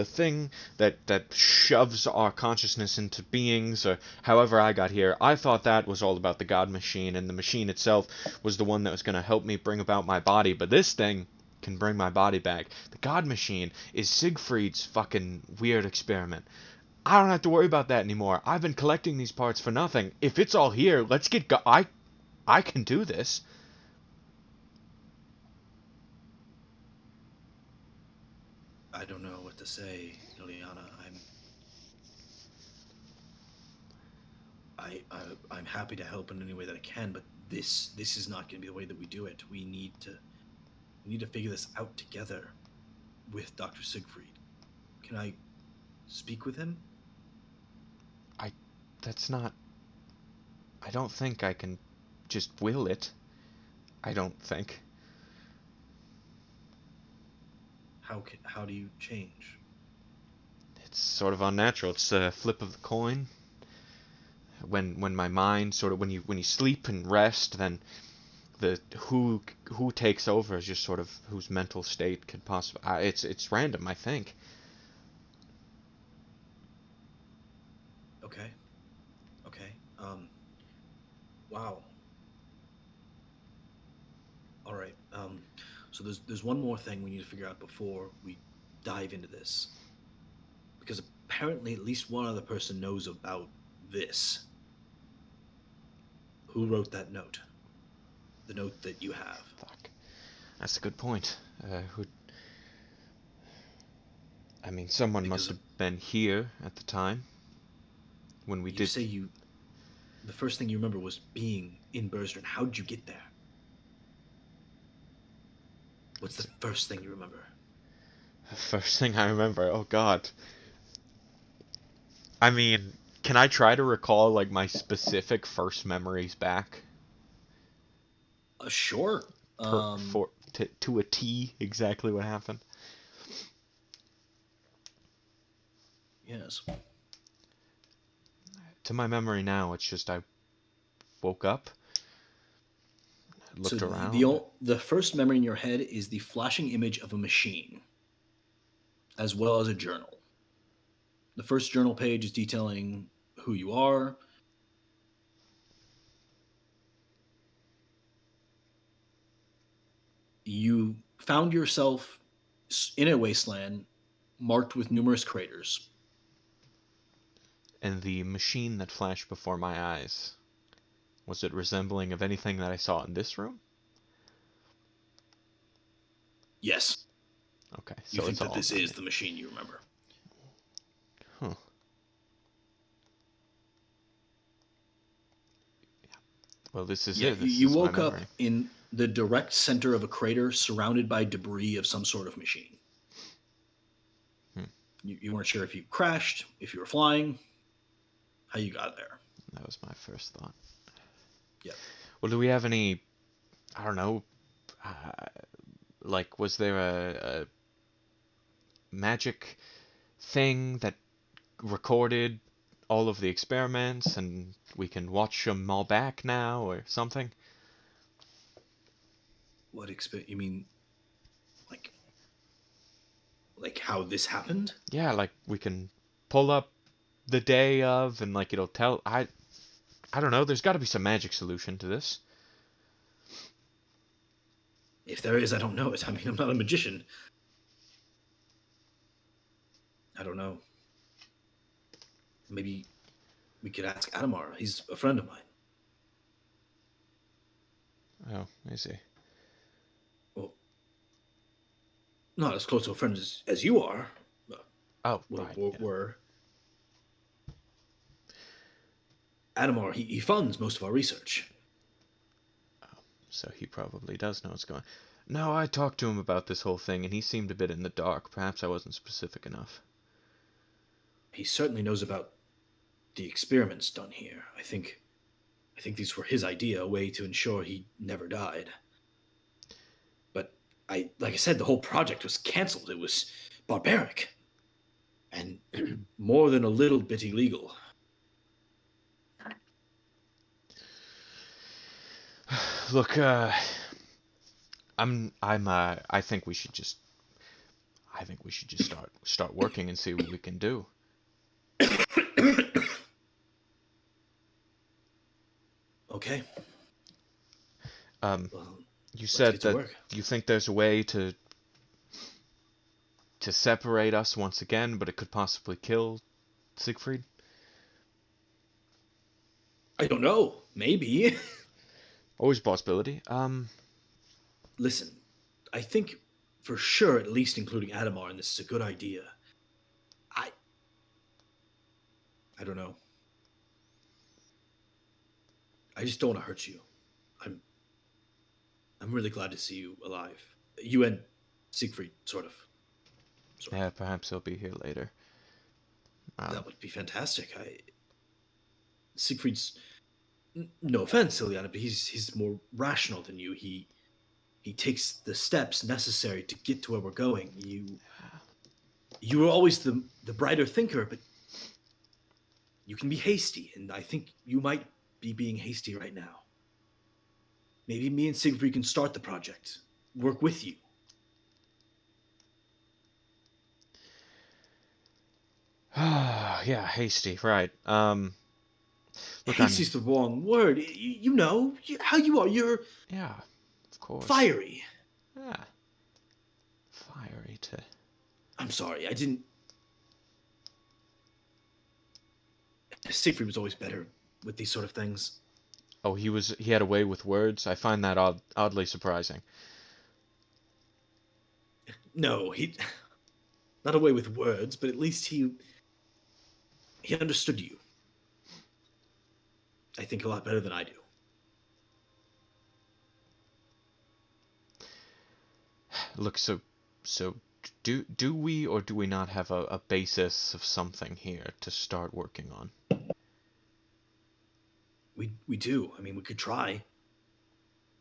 S4: thing that shoves our consciousness into beings, or however I got here, I thought that was all about the God Machine, and the machine itself was the one that was going to help me bring about my body, but this thing can bring my body back. The God Machine is Siegfried's fucking weird experiment. I don't have to worry about that anymore. I've been collecting these parts for nothing. If it's all here, let's get I can do this.
S7: I don't know what to say, Ileana. I'm happy to help in any way that I can, but this is not going to be the way that we do it. We need to figure this out together with Dr. Siegfried. Can I speak with him?
S4: That's not I don't think I can just will it. I don't think.
S7: How do you change?
S4: It's sort of unnatural. It's a flip of the coin. when my mind sort of when you sleep and rest, then the who takes over is just sort of whose mental state could possibly. It's random, I think.
S7: Okay. Okay. Wow. All right. So there's one more thing we need to figure out before we dive into this, because apparently at least one other person knows about this. Who wrote that note? The note that you have.
S4: Fuck. That's a good point. Who? I mean, someone must
S7: Because
S4: have been here at the time when we
S7: you
S4: did.
S7: say the first thing you remember was being in Bergstrom. How did you get there? What's the first thing you remember?
S4: The first thing I remember. Oh God. I mean, can I try to recall like my specific first memories back
S7: Sure.
S4: to a T exactly what happened?
S7: Yes.
S4: To my memory now, it's just I woke up,
S7: So
S4: looked around.
S7: the first memory in your head is the flashing image of a machine, as well as a journal. The first journal page is detailing who you are. You found yourself in a wasteland marked with numerous craters.
S4: And the machine that flashed before my eyes, was it resembling of anything that I saw in this room?
S7: Yes,
S4: Okay,
S7: you
S4: so
S7: think
S4: it's
S7: that
S4: all
S7: this
S4: about
S7: is
S4: me.
S7: the machine you remember.
S4: Huh. Well, this is
S7: Yeah,
S4: it. This
S7: you
S4: is my
S7: woke up
S4: memory.
S7: in the direct center of a crater surrounded by debris of some sort of machine.
S4: Hmm.
S7: You weren't sure if you crashed, if you were flying, how you got there.
S4: That was my first thought.
S7: Yep.
S4: Well, do we have any, I don't know, uh, like, was there a magic thing that recorded all of the experiments and we can watch them all back now or something?
S7: What expect? You mean like how this happened?
S4: Yeah, like we can pull up the day of and like it'll tell. I don't know. There's got to be some magic solution to this.
S7: If there is, I don't know it. I mean, I'm not a magician. I don't know. Maybe we could ask Adamar. He's a friend of mine.
S4: Oh, I see.
S7: Well, not as close to a friend as you are.
S4: Oh,
S7: Well,
S4: right. Yeah.
S7: we're Adamar. He funds most of our research.
S4: So he probably does know what's going on. No, I talked to him about this whole thing and he seemed a bit in the dark. Perhaps I wasn't specific enough.
S7: He certainly knows about the experiments done here. I think these were his idea, a way to ensure he never died. But like I said, the whole project was canceled. It was barbaric and more than a little bit illegal.
S4: Look, I think we should just start working and see what we can do.
S7: Okay,
S4: Um,
S7: well,
S4: you
S7: let's
S4: said
S7: get to
S4: that
S7: work.
S4: you think there's a way to separate us once again, but it could possibly kill Siegfried.
S7: I don't know. Maybe.
S4: Always a possibility.
S7: Listen, I think for sure, at least including Adamar, and this is a good idea. I I don't know. I just don't want to hurt you. I'm I'm really glad to see you alive. You and Siegfried, sort of. Sort of.
S4: Yeah, perhaps he'll be here later.
S7: That would be fantastic. Siegfried's no offense, Ileana, but he's more rational than you. He takes the steps necessary to get to where we're going. You were always the brighter thinker, but You can be hasty, and I think you might be being hasty right now. Maybe me and Siegfried can start the project, work with you.
S4: Yeah, hasty, right. Look,
S7: Hasty's the wrong word. You know how you are. You're
S4: yeah, of course.
S7: fiery.
S4: Yeah, fiery to.
S7: I'm sorry, I didn't. Siegfried was always better with these sort of things.
S4: Oh, he had a way with words. I find that oddly surprising.
S7: No, he not away with words, but at least he understood you. I think a lot better than I do.
S4: Look, so do we or do we not have a basis of something here to start working on?
S7: We do. I mean, we could try.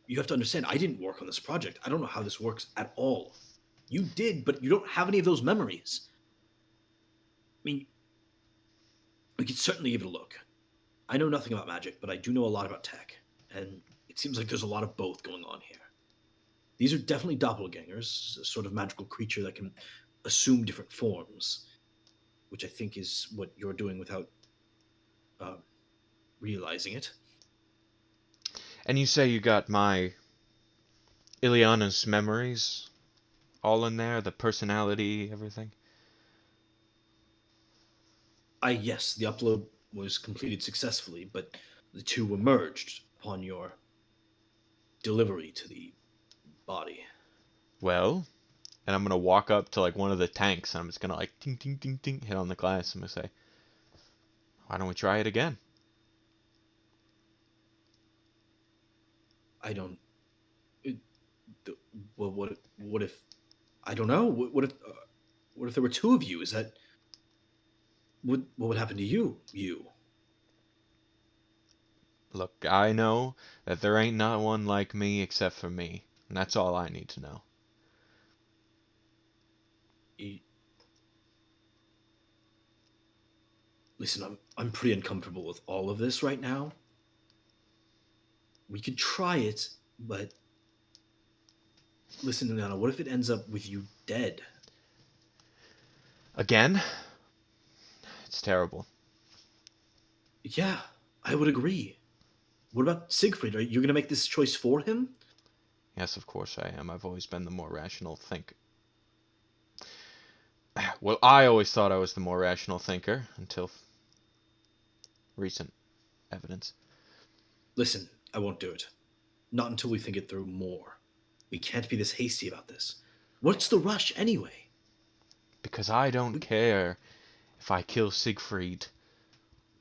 S7: You have to understand, I didn't work on this project. I don't know how this works at all. You did, but you don't have any of those memories. I mean, we could certainly give it a look. I know nothing about magic, but I do know a lot about tech, and it seems like there's a lot of both going on here. These are definitely doppelgangers, a sort of magical creature that can assume different forms, which I think is what you're doing without uh, realizing it.
S4: And you say you got my Ileana's memories all in there, the personality, everything?
S7: Yes, the upload was completed successfully, but the two were merged upon your delivery to the body.
S4: Well, and I'm gonna walk up to like one of the tanks and I'm just gonna like ting ting ting ting hit on the glass. I'm gonna say, why don't we try it again?
S7: I don't. It, well, what if? I don't know. What if there were two of you? Is that what would happen to you? You.
S4: Look, I know that there ain't not one like me except for me, and that's all I need to know.
S7: you listen, I'm pretty uncomfortable with all of this right now. We could try it, but listen, Nana, what if it ends up with you dead?
S4: Again? It's terrible.
S7: Yeah, I would agree. What about Siegfried? Are you going to make this choice for him?
S4: Yes, of course I am. I've always been the more rational thinker. Well, I always thought I was the more rational thinker until recent evidence.
S7: Listen, I won't do it. Not until we think it through more. We can't be this hasty about this. What's the rush anyway?
S4: Because I don't
S7: We,
S4: care if I kill Siegfried.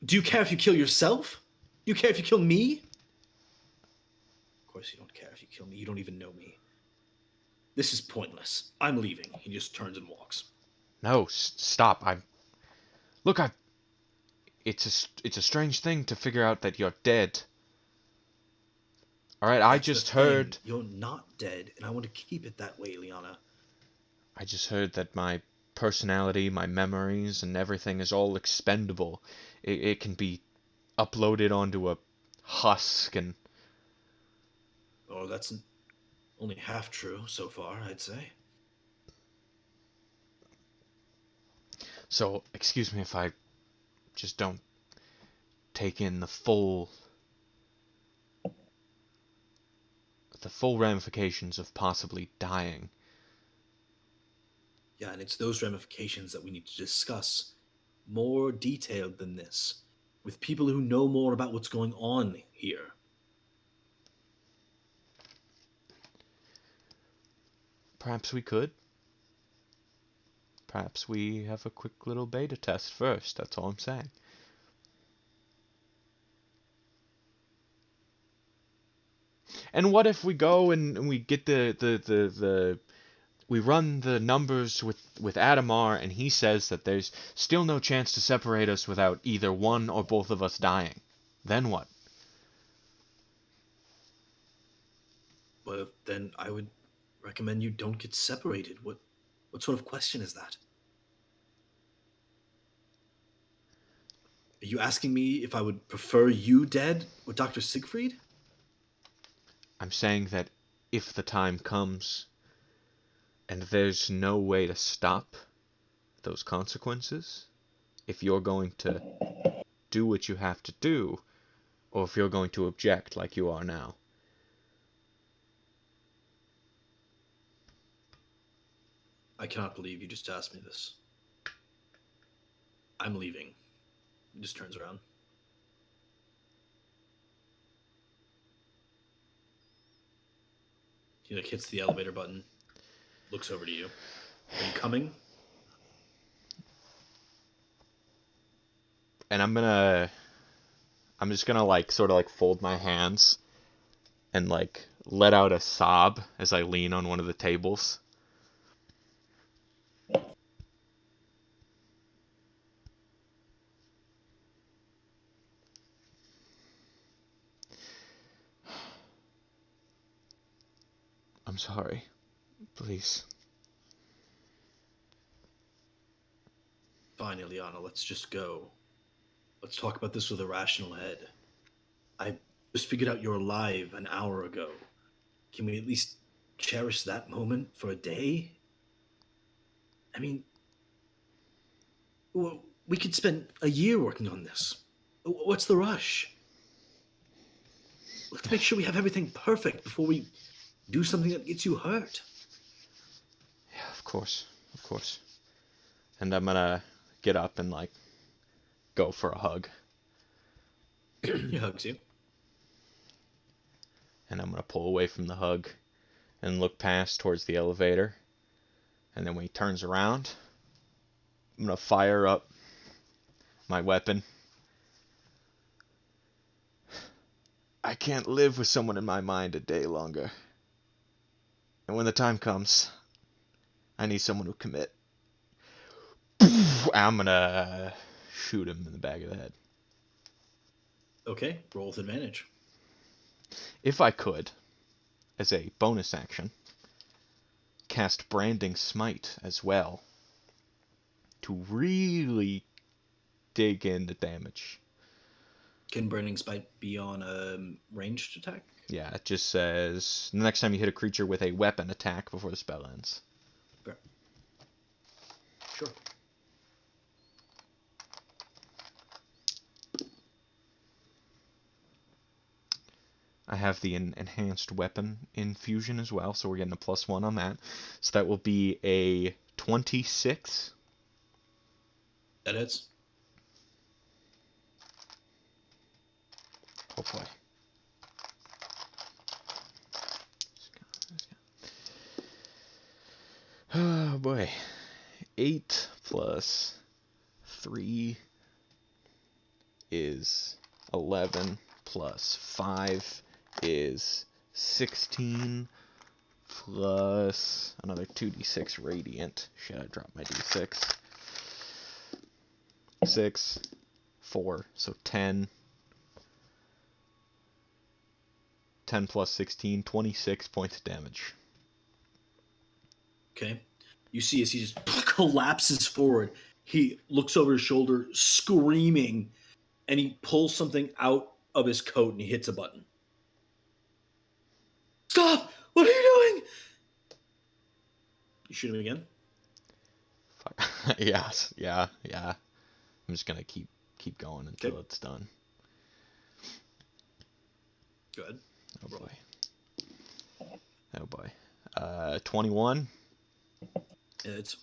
S7: do you care if you kill yourself? Do you care if you kill me? Of course you don't care if you kill me. You don't even know me. This is pointless. I'm leaving. He just turns and walks.
S4: No, stop. Look, it's a strange thing to figure out that you're dead. All right, I
S7: That's the
S4: just
S7: thing.
S4: heard
S7: You're not dead, and I want to keep it that way, Liana.
S4: that my personality, my memories, and everything is all expendable. It can be uploaded onto a husk, and
S7: Oh, that's only half true so far, I'd say.
S4: so excuse me if I just don't take in the full ramifications of possibly dying.
S7: Yeah, and it's those ramifications that we need to discuss more detailed than this with people who know more about what's going on here.
S4: Perhaps we could. Perhaps we have a quick little beta test first. That's all I'm saying. And what if we go and we get the we run the numbers with Adamar and he says that there's still no chance to separate us without either one or both of us dying. Then what?
S7: But then I would recommend you don't get separated. What sort of question is that? Are you asking me if I would prefer you dead or Dr. Siegfried?
S4: I'm saying that if the time comes and there's no way to stop those consequences, if you're going to do what you have to do, or if you're going to object like you are now.
S7: I cannot believe you just asked me this. I'm leaving. He just turns around. He like hits the elevator button, looks over to you. Are you coming?
S4: And I'm just gonna like sort of like fold my hands and like let out a sob as I lean on one of the tables. I'm sorry. Please.
S7: Fine, Ileana, let's just go. Let's talk about this with a rational head. I just figured out you're alive an hour ago. Can we at least cherish that moment for a day? I mean, we could spend a year working on this. What's the rush? Let's make sure we have everything perfect before we do something that gets you hurt.
S4: Yeah, of course. Of course. And I'm gonna get up and like go for a hug.
S7: He hugs you.
S4: And I'm gonna pull away from the hug and look past towards the elevator. And then when he turns around, I'm gonna fire up my weapon. I can't live with someone in my mind a day longer. And when the time comes, I need someone to commit. I'm gonna shoot him in the back of the head.
S7: Okay, roll with advantage.
S4: If I could, as a bonus action, cast Branding Smite as well to really dig into damage.
S7: Can Burning Spite be on a ranged attack?
S4: Yeah, it just says the next time you hit a creature with a weapon attack before the spell ends.
S7: Fair. Sure.
S4: I have the enhanced weapon infusion as well, so we're getting a +1 on that. So that will be a 26.
S7: That hits.
S4: Oh boy. Oh boy. 8 plus 3 is 11 plus 5 is 16 plus another 2d6 radiant. Shit, I dropped my d6. 6, 4, so 10. 10 plus 16, 26 points of damage.
S7: Okay. You see as he just collapses forward, he looks over his shoulder, screaming, and he pulls something out of his coat and he hits a button. Stop! What are you doing? You shoot him again?
S4: Fuck. Yes, yeah. I'm just gonna keep going until it's done.
S7: Good.
S4: Oh boy. Oh boy. 21.
S7: It's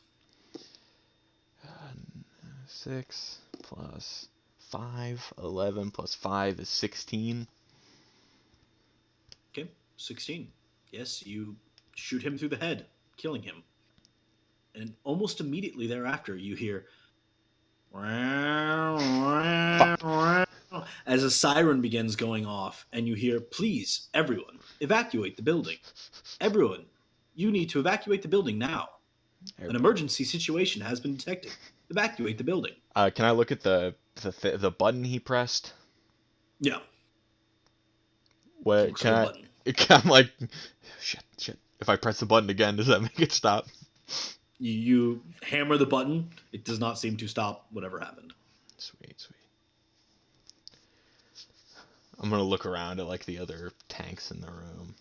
S4: 6 plus 5, 11 plus 5 is 16.
S7: okay. 16. Yes, you shoot him through the head, killing him. And almost immediately thereafter, you hear as a siren begins going off, and you hear, "Please, everyone, evacuate the building. Everyone, you need to evacuate the building now. An emergency situation has been detected. Evacuate the building."
S4: Can I look at the button he pressed?
S7: Yeah.
S4: What
S7: Looks
S4: can
S7: like a
S4: I?
S7: button.
S4: I'm like, shit. If I press the button again, does that make it stop?
S7: You hammer the button. It does not seem to stop whatever happened.
S4: Sweet. I'm gonna look around at like the other tanks in the room.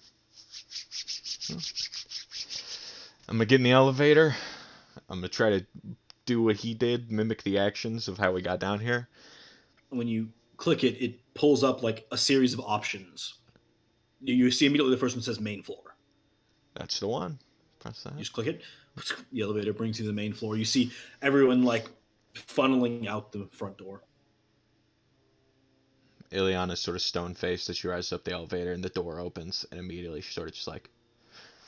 S4: I'm gonna get in the elevator. I'm gonna try to do what he did, mimic the actions of how we got down here.
S7: When you click it, it pulls up like a series of options. You see immediately the first one says main floor.
S4: That's the one. Press that.
S7: You just click it. The elevator brings you to the main floor. You see everyone like funneling out the front door.
S4: Ileana's sort of stone-faced as she rises up the elevator, and the door opens, and immediately she's sort of just like,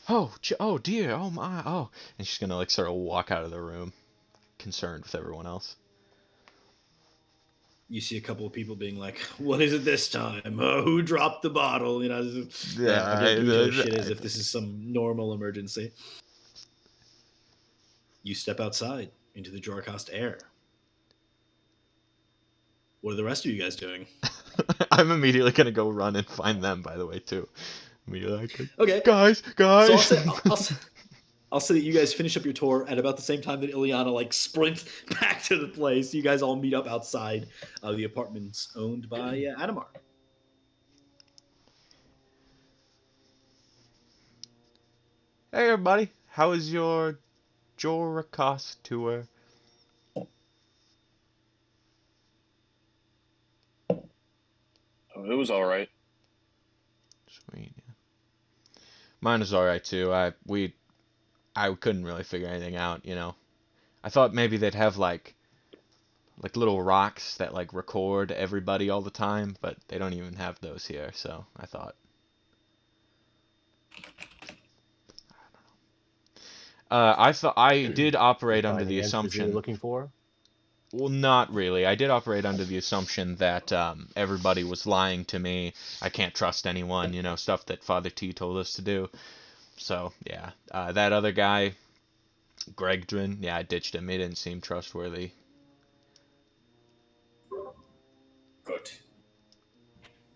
S4: "Oh, oh dear, oh my, oh," and she's gonna like sort of walk out of the room, concerned with everyone else.
S7: You see a couple of people being like, "What is it this time? Who dropped the bottle?" You know,
S4: Yeah,
S7: doing Joe shit as if this is some normal emergency. You step outside into the Jorcast air. What are the rest of you guys doing?
S4: I'm immediately gonna go run and find them. By the way, too. Immediately, like,
S7: Okay,
S4: guys.
S7: So I'll say that you guys finish up your tour at about the same time that Ileana like sprints back to the place. You guys all meet up outside of the apartments owned by Adamar.
S4: Hey everybody, how was your Jorcast tour?
S5: Oh, it was all right.
S4: Sweet. Yeah. Mine was alright too. I couldn't really figure anything out. You know, I thought maybe they'd have like little rocks that like record everybody all the time, but they don't even have those here. So I thought. I thought I did operate under
S2: Find
S4: the
S2: the answers you were
S4: assumption.
S2: looking for.
S4: Well, not really. I did operate under the assumption that everybody was lying to me. I can't trust anyone, you know, stuff that Father T told us to do. So, yeah. That other guy, Gregdrin, yeah, I ditched him. He didn't seem trustworthy.
S6: Good.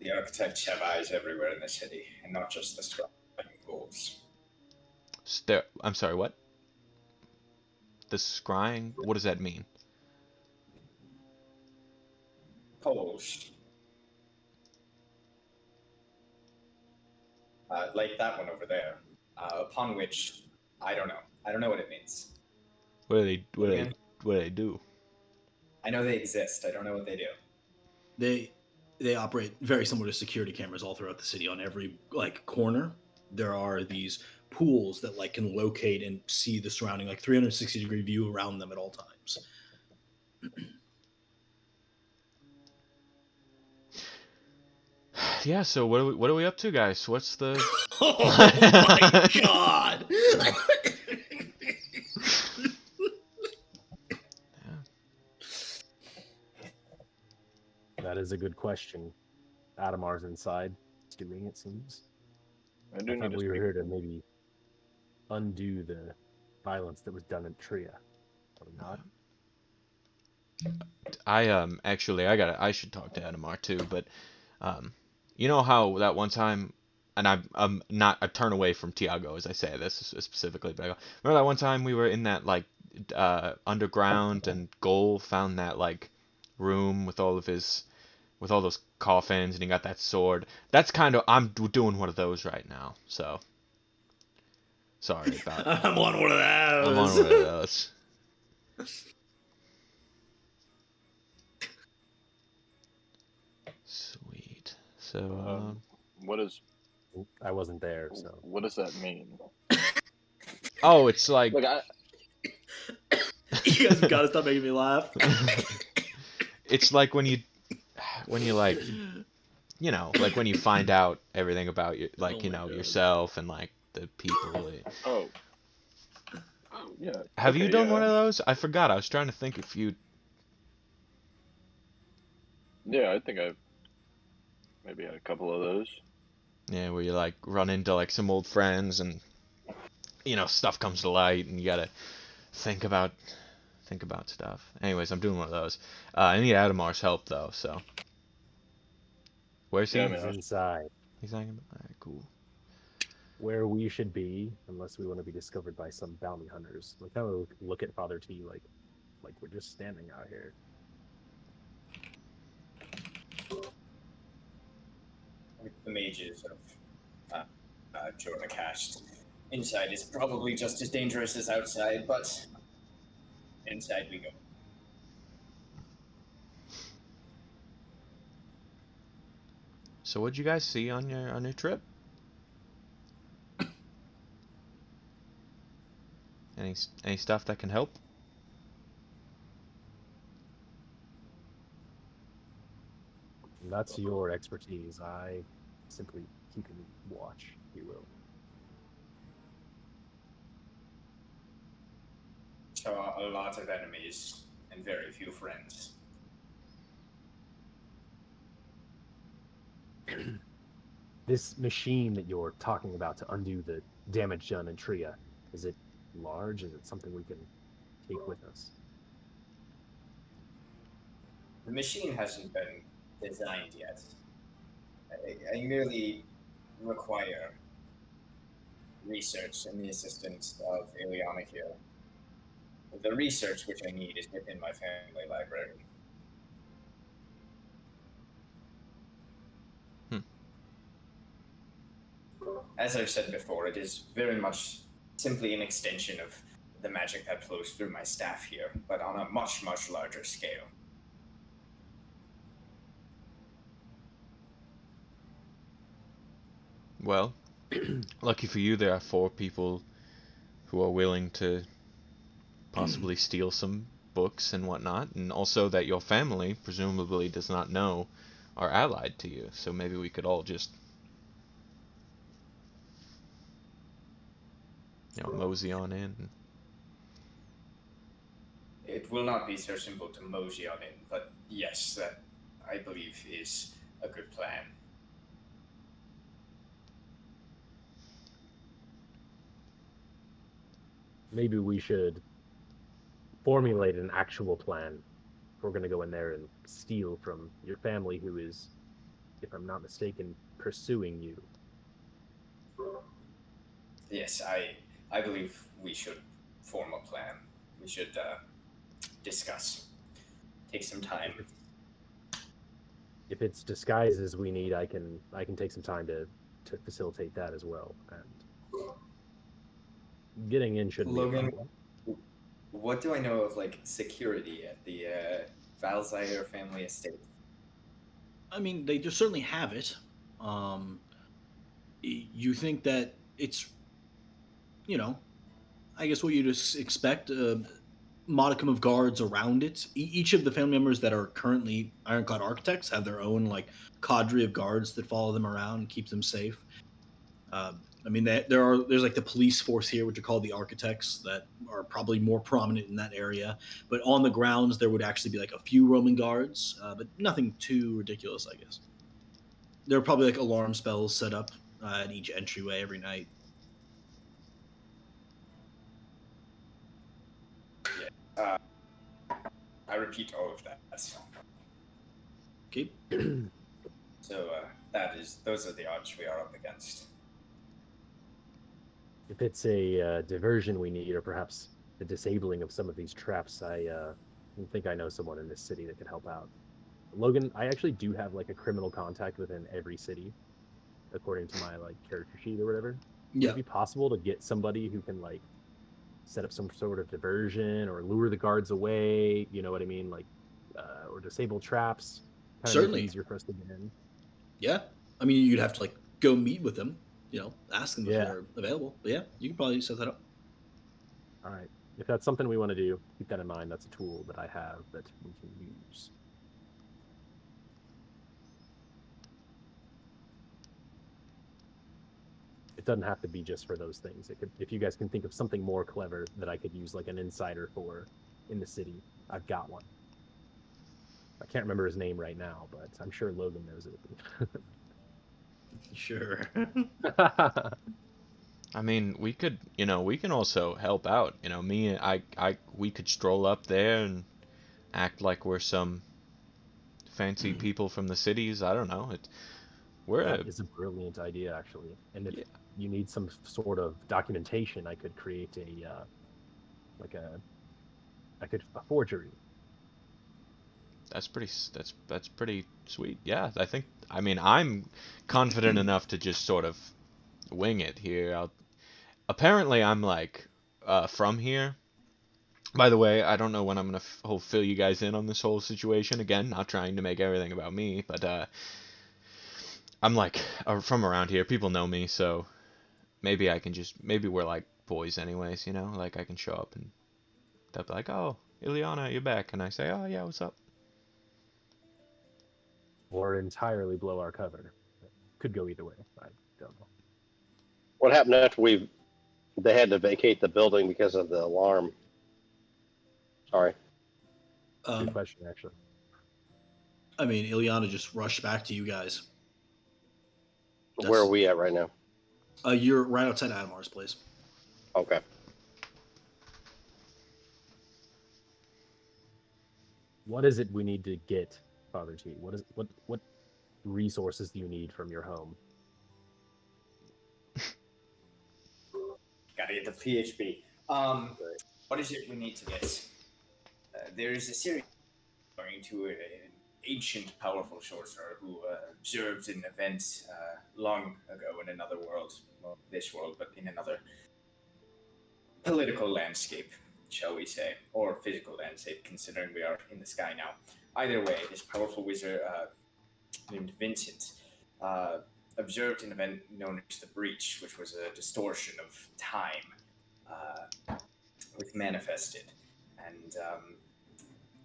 S6: The architects have eyes everywhere in the city, and not just the scribing ghouls.
S4: I'm sorry, what? The scrying? What does that mean?
S6: Poles. Like that one over there. Upon which, I don't know. I don't know what it means.
S4: What do they
S6: Again?
S4: what do they do?
S6: I know they exist. I don't know what they do.
S7: They operate very similar to security cameras all throughout the city. On every like corner, there are these pools that like can locate and see the surrounding like 360-degree view around them at all times.
S4: Yeah, so what are we up to, guys? What's the
S7: Oh my god!
S2: That is a good question. Adamar's inside, doing it seems.
S5: I do
S2: I
S5: need
S2: thought
S5: to
S2: we were
S5: speak.
S2: here to maybe undo the violence that was done in Tria. Are we not?
S4: Actually I should talk to Adamar too, but you know how that one time, and I'm not, I turn away from Tiago as I say this specifically, but I go, remember that one time we were in that like underground and Goal found that like room with all those coffins and he got that sword. That's kind of, I'm doing one of those right now, so sorry about.
S7: I'm on one of those.
S4: I'm on one of those. Sweet. So
S5: What is?
S2: I wasn't there, so.
S5: What does that mean?
S4: oh, it's like
S5: Look,
S7: You guys have got to stop making me laugh.
S4: it's like when you like, you know, like when you find out everything about your, like,
S7: Oh
S4: you
S7: my
S4: know,
S7: God.
S4: yourself and like the people.
S5: oh, yeah.
S4: Have you
S5: okay,
S4: done
S5: yeah.
S4: one of those? I forgot. I was trying to think if you.
S5: Yeah, I think I've maybe had a couple of those.
S4: Yeah, where you like run into like some old friends and you know stuff comes to light and you gotta think about stuff. Anyways, I'm doing one of those. I need Adamar's help though, so. Where's he?
S5: Yeah, I mean,
S2: He's inside.
S4: He's hanging. Alright, cool.
S2: Where we should be, unless we want to be discovered by some bounty hunters. Like how we look at Father T like we're just standing out here.
S6: the mages of Jornacast. Inside is probably just as dangerous as outside, but inside we go.
S4: So what'd you guys see on your trip? Any stuff that can help?
S2: That's your expertise. I simply keeping watch, if you will.
S6: So a lot of enemies and very few friends.
S2: This machine that you're talking about to undo the damage done in Tria, is it large? Is it something we can take with us?
S6: The machine hasn't been designed yet. I merely require research and the assistance of Ileana here. The research which I need is within my family library. As I've said before, it is very much simply an extension of the magic that flows through my staff here, but on a much, much larger scale.
S4: Well, lucky for you, there are 4 people who are willing to possibly steal some books and whatnot, and also that your family presumably does not know are allied to you. So maybe we could all just, mosey on in.
S6: It will not be so simple to mosey on in, but yes, that I believe is a good plan.
S2: Maybe we should formulate an actual plan if we're going to go in there and steal from your family, who is, if I'm not mistaken, pursuing you.
S6: Yes, I believe we should form a plan. We should discuss. Take some time.
S2: If it's disguises we need, I can take some time to facilitate that as well. And getting in shouldn't
S6: Logan,
S2: be a problem.
S6: what do I know of like security at the Valzyre family estate?
S7: I mean, they just certainly have it. You think that it's, I guess what you'd expect, a modicum of guards around it. Each of the family members that are currently Ironclad architects have their own like cadre of guards that follow them around and keep them safe. I mean, there's like the police force here, which are called the architects, that are probably more prominent in that area. But on the grounds, there would actually be like a few Roman guards, but nothing too ridiculous, I guess. There are probably like alarm spells set up at each entryway every night.
S6: Uh, I repeat all of that.
S7: Okay.
S6: So those are the odds we are up against.
S2: If it's a diversion we need, or perhaps the disabling of some of these traps, I think I know someone in this city that could help out. Logan, I actually do have like a criminal contact within every city, according to my like character sheet or whatever. Would
S7: Yeah.
S2: it be possible to get somebody who can like set up some sort of diversion or lure the guards away? You know what I mean? Like, or disable traps, kind of make it
S7: Certainly.
S2: easier for us to get in.
S7: Yeah. I mean, you'd have to like go meet with them, ask them if
S2: Yeah.
S7: they're available. But yeah, you could probably set that up.
S2: All right. If that's something we want to do, keep that in mind. That's a tool that I have that we can use. It doesn't have to be just for those things. It could, if you guys can think of something more clever that I could use like an insider for in the city, I've got one. I can't remember his name right now, but I'm sure Logan knows it.
S7: Sure.
S4: I mean, we can also help out. We could stroll up there and act like we're some fancy people from the cities. I don't know.
S2: That is a brilliant idea, actually. And if
S4: Yeah.
S2: you need some sort of documentation, I could create a like a forgery.
S4: That's pretty sweet. Yeah, I mean, I'm confident enough to just sort of wing it here. Apparently I'm like from here. By the way, I don't know when I'm gonna fill you guys in on this whole situation again. Not trying to make everything about me, but I'm like from around here. People know me, so maybe we're like boys anyways. You know, like I can show up and they'll be like, "Oh, Ileana, you're back," and I say, "Oh yeah, what's up?"
S2: Or entirely blow our cover. Could go either way. I don't know.
S3: What happened after they had to vacate the building because of the alarm? Sorry.
S2: Good question, actually.
S7: I mean, Ileana just rushed back to you guys.
S3: Where are we at right now?
S7: You're right outside Adamar's place.
S3: Okay.
S2: What is it we need to get, Father T? What resources do you need from your home?
S6: Gotta get the PHP. What is it we need to get? There is a series going to an ancient, powerful sorcerer who observed an event long ago in another world. Well, this world, but in another political landscape, shall we say, or physical landscape, considering we are in the sky now. Either way, this powerful wizard named Vincent observed an event known as the Breach, which was a distortion of time, which manifested. And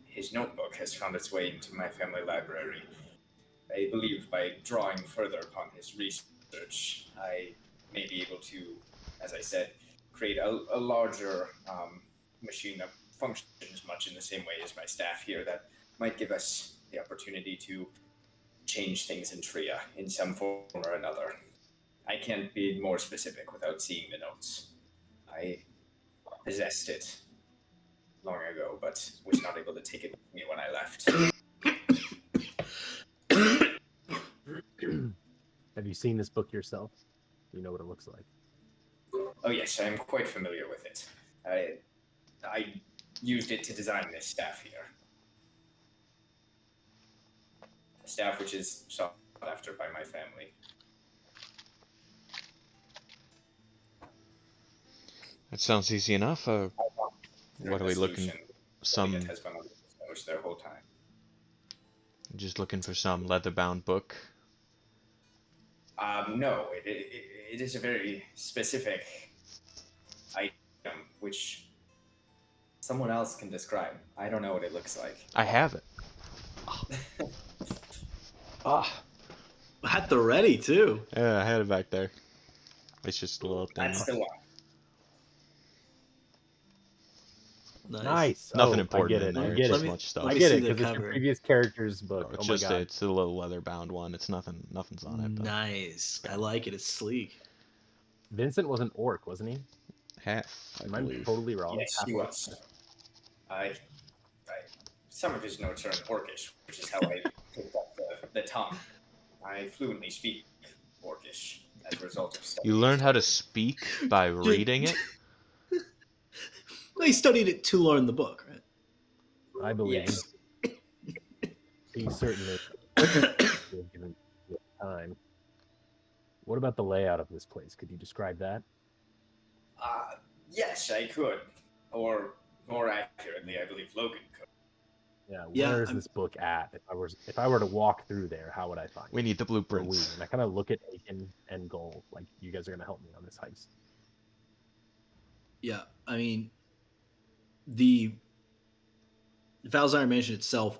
S6: his notebook has found its way into my family library. I believe by drawing further upon his research, I may be able to, as I said, create a larger machine that functions much in the same way as my staff here that might give us the opportunity to change things in Tria in some form or another. I can't be more specific without seeing the notes. I possessed it long ago, but was not able to take it with me when I left.
S2: Have you seen this book yourself? You know what it looks like.
S6: Oh yes, I am quite familiar with it. I used it to design this staff here. A staff which is sought after by my family.
S4: That sounds easy enough. What are we looking?
S6: It has been established their whole time.
S4: Just looking for some leather-bound book.
S6: No, it is a very specific item which someone else can describe. I don't know what it looks like.
S4: I have it. Ah.
S7: At the ready too.
S4: Yeah, I had it back there. It's just a little thing.
S6: That's the one.
S2: Nice.
S4: Nothing
S2: Oh,
S4: important
S2: I get
S4: in
S2: it.
S4: there.
S2: I
S4: It's
S2: get
S4: just
S2: it.
S4: much stuff.
S2: I get
S7: see
S2: it
S7: the
S2: because it's your
S7: cover.
S2: previous character's book.
S4: It's
S2: oh my
S4: just
S2: god.
S4: it's a little leather-bound one. It's nothing's on it. But
S7: Nice. I like it. It's sleek.
S2: Vincent was an orc, wasn't he?
S4: half, I
S2: Am I
S4: believe.
S2: totally wrong?
S6: Yes,
S2: Half
S6: he
S2: orc?
S6: was. Some of his notes are in Orcish, which is how I picked up the tongue. I fluently speak Orcish as a result of studying.
S4: You learn how to speak by reading it.
S7: They studied it to learn the book, right?
S2: I believe
S6: Yes.
S2: he certainly given time. What about the layout of this place? Could you describe that?
S6: Yes, I could. Or more accurately, I believe Logan could.
S2: Yeah, where is this book at? If I were to walk through there, how would I find
S4: We
S2: it?
S4: need the
S2: Or
S4: blueprints.
S2: And I kind of look at Aiken and Goal, like you guys are gonna help me on this heist.
S7: Yeah, I mean, the Valzyre Mansion itself,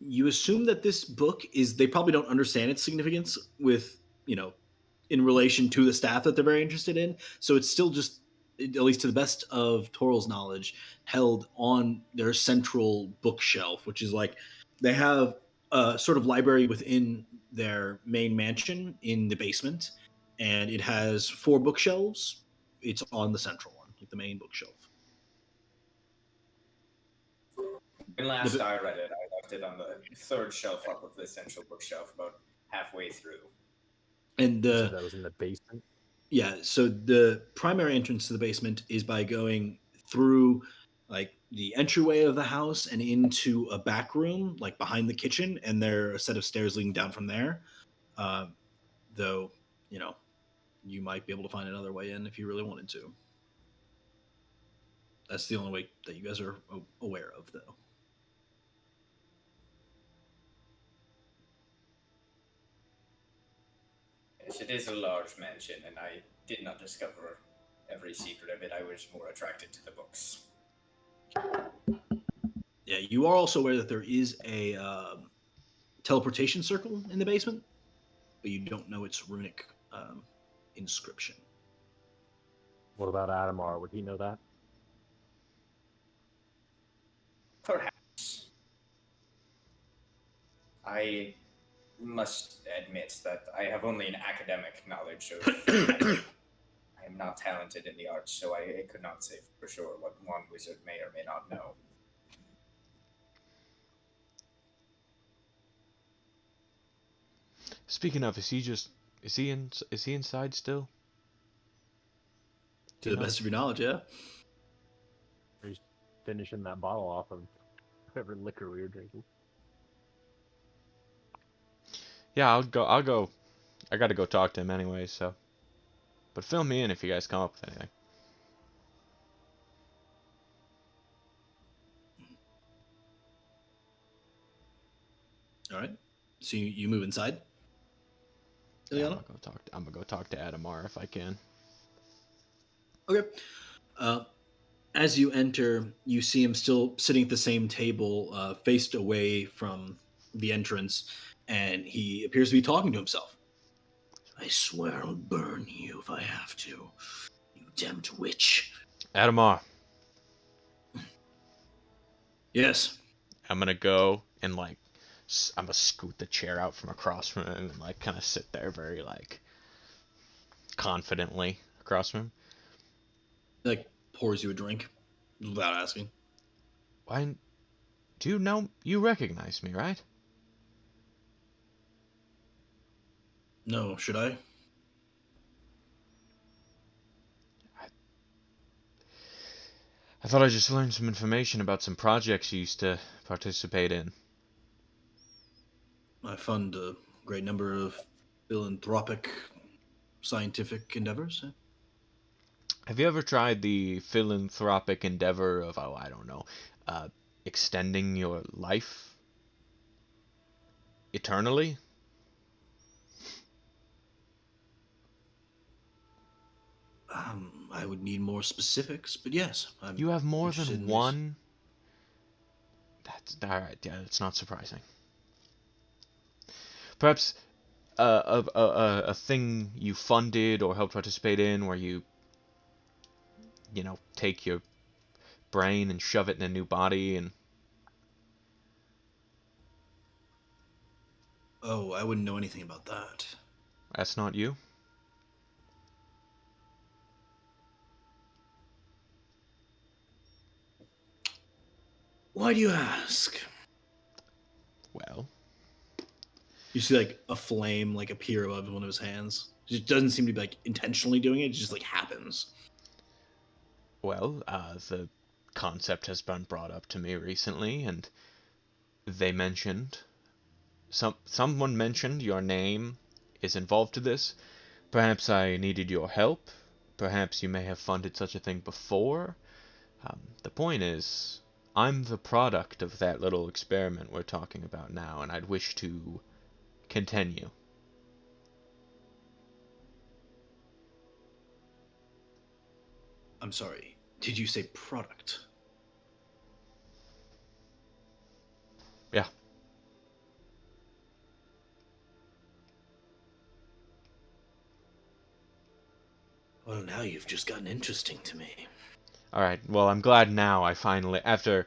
S7: you assume that this book they probably don't understand its significance with, in relation to the staff that they're very interested in. So it's still just, at least to the best of Toral's knowledge, held on their central bookshelf, which is like, they have a sort of library within their main mansion in the basement, and it has 4 bookshelves. It's on the central one, like the main bookshelf.
S6: When last I read it, I left it on the 3rd shelf up of the central bookshelf, about halfway through.
S7: And
S2: So that was in the basement?
S7: Yeah, so the primary entrance to the basement is by going through like
S1: the entryway of the house and into a back room, like behind the kitchen, and there are a set of stairs leading down from there. Uh, though, you know, you might be able to find another way in if you really wanted to. That's the only way that you guys are aware of, though.
S6: Yes, it is a large mansion, and I did not discover every secret of it. I was more attracted to the books.
S1: Yeah, you are also aware that there is a teleportation circle in the basement, but you don't know its runic inscription.
S2: What about Adamar? Would he know that?
S6: Perhaps. I must admit that I have only an academic knowledge of magic. I am not talented in the arts, so I could not say for sure what one wizard may or may not know.
S4: Speaking of, is he inside still?
S1: To
S4: Do you
S1: the
S4: know?
S1: best of your knowledge, yeah.
S2: Or he's finishing that bottle off of whatever liquor we were drinking.
S4: Yeah, I'll go. I gotta go talk to him anyway, so. But fill me in if you guys come up with anything.
S1: All right. So you move inside,
S4: Yeah,
S1: Ileana?
S4: I'm gonna go talk to Adamar if I can.
S1: Okay. Uh, as you enter, you see him still sitting at the same table, faced away from the entrance, and he appears to be talking to himself. I swear I'll burn you if I have to, you damned witch.
S4: Adamar,
S1: Yes.
S4: I'm gonna go and like, I'm gonna scoot the chair out from across from him and like kind of sit there very like confidently across from him.
S1: Like pours you a drink without asking.
S4: Why? Do you know? You recognize me, right?
S1: No, should I?
S4: I thought I just learned some information about some projects you used to participate in.
S1: I fund a great number of philanthropic scientific endeavors.
S4: Have you ever tried the philanthropic endeavor of, oh, I don't know, uh, extending your life eternally?
S1: I would need more specifics, but yes, I'm
S4: You have more
S1: interested
S4: than
S1: in these.
S4: one? That's alright, yeah, it's not surprising. Perhaps a thing you funded or helped participate in where you know, take your brain and shove it in a new body and
S1: Oh, I wouldn't know anything about that.
S4: that's not you?
S1: Why do you ask?
S4: Well,
S1: You see like a flame like appear above one of his hands. It doesn't seem to be like intentionally doing it. It just like happens.
S4: the concept has been brought up to me recently, and they mentioned someone mentioned your name is involved to this. Perhaps I needed your help. Perhaps you may have funded such a thing before. The point is, I'm the product of that little experiment we're talking about now, and I'd wish to continue.
S1: I'm sorry. Did you say product?
S4: Yeah.
S1: Well, now you've just gotten interesting to me.
S4: Alright, well, I'm glad now I finally, after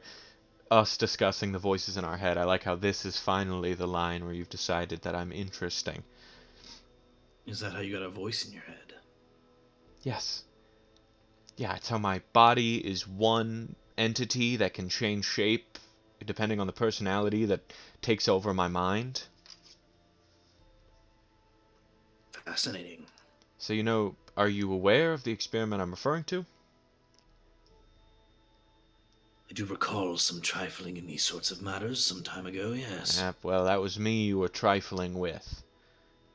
S4: us discussing the voices in our head, I like how this is finally the line where you've decided that I'm interesting.
S1: Is that how you got a voice in your head?
S4: Yes. Yeah, it's how my body is one entity that can change shape depending on the personality that takes over my mind.
S1: Fascinating.
S4: So, you know, are you aware of the experiment I'm referring to?
S7: I do recall some trifling in these sorts of matters some time ago, yes.
S4: Well, that was me you were trifling with.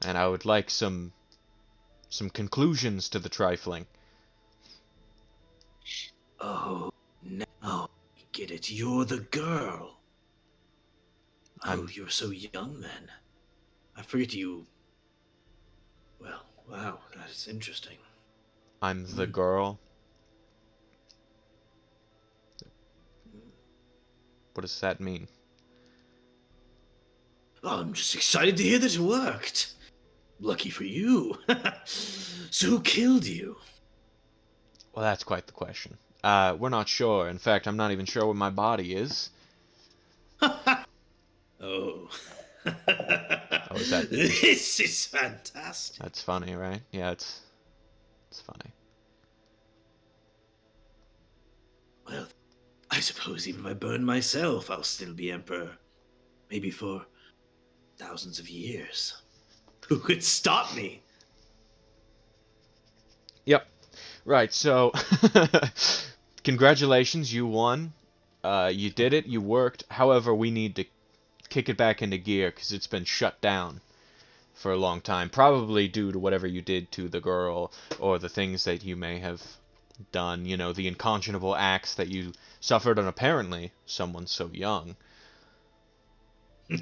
S4: And I would like some conclusions to the trifling.
S7: Oh, now I get it. You're the girl. Oh,
S4: I'm
S7: you're so young then. I forget you. Well, wow, that is interesting.
S4: I'm the girl. What does that mean?
S7: Oh, I'm just excited to hear that it worked. Lucky for you. So who killed you?
S4: Well, that's quite the question. We're not sure. In fact, I'm not even sure where my body is.
S7: Oh.
S4: Oh, is that...
S7: This is fantastic.
S4: That's funny, right? Yeah, it's funny.
S7: Well, I suppose even if I burn myself, I'll still be emperor. Maybe for thousands of years. Who could stop me?
S4: Yep. Right, so... Congratulations, you won. You did it, you worked. However, we need to kick it back into gear because it's been shut down for a long time. Probably due to whatever you did to the girl or the things that you may have done. You know, the unconscionable acts that you suffered on apparently someone so young.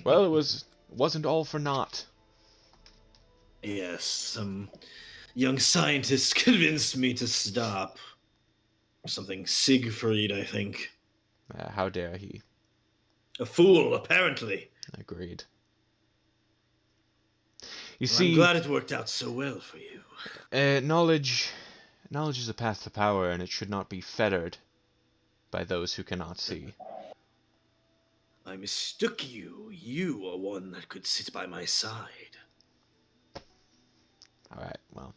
S4: Well, wasn't all for naught.
S7: Yes, some young scientist convinced me to stop. Something Siegfried, I think.
S4: How dare he?
S7: A fool, apparently.
S4: Agreed. You
S7: Well, I'm
S4: see,
S7: glad it worked out so well for you.
S4: knowledge is a path to power, and it should not be fettered by those who cannot see.
S7: I mistook you. You are one that could sit by my side.
S4: Alright, well,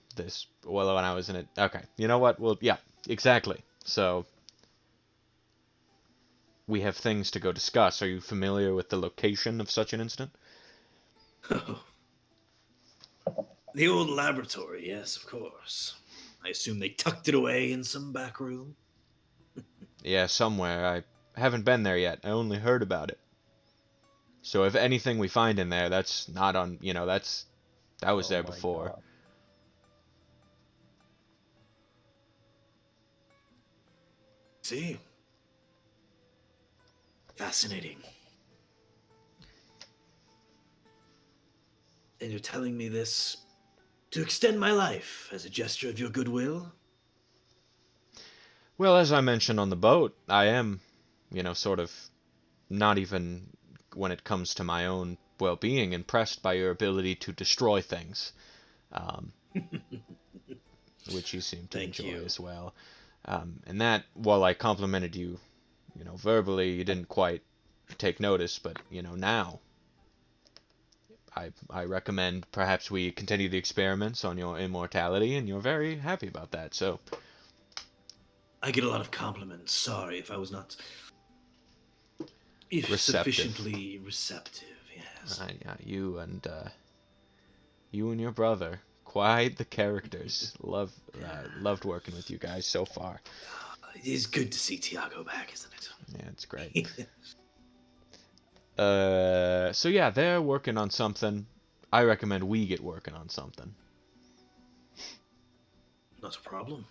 S4: when I was in it... Okay, you know what? Well, yeah, exactly. So, we have things to go discuss. Are you familiar with the location of such an incident?
S7: The old laboratory, yes, of course. I assume they tucked it away in some back room.
S4: Yeah, somewhere. I haven't been there yet. I only heard about it. So if anything we find in there, that's not on... You know, that was
S2: Oh
S4: there
S2: my
S4: before.
S2: God.
S7: See? Fascinating. And you're telling me this to extend my life as a gesture of your goodwill?
S4: Well, as I mentioned on the boat, I am, sort of not even when it comes to my own well-being impressed by your ability to destroy things, um, which you seem to
S7: Thank
S4: enjoy
S7: you.
S4: as well. And that, while I complimented you, verbally, you didn't quite take notice, but, now I recommend perhaps we continue the experiments on your immortality, and you're very happy about that, so...
S7: I get a lot of compliments. Sorry if I was not
S4: Receptive.
S7: sufficiently receptive, yes.
S4: Yeah, you and your brother, quite the characters. Loved working with you guys so far.
S7: It is good to see Tiago back, isn't it?
S4: Yeah, it's great. So yeah, they're working on something. I recommend we get working on something.
S7: Not a problem.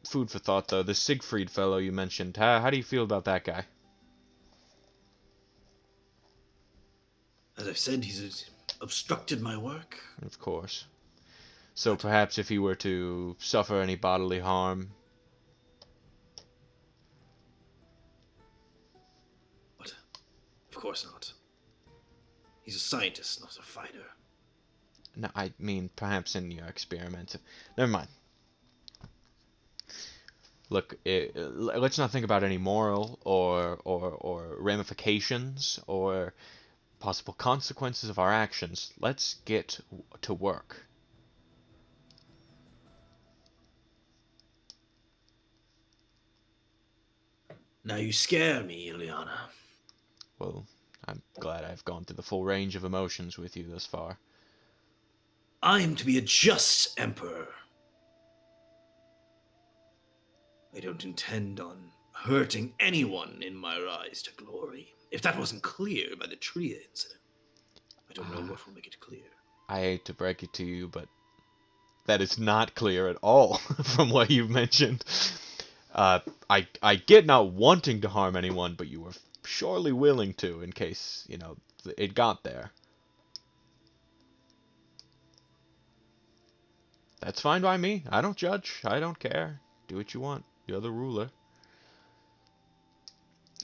S4: Food for thought though. The Siegfried fellow you mentioned. How do you feel about that guy?
S7: As I've said, he's obstructed my work.
S4: Of course. So perhaps if he were to suffer any bodily harm.
S7: But of course not. He's a scientist, not a fighter.
S4: No, I mean perhaps in your experiment. Never mind. Look, let's not think about any moral or ramifications or possible consequences of our actions. Let's get to work.
S7: Now you scare me, Ileana.
S4: Well, I'm glad I've gone through the full range of emotions with you thus far.
S7: I am to be a just emperor. I don't intend on hurting anyone in my rise to glory. If that wasn't clear by the Tria incident, I don't know what will make it clear.
S4: I hate to break it to you, but that is not clear at all from what you've mentioned. I get not wanting to harm anyone, but you were surely willing to in case, it got there. That's fine by me. I don't judge. I don't care. Do what you want. You're the ruler.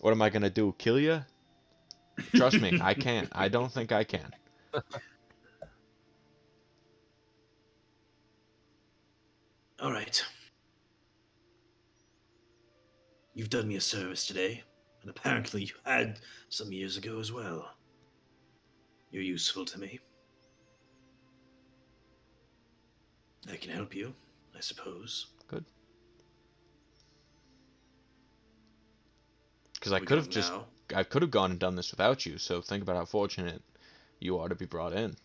S4: What am I gonna do? Kill you? Trust me, I can't. I don't think I can.
S7: All right. You've done me a service today, and apparently you had some years ago as well. You're useful to me. I can help you, I suppose.
S4: Good. Because I
S7: We
S4: could have
S7: going now?
S4: I could have gone and done this without you, so think about how fortunate you are to be brought in.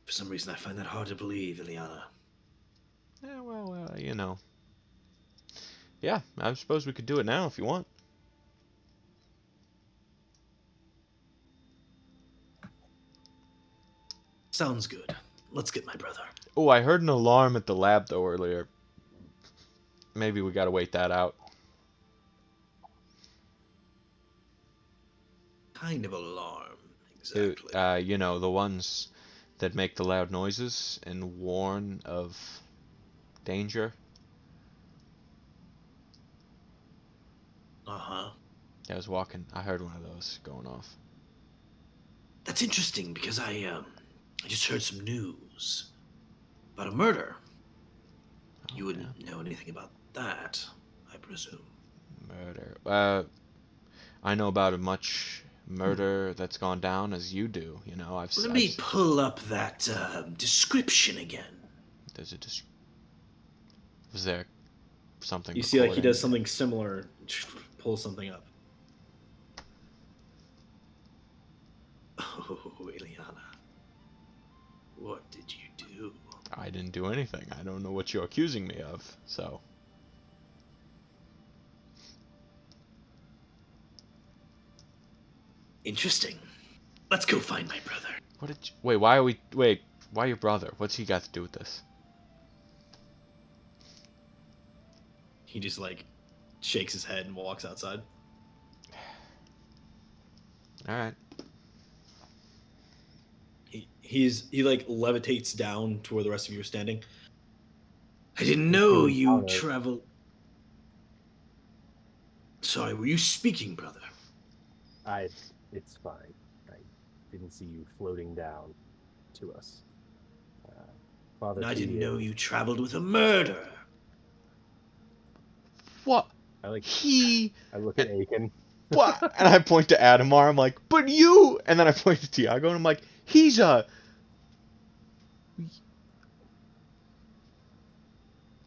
S7: For some reason, I find that hard to believe, Ileana.
S4: Yeah, well, Yeah, I suppose we could do it now if you want.
S7: Sounds good. Let's get my brother.
S4: Oh, I heard an alarm at the lab, though, earlier. Maybe we gotta wait that out.
S7: Kind of alarm, exactly.
S4: The ones that make the loud noises and warn of danger.
S7: Uh-huh.
S4: I was walking, I heard one of those going off.
S7: That's interesting because I just heard some news about a murder.
S4: Oh,
S7: You wouldn't know anything about that, I presume.
S4: Murder. I know about as much murder that's gone down as you do.
S7: Let me pull up that description again.
S4: Was there something?
S7: You see, like he
S4: recording?
S7: does something similar, pulls something up. Oh, Ileana, what did you do?
S4: I didn't do anything. I don't know what you're accusing me of. So.
S7: Interesting. Let's go find my brother.
S4: Wait, why your brother? What's he got to do with this?
S7: He just shakes his head and walks outside.
S4: All right.
S7: He levitates down to where the rest of you are standing. I didn't know you traveled. Sorry, were you speaking, brother?
S2: It's fine. I didn't see you floating down to us. Father,
S7: I didn't know you traveled with a murderer.
S4: What?
S2: I look at
S4: and,
S2: Aiken.
S4: What? And I point to Adamar. I'm like, but you. And then I point to Tiago, and I'm like, he's a.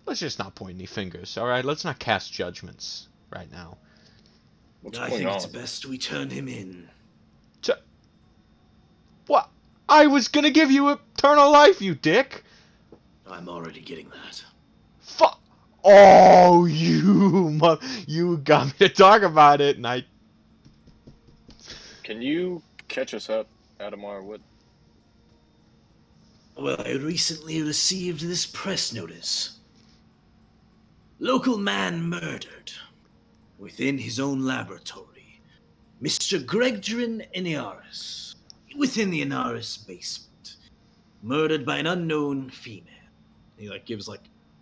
S4: Let's just not point any fingers, all right? Let's not cast judgments right now.
S7: I think it's best we turn him in.
S4: What? I was gonna give you eternal life, you dick.
S7: I'm already getting that.
S4: Fuck. Oh, you got me to talk about it, and I.
S5: Can you catch us up, Adamar?
S7: Well, I recently received this press notice. Local man murdered. Within his own laboratory. Mr. Gregdrin Inaris. Within the Inaris basement. Murdered by an unknown female. He gives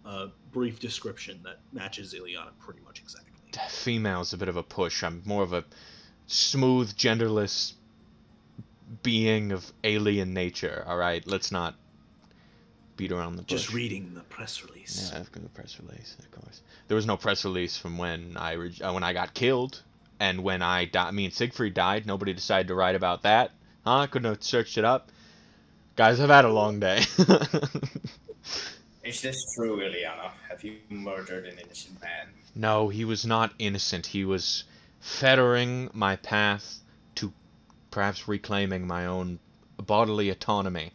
S7: a brief description that matches Ileana pretty much exactly.
S4: Female's a bit of a push. I'm more of a smooth, genderless being of alien nature, alright? Let's not beat around the bush.
S7: Just reading the press release.
S4: Yeah, I've got the press release, of course. There was no press release from when I got killed, and when me and Siegfried died. Nobody decided to write about that. Huh? Couldn't have searched it up. Guys, I've had a long day.
S6: Is this true, Ileana? Have you murdered an innocent man?
S4: No, he was not innocent. He was fettering my path to perhaps reclaiming my own bodily autonomy.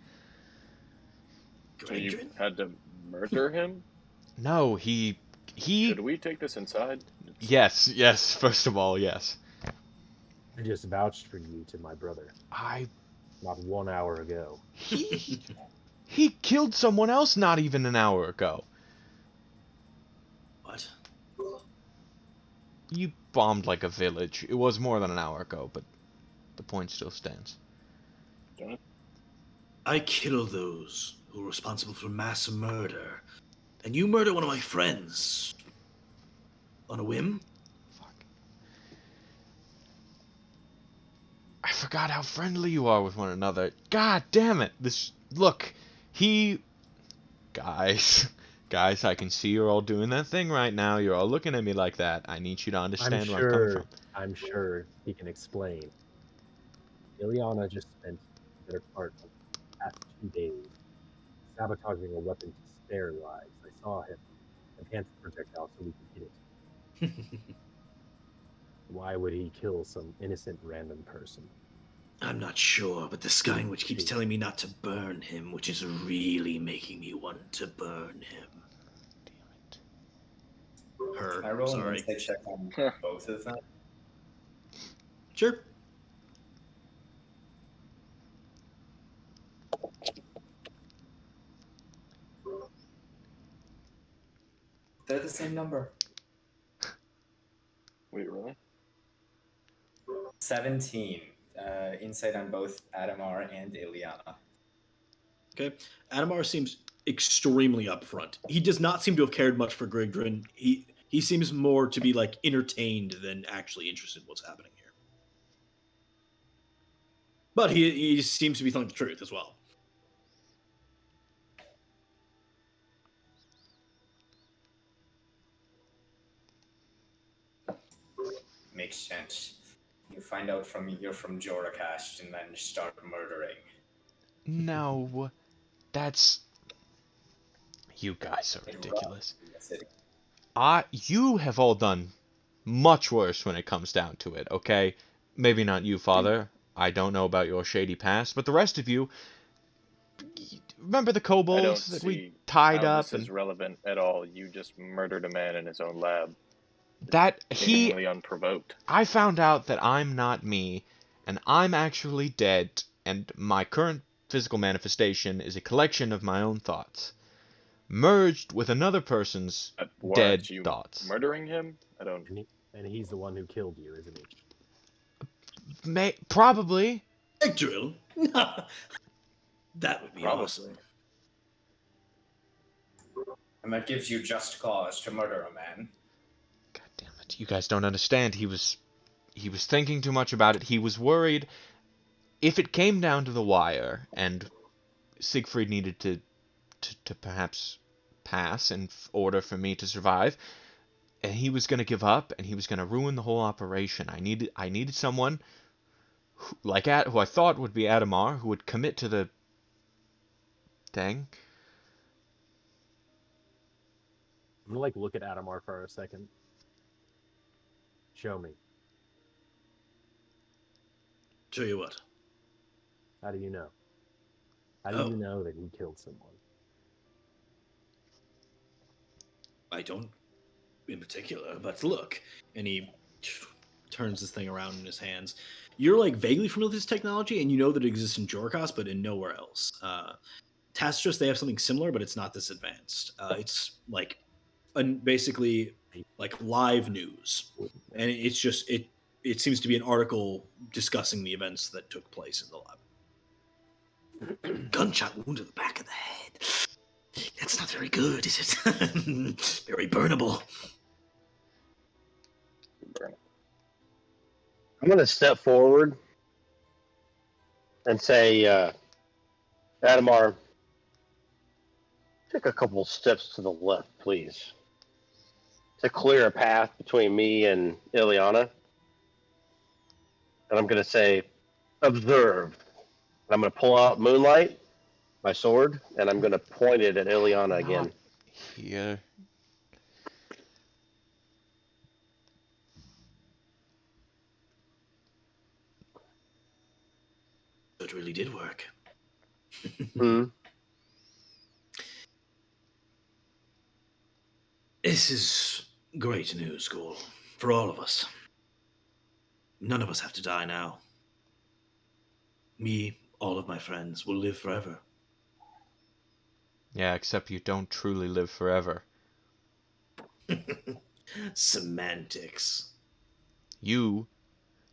S5: So you had to murder him?
S4: No, he.
S5: Should we take this inside?
S4: Yes. First of all, yes.
S2: I just vouched for you to my brother
S4: I.
S2: not 1 hour ago.
S4: He killed someone else not even an hour ago.
S7: What?
S4: You bombed like a village. It was more than an hour ago, but the point still stands.
S7: I kill those who are responsible for mass murder. And you murder one of my friends. On a whim?
S4: Fuck. I forgot how friendly you are with one another. God damn it. Look, guys, I can see you're all doing that thing right now. You're all looking at me like that. I need you to understand where I'm coming from.
S2: I'm sure he can explain. Ilyana just spent the better part of the past 2 days sabotaging a weapon to spare lives. I saw him enhance the projectile so we could hit it. Why would he kill some innocent random person?
S7: I'm not sure, but the Skywitch keeps telling me not to burn him, which is really making me want to burn him.
S4: Damn it.
S7: Her,
S6: I roll an
S7: sorry.
S6: insight check on both of them.
S7: Sure.
S6: They're the same number.
S5: Wait, really?
S6: 17. Insight on both Adamar and Ilyana.
S7: Okay. Adamar seems extremely upfront. He does not seem to have cared much for Grigdrin. He seems more to be like entertained than actually interested in what's happening here. But he seems to be telling the truth as well.
S6: Makes sense. You find out you're from Joracast and then start murdering.
S4: No, that's... You guys are ridiculous. You have all done much worse when it comes down to it, okay? Maybe not you, Father. I don't know about your shady past, but the rest of you... Remember the
S5: I don't
S4: kobolds that we
S5: see
S4: tied
S5: how
S4: up?
S5: this is relevant at all. You just murdered a man in his own lab,
S4: That
S5: seemingly unprovoked.
S4: I found out that I'm not me, and I'm actually dead, and my current physical manifestation is a collection of my own thoughts, merged with another person's dead
S5: You
S4: thoughts.
S5: murdering him? I don't.
S2: And he's the one who killed you, isn't he?
S4: Probably.
S7: Drill. That would be
S5: Probably.
S7: awesome.
S6: And that gives you just cause to murder a man.
S4: God damn it! You guys don't understand. He was thinking too much about it. He was worried if it came down to the wire, and Siegfried needed to perhaps pass in order for me to survive, and he was going to give up, and he was going to ruin the whole operation. I needed someone who I thought would be Adamar, who would commit to the thing.
S2: I'm gonna look at Adamar for a second. Show me.
S7: Show you what?
S2: How do you know? How do you know that he killed someone?
S7: I don't in particular, but look. And he turns this thing around in his hands. You're like vaguely familiar with this technology, and you know that it exists in Jorkos, but in nowhere else. Tacitus, they have something similar, but it's not this advanced. It's like basically like live news, and it's just it seems to be an article discussing the events that took place in the lab. Gunshot wound to the back of the head. That's not very good, is it? Very burnable.
S3: I'm going to step forward and say, Adamar, take a couple steps to the left, please, to clear a path between me and Ilyana. And I'm going to say, observe. And I'm going to pull out Moonlight, my sword, and I'm going to point it at Ilyana again.
S4: Here.
S7: It really did work.
S3: Hmm.
S7: This is great news, Ghoul, for all of us. None of us have to die now. Me, all of my friends, will live forever.
S4: Yeah, except you don't truly live forever.
S7: Semantics.
S4: You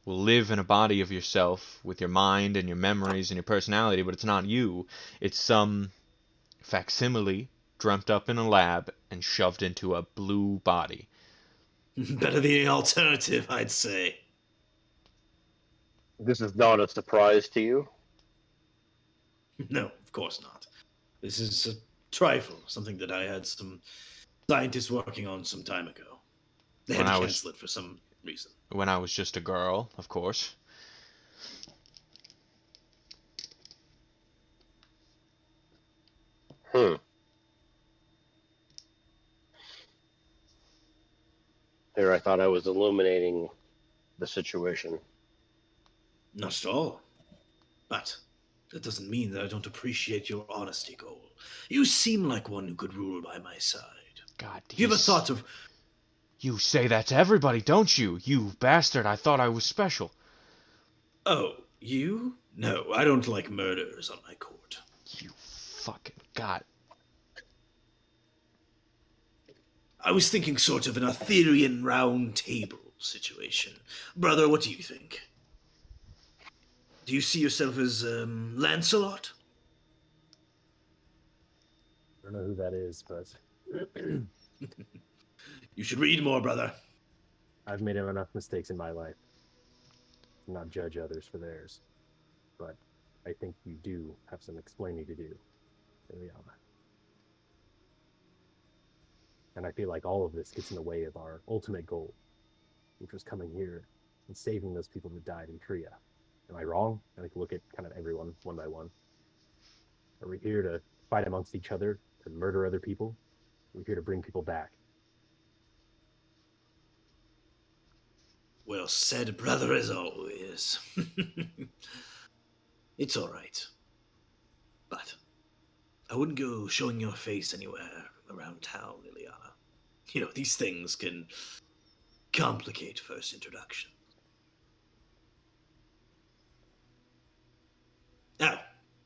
S4: will live in a body of yourself with your mind and your memories and your personality, but it's not you. It's some facsimile dreamt up in a lab and shoved into a blue body.
S7: Better than the alternative, I'd say.
S3: This is not a surprise to you.
S7: No, of course not. This is a trifle, something that I had some scientists working on some time ago. They had
S4: When
S7: to
S4: I was
S7: cancel it for some reason.
S4: when I was just a girl, of course.
S3: Hmm. Here, I thought I was illuminating the situation.
S7: Not at all. But that doesn't mean that I don't appreciate your honesty, Cole. You seem like one who could rule by my side.
S4: God,
S7: You ever thought of...
S4: You say that to everybody, don't you? You bastard, I thought I was special.
S7: Oh, you? No, I don't like murderers on my court.
S4: You fucking god.
S7: I was thinking sort of an Arthurian round table situation. Brother, what do you think? Do you see yourself as Lancelot?
S2: I don't know who that is, but
S7: You should read more, brother.
S2: I've made enough mistakes in my life to not judge others for theirs. But I think you do have some explaining to do, Liliana. And I feel like all of this gets in the way of our ultimate goal, which was coming here and saving those people that died in Korea. Am I wrong? I like look at kind of everyone one by one. Are we here to fight amongst each other, to murder other people? We're here to bring people back.
S7: Well said, brother, as always. It's all right. But I wouldn't go showing your face anywhere around town, Liliana. You know, these things can complicate first introduction. Now,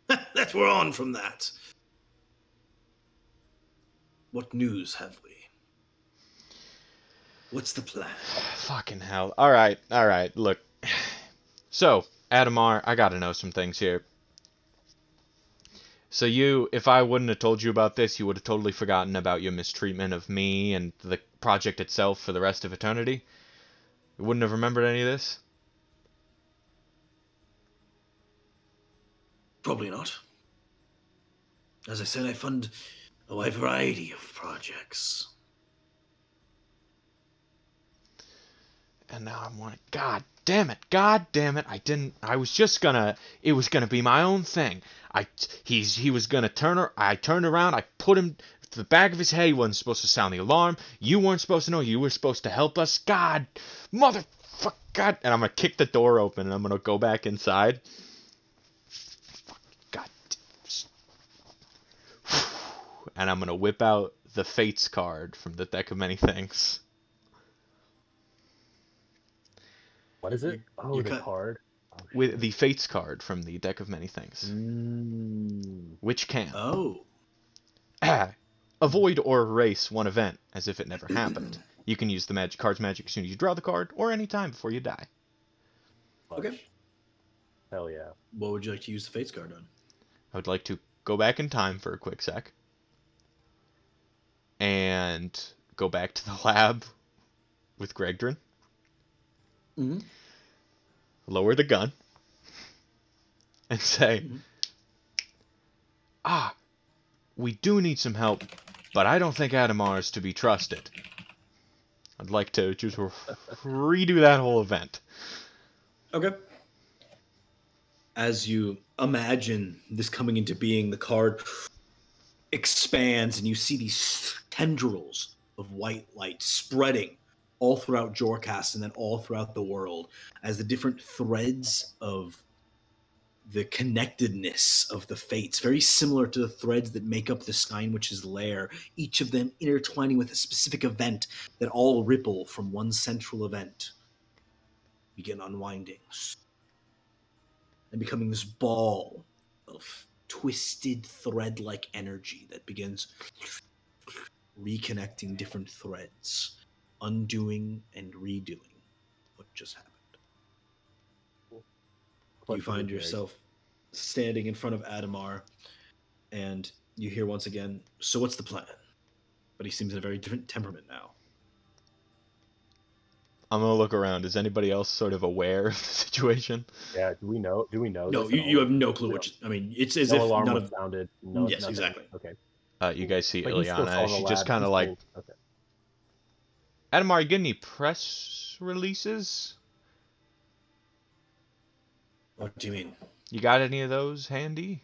S7: that we're on from that. What news have we? What's the plan?
S4: Fucking hell. Alright, look. So, Adamar, I gotta know some things here. So if I wouldn't have told you about this, you would have totally forgotten about your mistreatment of me and the project itself for the rest of eternity? You wouldn't have remembered any of this?
S7: Probably not. As I said, I fund a wide variety of projects.
S4: And now I'm like, God damn it, I was just gonna, it was gonna be my own thing. He was gonna I turned around, I put him to the back of his head, he wasn't supposed to sound the alarm, you weren't supposed to know, you were supposed to help us, God, motherfucker, God, and I'm gonna kick the door open and I'm gonna go back inside. God. And I'm gonna whip out the Fates card from the deck of many things.
S2: What is it? Oh, the card. Oh,
S4: With the Fates card from the deck of many things. Which can
S7: Oh.
S4: avoid or erase one event as if it never happened. You can use the card's magic as soon as you draw the card, or any time before you die.
S7: Okay.
S2: Hell yeah.
S7: What would you like to use the Fates card on?
S4: I would like to go back in time for a quick sec. And go back to the lab with Gregdrin.
S7: Mm-hmm.
S4: Lower the gun. And say, we do need some help, but I don't think Adamar is to be trusted. I'd like to just redo that whole event.
S7: Okay. As you imagine this coming into being, the card expands and you see these tendrils of white light spreading all throughout Jorcast and then all throughout the world as the different threads of
S1: the connectedness of the fates, very similar to the threads that make up the Stein Witch's lair, each of them intertwining with a specific event that all ripple from one central event, begin unwinding and becoming this ball of twisted thread-like energy that begins reconnecting different threads, undoing and redoing what just happened. You find yourself standing in front of Adamar, and you hear once again, "So what's the plan?" But he seems in a very different temperament now.
S4: I'm gonna look around. Is anybody else sort of aware of the situation?
S2: Yeah, do we know
S1: No,
S2: this at
S1: you
S2: all?
S1: have no clue
S2: We
S1: what.
S2: don't.
S1: I mean, it's as
S2: No
S1: if
S2: alarm
S1: none
S2: was
S1: of.
S2: sounded. No,
S1: Yes,
S2: nothing.
S1: exactly.
S2: Okay.
S4: You guys see
S2: But he still saw
S4: Ileana.
S2: the
S4: She just
S2: lad.
S4: kind
S2: He
S4: of like,
S2: still- okay.
S4: Adamar, you get any press releases?
S1: What do you mean?
S4: You got any of those handy?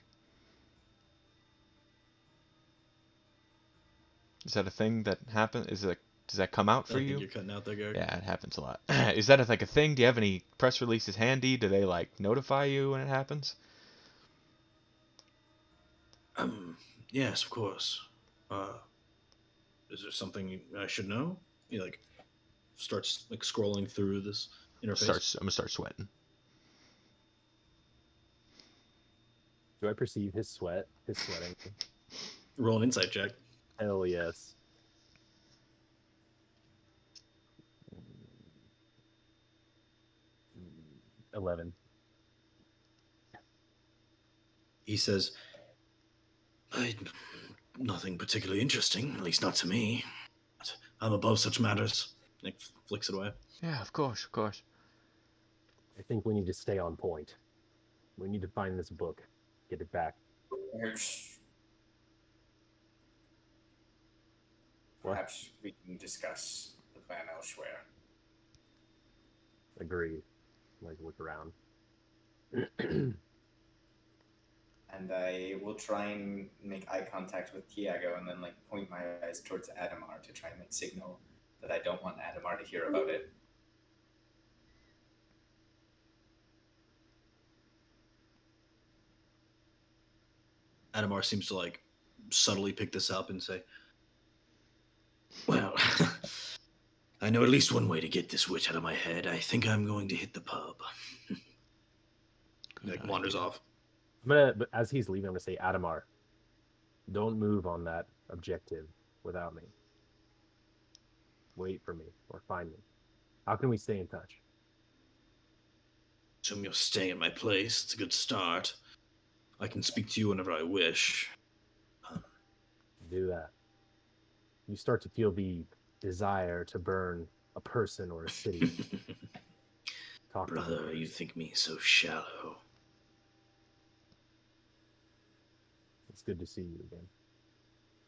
S4: Is that a thing that happens? Does that come out for
S1: I think
S4: you?
S1: you're cutting out there, Garrick.
S4: Yeah, it happens a lot. Is that like a thing? Do you have any press releases handy? Do they like notify you when it happens?
S1: Yes, of course. Is there something I should know? He like starts like scrolling through this interface.
S4: I'm gonna start sweating.
S2: Do I perceive his sweat? His sweating?
S1: Roll an insight check.
S2: Hell yes. Mm, 11.
S1: He says, "Nothing particularly interesting, at least not to me. I'm above such matters." Nick flicks it away.
S4: Yeah, of course, of course.
S2: I think we need to stay on point. We need to find this book. Get it back.
S6: Perhaps we can discuss the plan elsewhere.
S2: Agreed. Like, look around.
S6: And I will try and make eye contact with Tiago and then like point my eyes towards Adamar to try and like signal that I don't want Adamar to hear about it.
S1: Adamar seems to like subtly pick this up and say, "Well, I know at least one way to get this witch out of my head. I think I'm going to hit the pub." He like wanders off.
S2: But as he's leaving, I'm gonna say, Adamar, don't move on that objective without me. Wait for me or find me. How can we stay in touch?
S1: Assume you're staying at my place. It's a good start. I can speak to you whenever I wish.
S2: Do that. You start to feel the desire to burn a person or a city. Talk to
S1: Brother,
S2: me.
S1: you think me so shallow.
S2: It's good to see you again.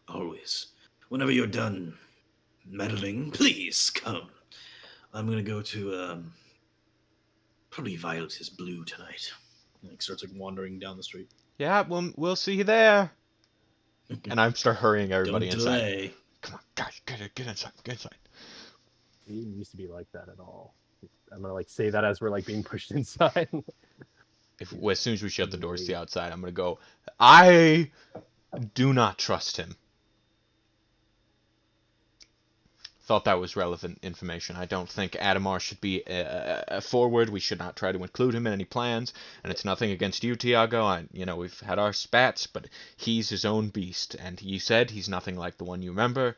S1: Always. Whenever you're done meddling, please come. I'm gonna go to probably Violet is Blue tonight. And like starts like wandering down the street.
S4: Yeah, we'll see you there. And I start hurrying everybody
S1: Don't
S4: inside.
S1: delay.
S4: Come on, guys, get inside, get inside.
S2: He didn't used to be like that at all. I'm gonna like say that as we're like being pushed inside.
S4: As soon as we shut the doors to the outside, I'm gonna go, I do not trust him. Thought that was relevant information. I don't think Adamar should be forward. We should not try to include him in any plans. And it's nothing against you, Tiago. We've had our spats, but he's his own beast. And you said he's nothing like the one you remember.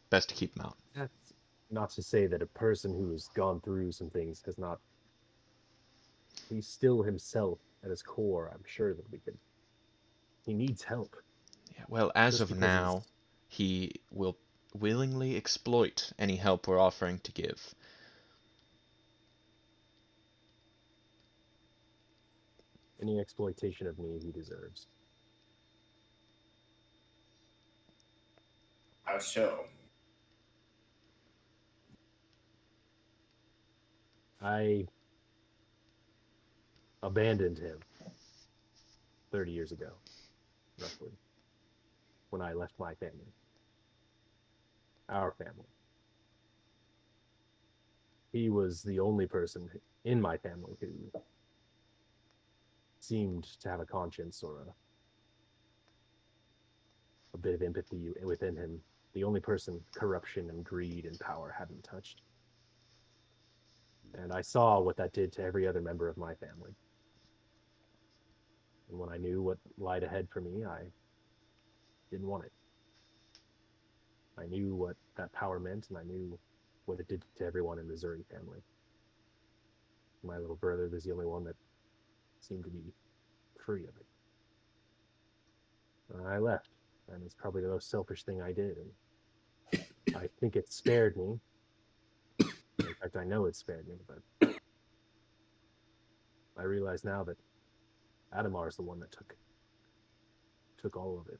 S4: Best to keep him out.
S2: That's not to say that a person who's gone through some things has not. He's still himself at his core. I'm sure that we could. He needs help.
S4: Yeah, well, as
S2: Just
S4: of
S2: because
S4: now, he will willingly exploit any help we're offering to give.
S2: Any exploitation of me, he deserves.
S6: How so?
S2: I abandoned him 30 years ago, roughly, when I left my family. Our family. He was the only person in my family who seemed to have a conscience or a bit of empathy within him. The only person corruption and greed and power hadn't touched. And I saw what that did to every other member of my family. And when I knew what lied ahead for me, I didn't want it. I knew what that power meant, and I knew what it did to everyone in the Zuri family. My little brother was the only one that seemed to be free of it. And I left, and it's probably the most selfish thing I did. And I think it spared me. In fact, I know it spared me, but I realize now that Adamar is the one that took all of it.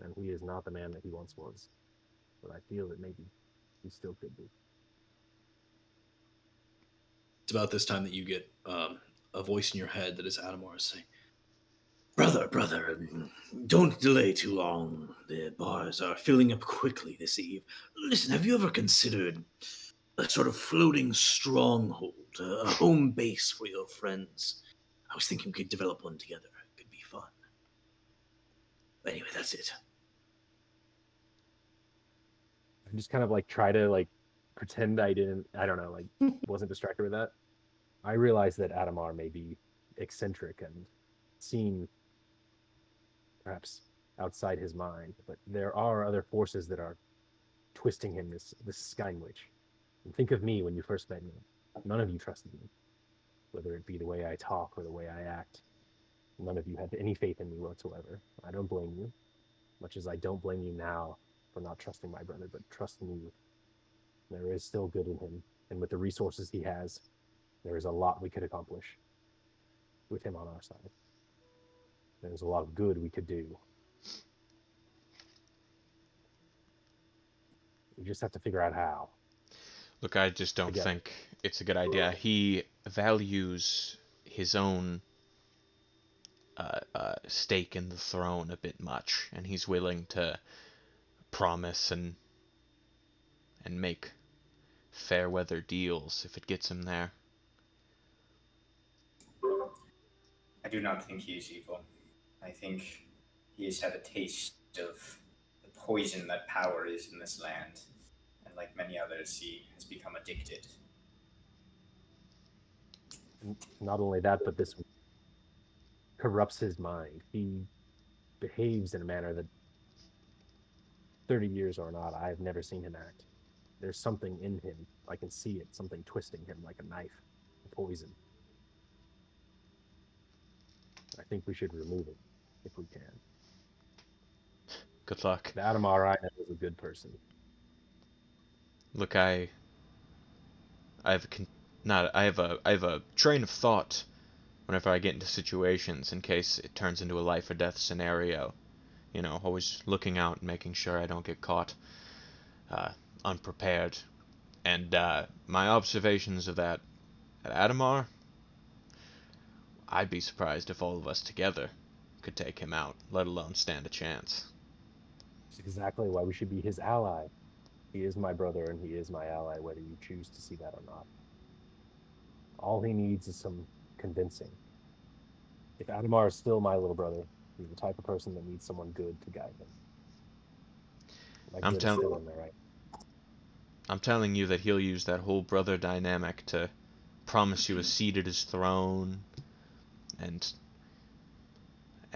S2: And he is not the man that he once was. But I feel that maybe he still could be.
S7: It's about this time that you get a voice in your head that is Adamar saying, Brother, don't delay too long. The bars are filling up quickly this eve. Listen, have you ever considered a sort of floating stronghold, a home base for your friends? I was thinking we could develop one together. It could be fun. Anyway, that's it.
S2: I just kind of like try to like pretend I don't know, like wasn't distracted with that. I realize that Adamar may be eccentric and seen perhaps outside his mind, but there are other forces that are twisting him this Skywitch. And think of me when you first met me. None of you trusted me, whether it be the way I talk or the way I act. None of you had any faith in me whatsoever. I don't blame you, much as I don't blame you now for not trusting my brother, but trust me, there is still good in him, and with the resources he has, there is a lot we could accomplish with him on our side. There's a lot of good we could do. We just have to figure out how.
S4: Look, I just don't
S2: Together.
S4: think it's a good idea. He values his own stake in the throne a bit much, and he's willing to promise and make fair weather deals if it gets him there.
S6: I do not think he is evil. I think he has had a taste of the poison that power is in this land. And like many others, he has become addicted.
S2: And not only that, but this corrupts his mind. He behaves in a manner that 30 years or not, I've never seen him act. There's something in him. I can see it, something twisting him like a knife, a poison. I think we should remove it if we can.
S4: Good luck.
S2: The Adamar I know is a good person.
S4: Look, I have a train of thought whenever I get into situations in case it turns into a life or death scenario. You know, always looking out and making sure I don't get caught unprepared. And my observations of that at Adamar, I'd be surprised if all of us together could take him out, let alone stand a chance.
S2: It's exactly why we should be his ally. He is my brother and he is my ally, whether you choose to see that or not. All he needs is some convincing. If Adamar is still my little brother, he's the type of person that needs someone good to guide him. That
S4: I'm
S2: good is
S4: telling
S2: still in there, right?
S4: I'm telling you that he'll use that whole brother dynamic to promise you a seat at his throne and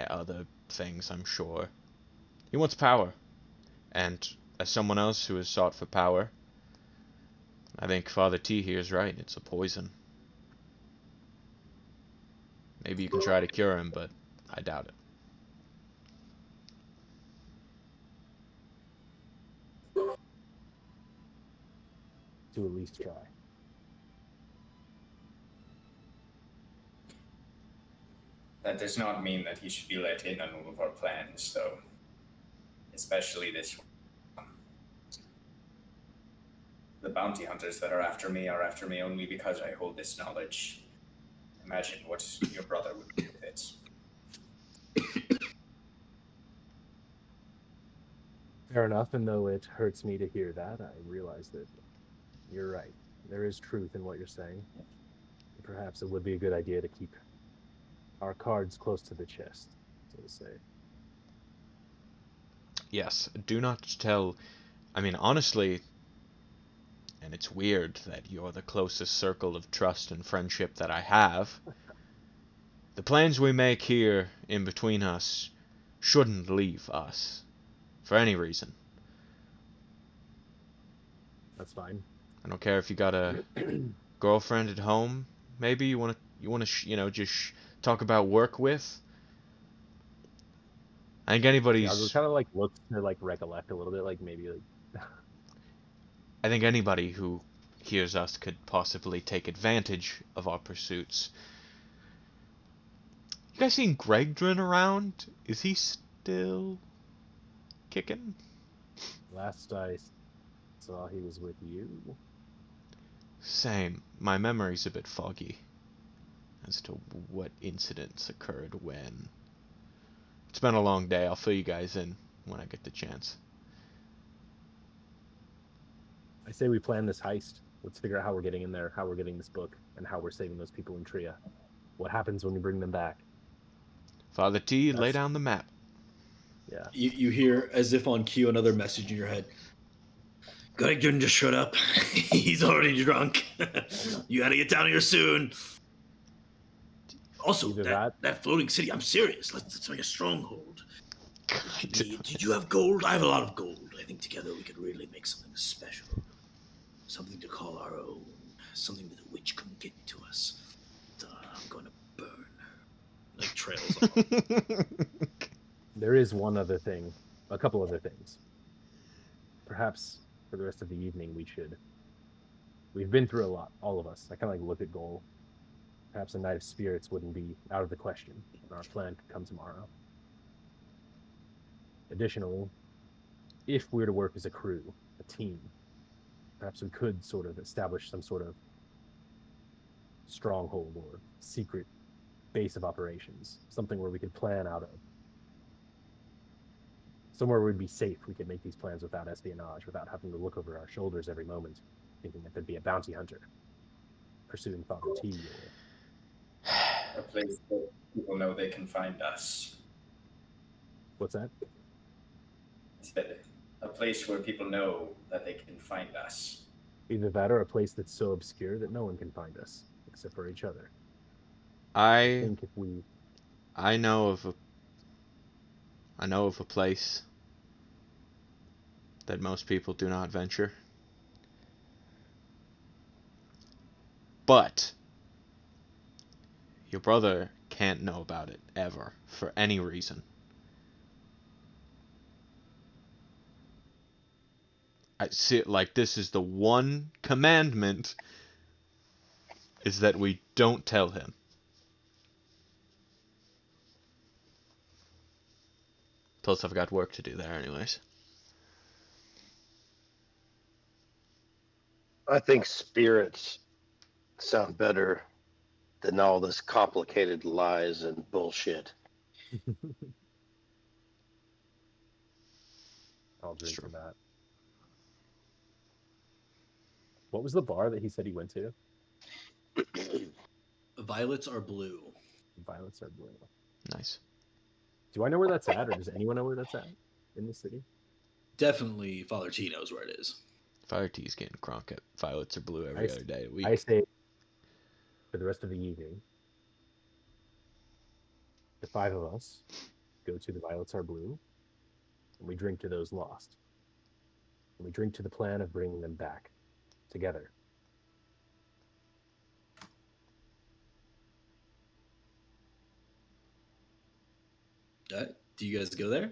S4: other things, I'm sure. He wants power. And as someone else who has sought for power, I think Father T here is right. It's a poison. Maybe you can try to cure him, but I doubt it.
S2: To at least try.
S6: That does not mean that he should be let in on all of our plans, though. Especially this one. The bounty hunters that are after me only because I hold this knowledge. Imagine what your brother would do with it.
S2: Fair enough, and though it hurts me to hear that, I realize that you're right. There is truth in what you're saying. Perhaps it would be a good idea to keep our cards close to the chest, so to say.
S4: Yes, do not tell. I mean, honestly, and it's weird that you're the closest circle of trust and friendship that I have. The plans we make here in between us shouldn't leave us for any reason.
S2: That's fine.
S4: I don't care if you got a girlfriend at home. Maybe you want to talk about work with. I think
S2: Tiago
S4: anybody's
S2: kind of like looks to like recollect a little bit, like maybe like
S4: I think anybody who hears us could possibly take advantage of our pursuits. You guys seen Gregdrin around? Is he still kicking?
S2: last I saw he was with you.
S4: Same. My memory's a bit foggy as to what incidents occurred when. It's been a long day. I'll fill you guys in when I get the chance.
S2: I say we plan this heist. Let's figure out how we're getting in there, how we're getting this book, and how we're saving those people in Tria. What happens when we bring them back?
S4: Father T, lay
S2: That's
S4: down the map.
S2: yeah.
S7: You hear, as if on cue, another message in your head. Greg didn't just shut up. He's already drunk. You gotta get down here soon. Also,
S2: Either
S7: that floating city, I'm serious. Let's make a stronghold. Did you have gold? I have a lot of gold. I think together we could really make something special. Something to call our own. Something that the witch couldn't get to us. I'm going to burn. Like trails off.
S2: there is one other thing, a couple other things. Perhaps for the rest of the evening we've been through a lot, all of us. I kind of like look at Goal. Perhaps a night of spirits wouldn't be out of the question, and our plan could come tomorrow. Additionally, if we were to work as a crew, a team, perhaps we could sort of establish some sort of stronghold or secret base of operations, something where we could plan out of. Somewhere we'd be safe. We could make these plans without espionage, without having to look over our shoulders every moment, thinking that there'd be a bounty hunter pursuing Father T. Or
S6: A place that people know they can find us.
S2: what's that?
S6: I said, a place where people know that they can find us.
S2: Either that or a place that's so obscure that no one can find us except for each other. I
S4: I
S2: think if we
S4: I know of a place that most people do not venture. But your brother can't know about it ever for any reason. I see it like this is the one commandment is that we don't tell him. Plus I've got work to do there anyways.
S3: I think spirits sound better than all this complicated lies and bullshit.
S2: I'll
S4: It's
S2: drink to
S4: true.
S2: that. What was the bar that he said he went to?
S7: Violets are blue.
S2: Violets are blue.
S4: Nice.
S2: Do I know where that's at, or does anyone know where that's at in the city?
S7: Definitely Father T knows where it is.
S4: Fire T's getting crunk at Violets are blue every other day of the
S2: I
S4: week.
S2: say for the rest of the evening, the five of us go to the Violets Are Blue, and we drink to those lost. And we drink to the plan of bringing them back together.
S7: Do you guys go there?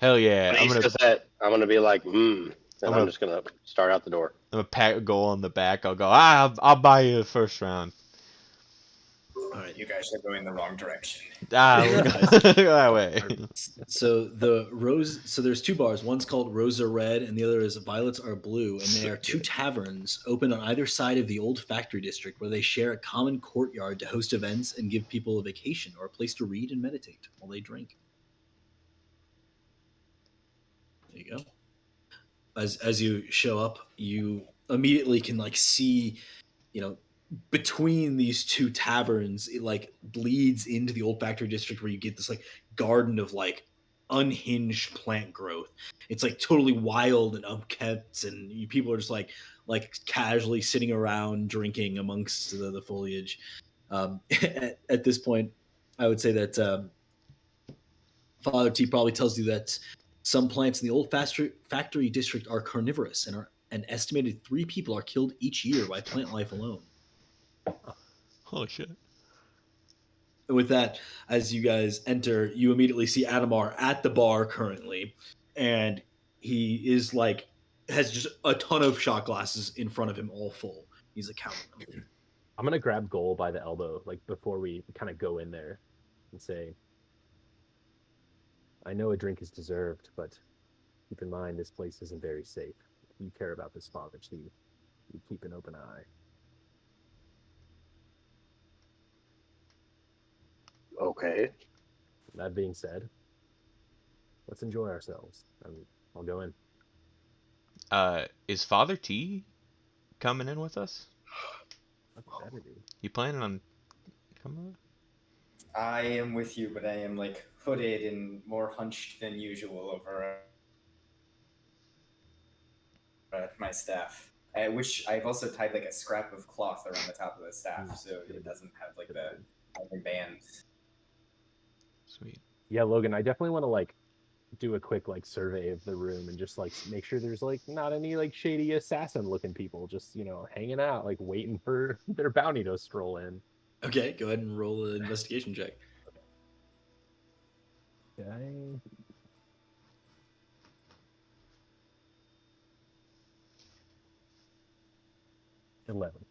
S4: Hell yeah.
S3: When he says that, I'm gonna be like, and I'm just gonna start out the door.
S4: I'm gonna pat a goal on the back. I'll go, I'll buy you the first round.
S6: All right, you guys are going the wrong direction.
S4: We'll go that way.
S7: So there's two bars. One's called Rosa Red, and the other is Violets Are Blue, and they are two taverns open on either side of the old factory district, where they share a common courtyard to host events and give people a vacation or a place to read and meditate while they drink. There you go. As you show up, you immediately can like see, between these two taverns, it like bleeds into the olfactory district where you get this like garden of like unhinged plant growth. It's like totally wild and upkept, and people are just like casually sitting around drinking amongst the foliage. At this point, I would say that Father T probably tells you that some plants in the old factory district are carnivorous, and are an estimated 3 people are killed each year by plant life alone.
S4: Holy shit.
S7: With that, as you guys enter, you immediately see Adamar at the bar currently, and he is like has just a ton of shot glasses in front of him, all full. He's like counting them.
S2: I'm gonna grab Goal by the elbow, like before we kind of go in there, and say, "I know a drink is deserved, but keep in mind this place isn't very safe. If you care about this Father T, you keep an open eye."
S3: Okay.
S2: That being said, let's enjoy ourselves. I'll go in.
S4: Is Father T coming in with us?
S2: What better do?
S4: You planning on coming?
S6: I am with you, but I am like hooded and more hunched than usual over my staff. Which I've also tied like a scrap of cloth around the top of the staff, so it doesn't have like the iron band.
S4: Sweet.
S2: Yeah, Logan, I definitely want to like do a quick like survey of the room and just like make sure there's like not any like shady assassin looking people just hanging out like waiting for their bounty to stroll in.
S7: Okay, go ahead and roll an investigation check.
S2: Okay. 11.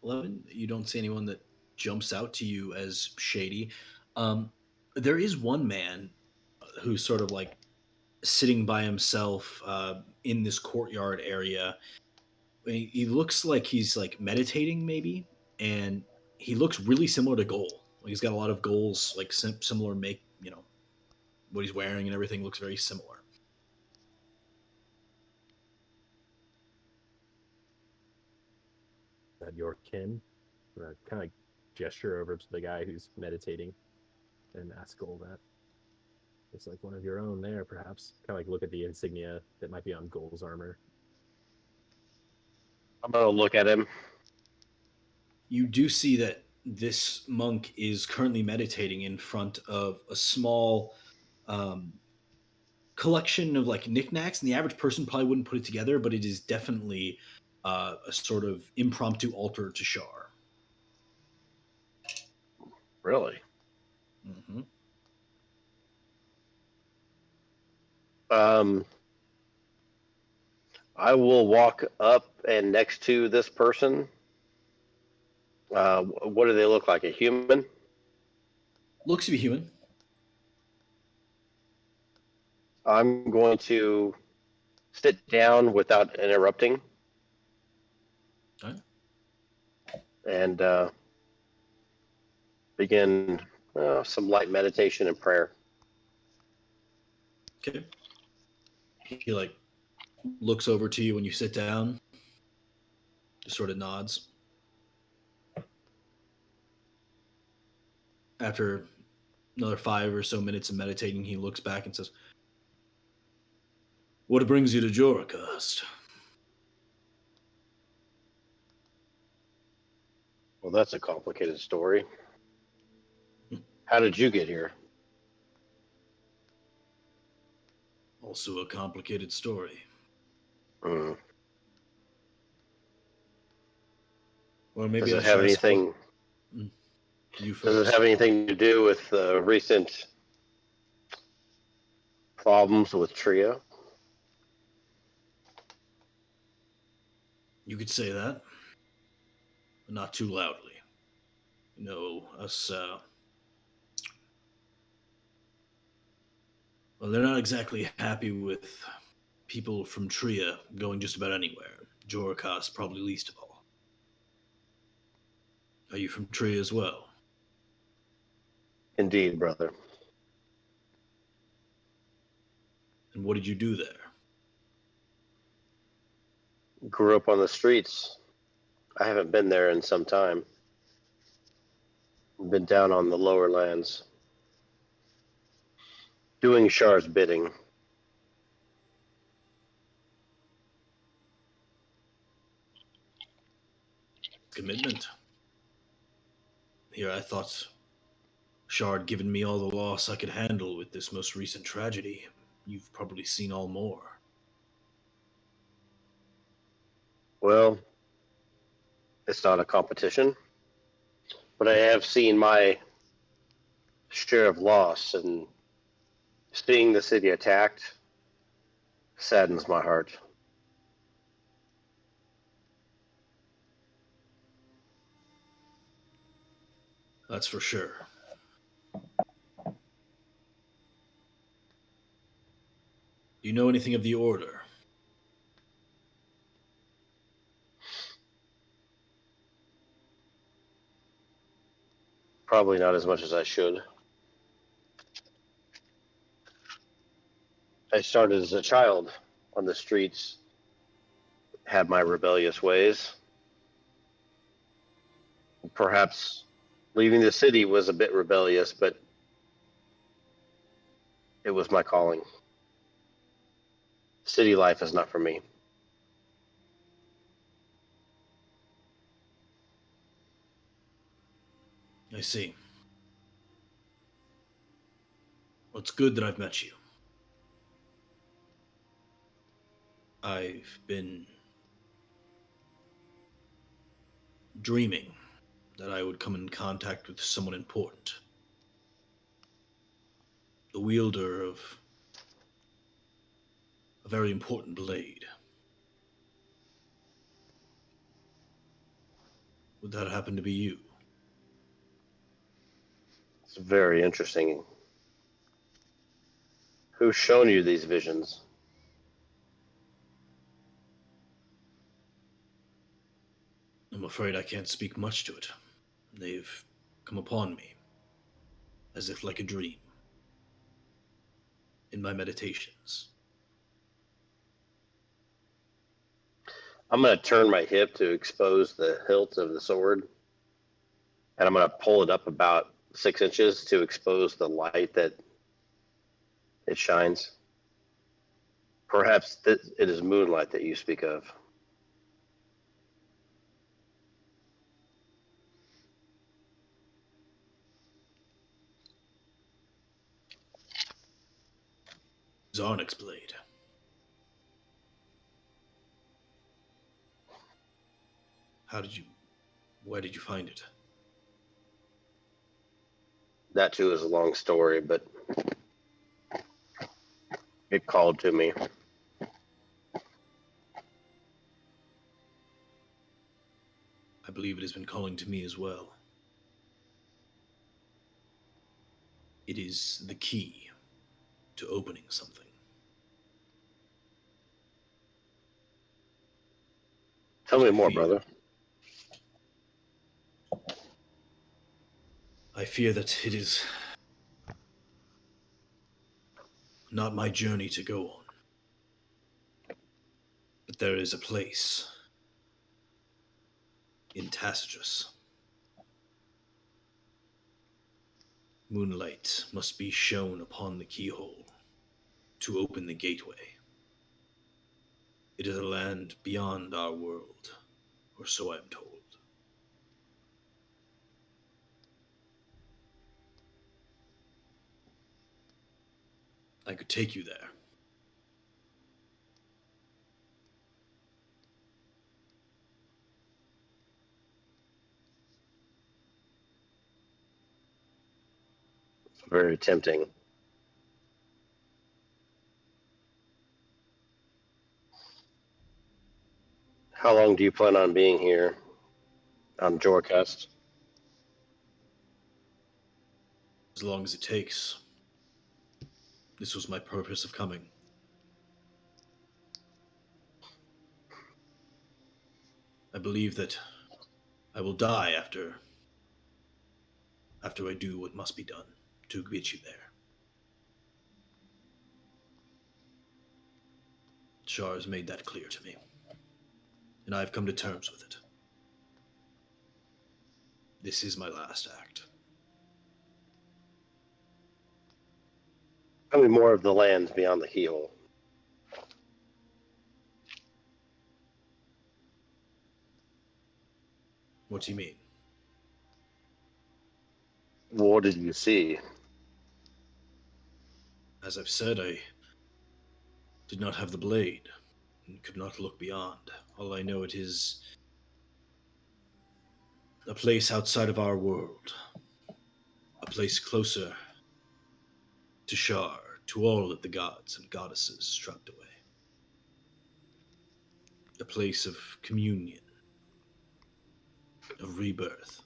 S7: 11. You don't see anyone that jumps out to you as shady. There is one man who's sort of like sitting by himself in this courtyard area. He looks like he's like meditating, maybe, and he looks really similar to Goal. Like he's got a lot of goals, like similar make. What he's wearing and everything looks very similar.
S2: Is that your kin? Kind of gesture over to the guy who's meditating and ask Goal that. It's like one of your own there, perhaps. Kind of like look at the insignia that might be on Goal's armor.
S3: I'm gonna look at him.
S7: You do see that this monk is currently meditating in front of a small collection of like knickknacks, and the average person probably wouldn't put it together, but it is definitely a sort of impromptu altar to Shar.
S3: Really?
S7: Mm-hmm.
S3: I will walk up and next to this person. What do they look like? A human?
S7: Looks to be human.
S3: I'm going to sit down without interrupting.
S7: All right.
S3: And begin some light meditation and prayer.
S7: Okay. He like looks over to you when you sit down, just sort of nods. After another 5 or so minutes of meditating, he looks back and says, "What brings you to Joracast?"
S3: Well, that's a complicated story. How did you get here?
S7: Also a complicated story.
S3: Mm.
S7: Or maybe
S3: Does
S7: I
S3: it
S7: should
S3: have
S7: ask
S3: anything?
S7: you first.
S3: Does it have anything to do with the recent problems with Trio?
S7: You could say that, but not too loudly. You know, us, well, they're not exactly happy with people from Tria going just about anywhere. Joracast probably least of all. Are you from Tria as well?
S3: Indeed, brother.
S7: And what did you do there?
S3: Grew up on the streets. I haven't been there in some time. Been down on the lower lands, doing Shar's bidding.
S7: Commitment. Here I thought Shard given me all the loss I could handle with this most recent tragedy. You've probably seen all more.
S3: Well, it's not a competition, but I have seen my share of loss, and seeing the city attacked saddens my heart.
S7: That's for sure. Do you know anything of the Order?
S3: Probably not as much as I should. I started as a child on the streets, had my rebellious ways. Perhaps leaving the city was a bit rebellious, but it was my calling. City life is not for me.
S7: I see. Well, it's good that I've met you. I've been dreaming that I would come in contact with someone important. The wielder of a very important blade. Would that happen to be you?
S3: It's very interesting. Who's shown you these visions?
S7: I'm afraid I can't speak much to it. They've come upon me, as if like a dream, in my meditations.
S3: I'm going to turn my hip to expose the hilt of the sword, and I'm going to pull it up about 6 inches to expose the light that it shines. Perhaps it is moonlight that you speak of.
S7: Zarnik's blade. Where did you find it?
S3: That too is a long story, but it called to me.
S7: I believe it has been calling to me as well. It is the key to opening something.
S3: Tell me
S7: I
S3: more,
S7: fear,
S3: brother.
S7: I fear that it is not my journey to go on. But there is a place in Tacitus. Moonlight must be shone upon the keyhole to open the gateway. It is a land beyond our world, or so I am told. I could take you there.
S3: It's very tempting. How long do you plan on being here on Jorcast?
S7: As long as it takes. This was my purpose of coming. I believe that I will die after I do what must be done to get you there. Shar has made that clear to me, and I have come to terms with it. This is my last act.
S3: Tell me more of the lands beyond the keyhole.
S7: What do you mean?
S3: What did you see?
S7: As I've said, I did not have the blade and could not look beyond. All I know, it is a place outside of our world. A place closer to Shar, to all of the gods and goddesses struck away. A place of communion, of rebirth.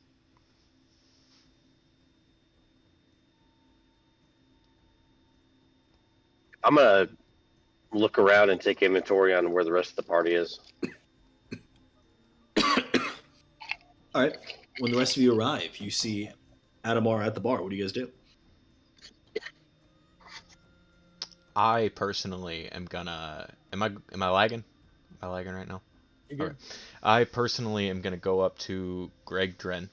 S3: I'm gonna look around and take inventory on where the rest of the party is.
S7: All right. When the rest of you arrive, you see Adamar at the bar. What do you guys do?
S4: I personally am gonna. Am I lagging? Am I lagging right now?
S2: You're
S4: Okay. I personally am gonna go up to Greg Dren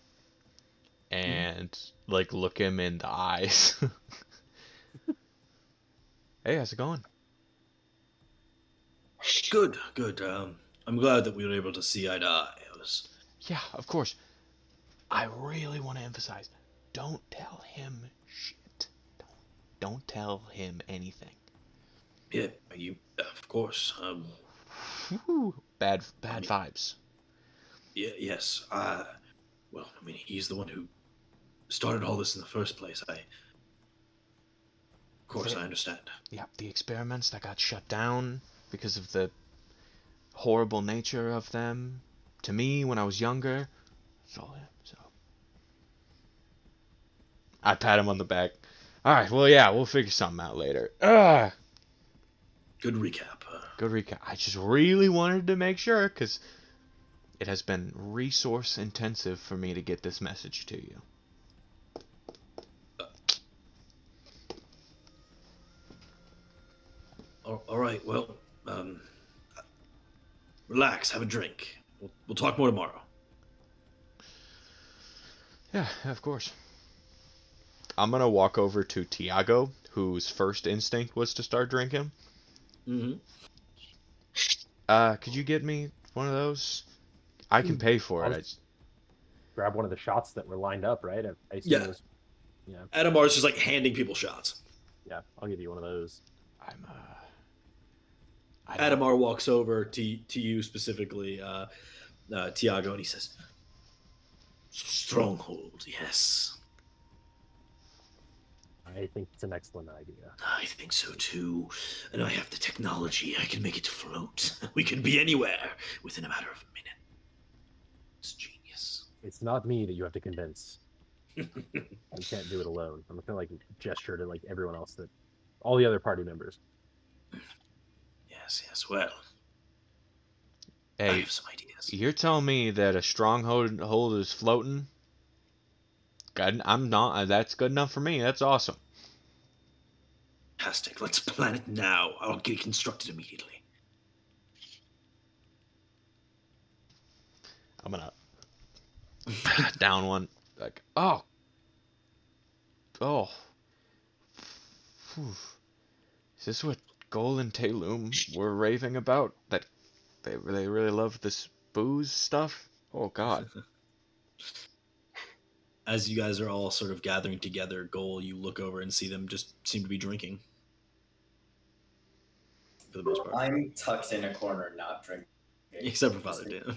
S2: Mm-hmm.
S4: and like look him in the eyes. Hey, how's it going?
S7: Good, good. I'm glad that we were able to see eye to eye.
S4: Yeah, of course. I really want to emphasize, don't tell him shit. Don't tell him anything.
S7: Yeah, of course.
S4: Whew, bad
S7: I mean-
S4: vibes.
S7: Yeah, yes. Well, I mean, he's the one who started all this in the first place. Of course, I understand.
S4: Yeah, the experiments that got shut down because of the horrible nature of them. To me, when I was younger, it's all him. So I pat him on the back. All right, well, yeah, we'll figure something out later.
S7: Good recap.
S4: Good recap. I just really wanted to make sure because it has been resource intensive for me to get this message to you.
S7: All right. Well, relax. Have a drink. We'll talk more tomorrow.
S4: Yeah, of course. I'm gonna walk over to Tiago, whose first instinct was to start drinking.
S7: Mm-hmm.
S4: Could you get me one of those? I can pay for it. I just...
S2: Grab one of the shots that were lined up, right? I assume
S7: Yeah.
S2: it was, yeah.
S7: Adamar's just like handing people shots.
S2: Yeah, I'll give you one of those.
S4: I'm I don't...
S7: Adamar walks over to you specifically, Tiago, and he says, "Stronghold, yes.
S2: I think it's an excellent idea.
S7: I think so too. And I have the technology. I can make it float. We can be anywhere within a matter of a minute. It's genius."
S2: It's not me that you have to convince. You can't do it alone. I'm gonna like gesture to like everyone else, that all the other party members.
S7: Yes. Well, I
S4: Hey,
S7: have some ideas.
S4: you're telling me that a stronghold is floating? God, I'm not. That's good enough for me. That's awesome.
S7: Fantastic. Let's plan it now. I'll get it constructed immediately.
S4: I'm gonna down one. Like, oh. Phew. Is this what Gol and Talum were raving about? That they really love this booze stuff? Oh God.
S7: As you guys are all sort of gathering together, Goal, you look over and see them just seem to be drinking. For the most part.
S6: I'm tucked in a corner, not drinking.
S7: Except for Father Dan.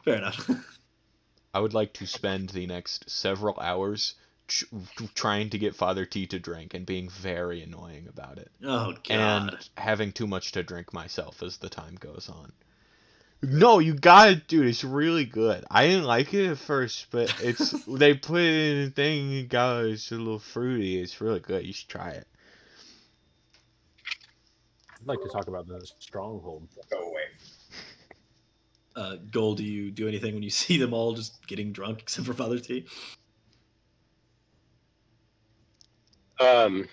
S7: Fair enough.
S4: I would like to spend the next several hours trying to get Father T to drink and being very annoying about it.
S7: Oh, God.
S4: And having too much to drink myself as the time goes on. No, you got it, dude. It's really good. I didn't like it at first, but it's they put it in a thing. You got it's a little fruity. It's really good. You should try it.
S2: I'd like to talk about the stronghold.
S6: Go away.
S7: Goal, do you do anything when you see them all just getting drunk, except for Father T?
S3: I'm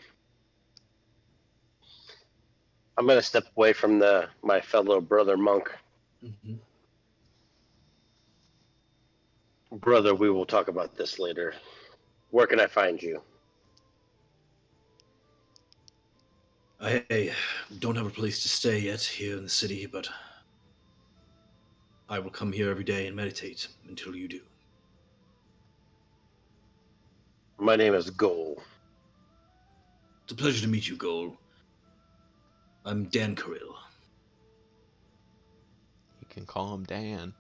S3: gonna step away from my fellow brother monk.
S7: Mm-hmm.
S3: Brother, we will talk about this later. Where can I find you?
S7: I don't have a place to stay yet here in the city, but I will come here every day and meditate until you do.
S3: My name is Goal.
S7: It's a pleasure to meet you, Goal. I'm Dan Carrill.
S4: You can call him Dan.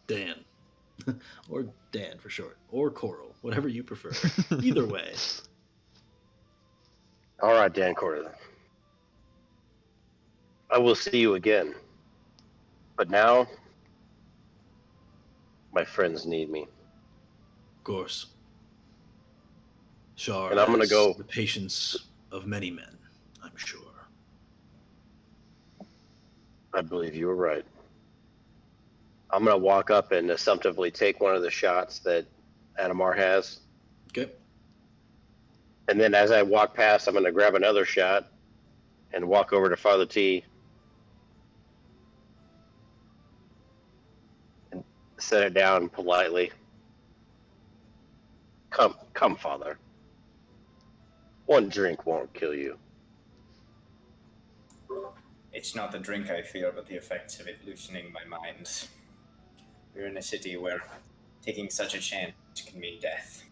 S7: Dan. Or Dan for short. Or Coral. Whatever you prefer. Either way.
S3: All right, Dan Corder. I will see you again. But now, my friends need me.
S7: Of course. Shar
S3: And I'm gonna
S7: has
S3: go.
S7: the patience of many men, I'm sure.
S3: I believe you were right. I'm gonna walk up and assumptively take one of the shots that Adamar has.
S7: Okay.
S3: And then as I walk past, I'm gonna grab another shot and walk over to Father T and set it down politely. Come, Father. One drink won't kill you.
S6: It's not the drink I fear, but the effects of it loosening my mind. We're in a city where taking such a chance can mean death.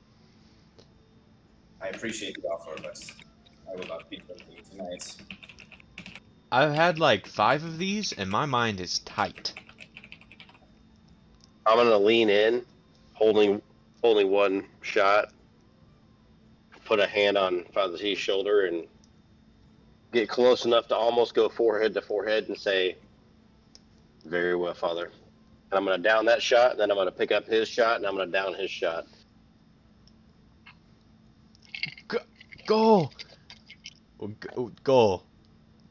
S6: I appreciate the offer, but I will not be drinking tonight.
S4: I've had like 5 of these, and my mind is tight.
S3: I'm gonna lean in, holding one shot, put a hand on Father T's shoulder, and get close enough to almost go forehead to forehead and say, "Very well, Father." And I'm gonna down that shot, and then I'm gonna pick up his shot, and I'm gonna down his shot.
S4: Go! Go!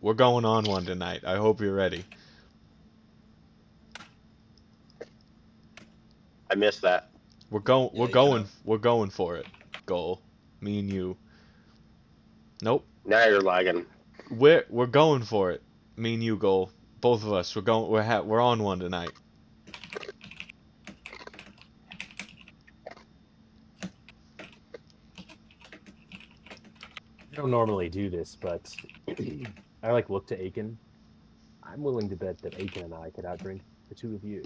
S4: We're going on one tonight. I hope you're ready.
S3: I missed that.
S4: We're
S7: you kinda-
S4: going for it. Goal. Me and you. Nope.
S3: Now you're lagging.
S4: We're going for it. Me and you, goal. Both of us. We're on one tonight.
S2: I don't normally do this, but I like look to Aiken. I'm willing to bet that Aiken and I could outdrink the two of you.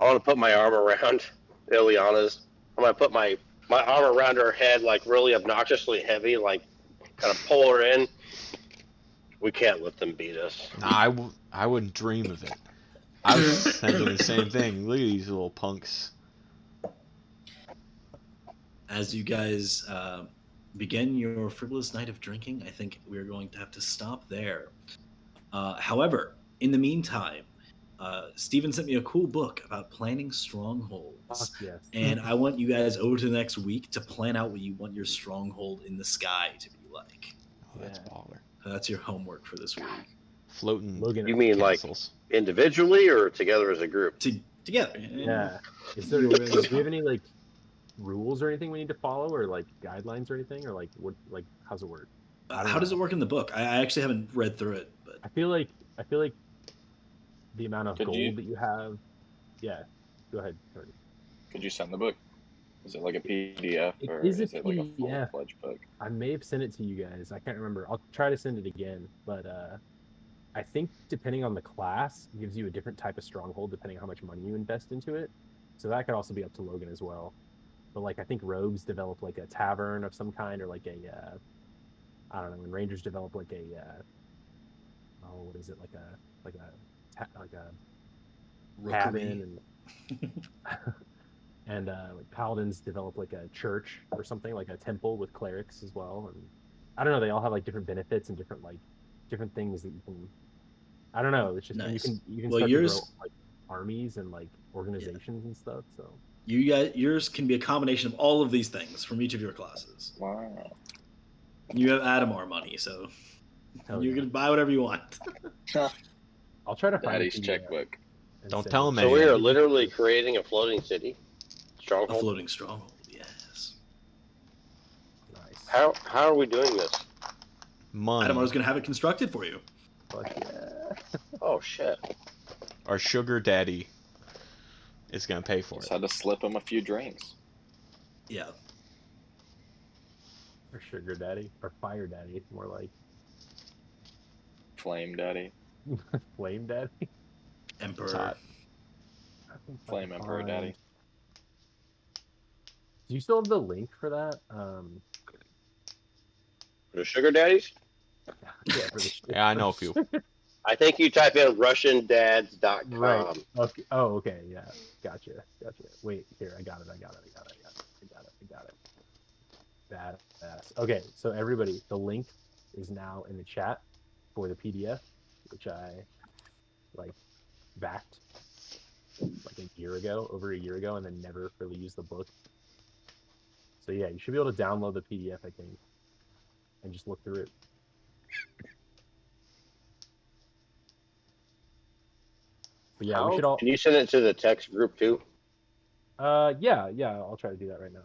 S3: I want to put my arm around Ileana's. I'm gonna put my arm around her head, like really obnoxiously heavy, like kind of pull her in. We can't let them beat us.
S4: Nah, I wouldn't dream of it. I was thinking the same thing. Look at these little punks.
S7: As you guys begin your frivolous night of drinking, I think we're going to have to stop there. However, in the meantime, Steven sent me a cool book about planning strongholds.
S2: Fuck yes.
S7: And I want you guys over to the next week to plan out what you want your stronghold in the sky to be like.
S4: Oh, that's
S2: Yeah.
S4: baller.
S7: That's your homework for this week.
S4: Floating
S2: Logan,
S3: You mean
S4: castles.
S3: like individually or together as a group?
S7: Together.
S2: yeah. Is there? Do we have any like rules or anything we need to follow, or like guidelines or anything, or like what? Like how's it work? I don't
S7: How does
S2: know.
S7: it work in the book? I actually haven't read through it, but
S2: I feel like the amount of
S5: Could
S2: gold
S5: you-
S2: that you have. Yeah. Go ahead, Cody.
S5: Could you send the book? Is it like a PDF
S2: It
S5: or
S2: is a
S5: is it like a
S2: PDF.
S5: full-fledged book?
S2: I may have sent it to you guys. I can't remember. I'll try to send it again, but I think depending on the class, it gives you a different type of stronghold depending on how much money you invest into it. So that could also be up to Logan as well. But like I think rogues develop like a tavern of some kind, or like a I don't know. And rangers develop like a what is it, like a cabin, and like paladins develop like a church or something, like a temple with clerics as well. And I don't know. They all have like different benefits and different things that you can. I don't know. It's just and
S7: Nice.
S2: you can
S7: Well,
S2: start
S7: yours-
S2: to grow like armies and like organizations and stuff. So
S7: yours can be a combination of all of these things from each of your classes.
S5: Wow.
S7: You have Adamar money, so
S2: hell
S7: you
S2: yeah.
S7: can buy whatever you want.
S2: I'll try to find
S5: Daddy's
S2: it,
S5: checkbook.
S2: and
S4: Don't
S2: send
S4: tell
S2: it.
S4: him
S3: So we
S4: anything.
S3: are literally creating a floating city.
S7: A
S3: Stronghold.
S7: floating stronghold, yes.
S2: Nice.
S3: How are we doing this?
S4: Money.
S7: Adamar's going to have it constructed for you.
S2: Fuck yeah.
S3: Oh shit.
S4: Our sugar daddy is gonna pay for
S5: Just
S4: it.
S5: had to slip him a few drinks.
S7: Yeah.
S2: Or sugar daddy, or fire daddy, more like
S5: Flame daddy.
S2: flame daddy.
S4: It's
S7: Emperor.
S4: hot.
S2: I think I
S5: Flame
S2: can
S5: Emperor
S2: find-
S5: daddy.
S2: Do you still have the link for that?
S3: The sugar daddies?
S2: Yeah, for the
S4: Yeah, I know a few.
S3: I think you type in RussianDads.com.
S2: Right. Okay. Oh, okay. Yeah. Gotcha. Wait, here. I got it. Badass. Okay. So everybody, the link is now in the chat for the PDF, which I like backed like over a year ago, and then never really used the book. So yeah, you should be able to download the PDF, I think, and just look through it. But yeah, we should all.
S3: Can you send it to the text group too?
S2: Yeah. I'll try to do that right now.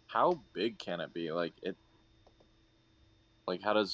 S5: How big can it be? Like it. Like how does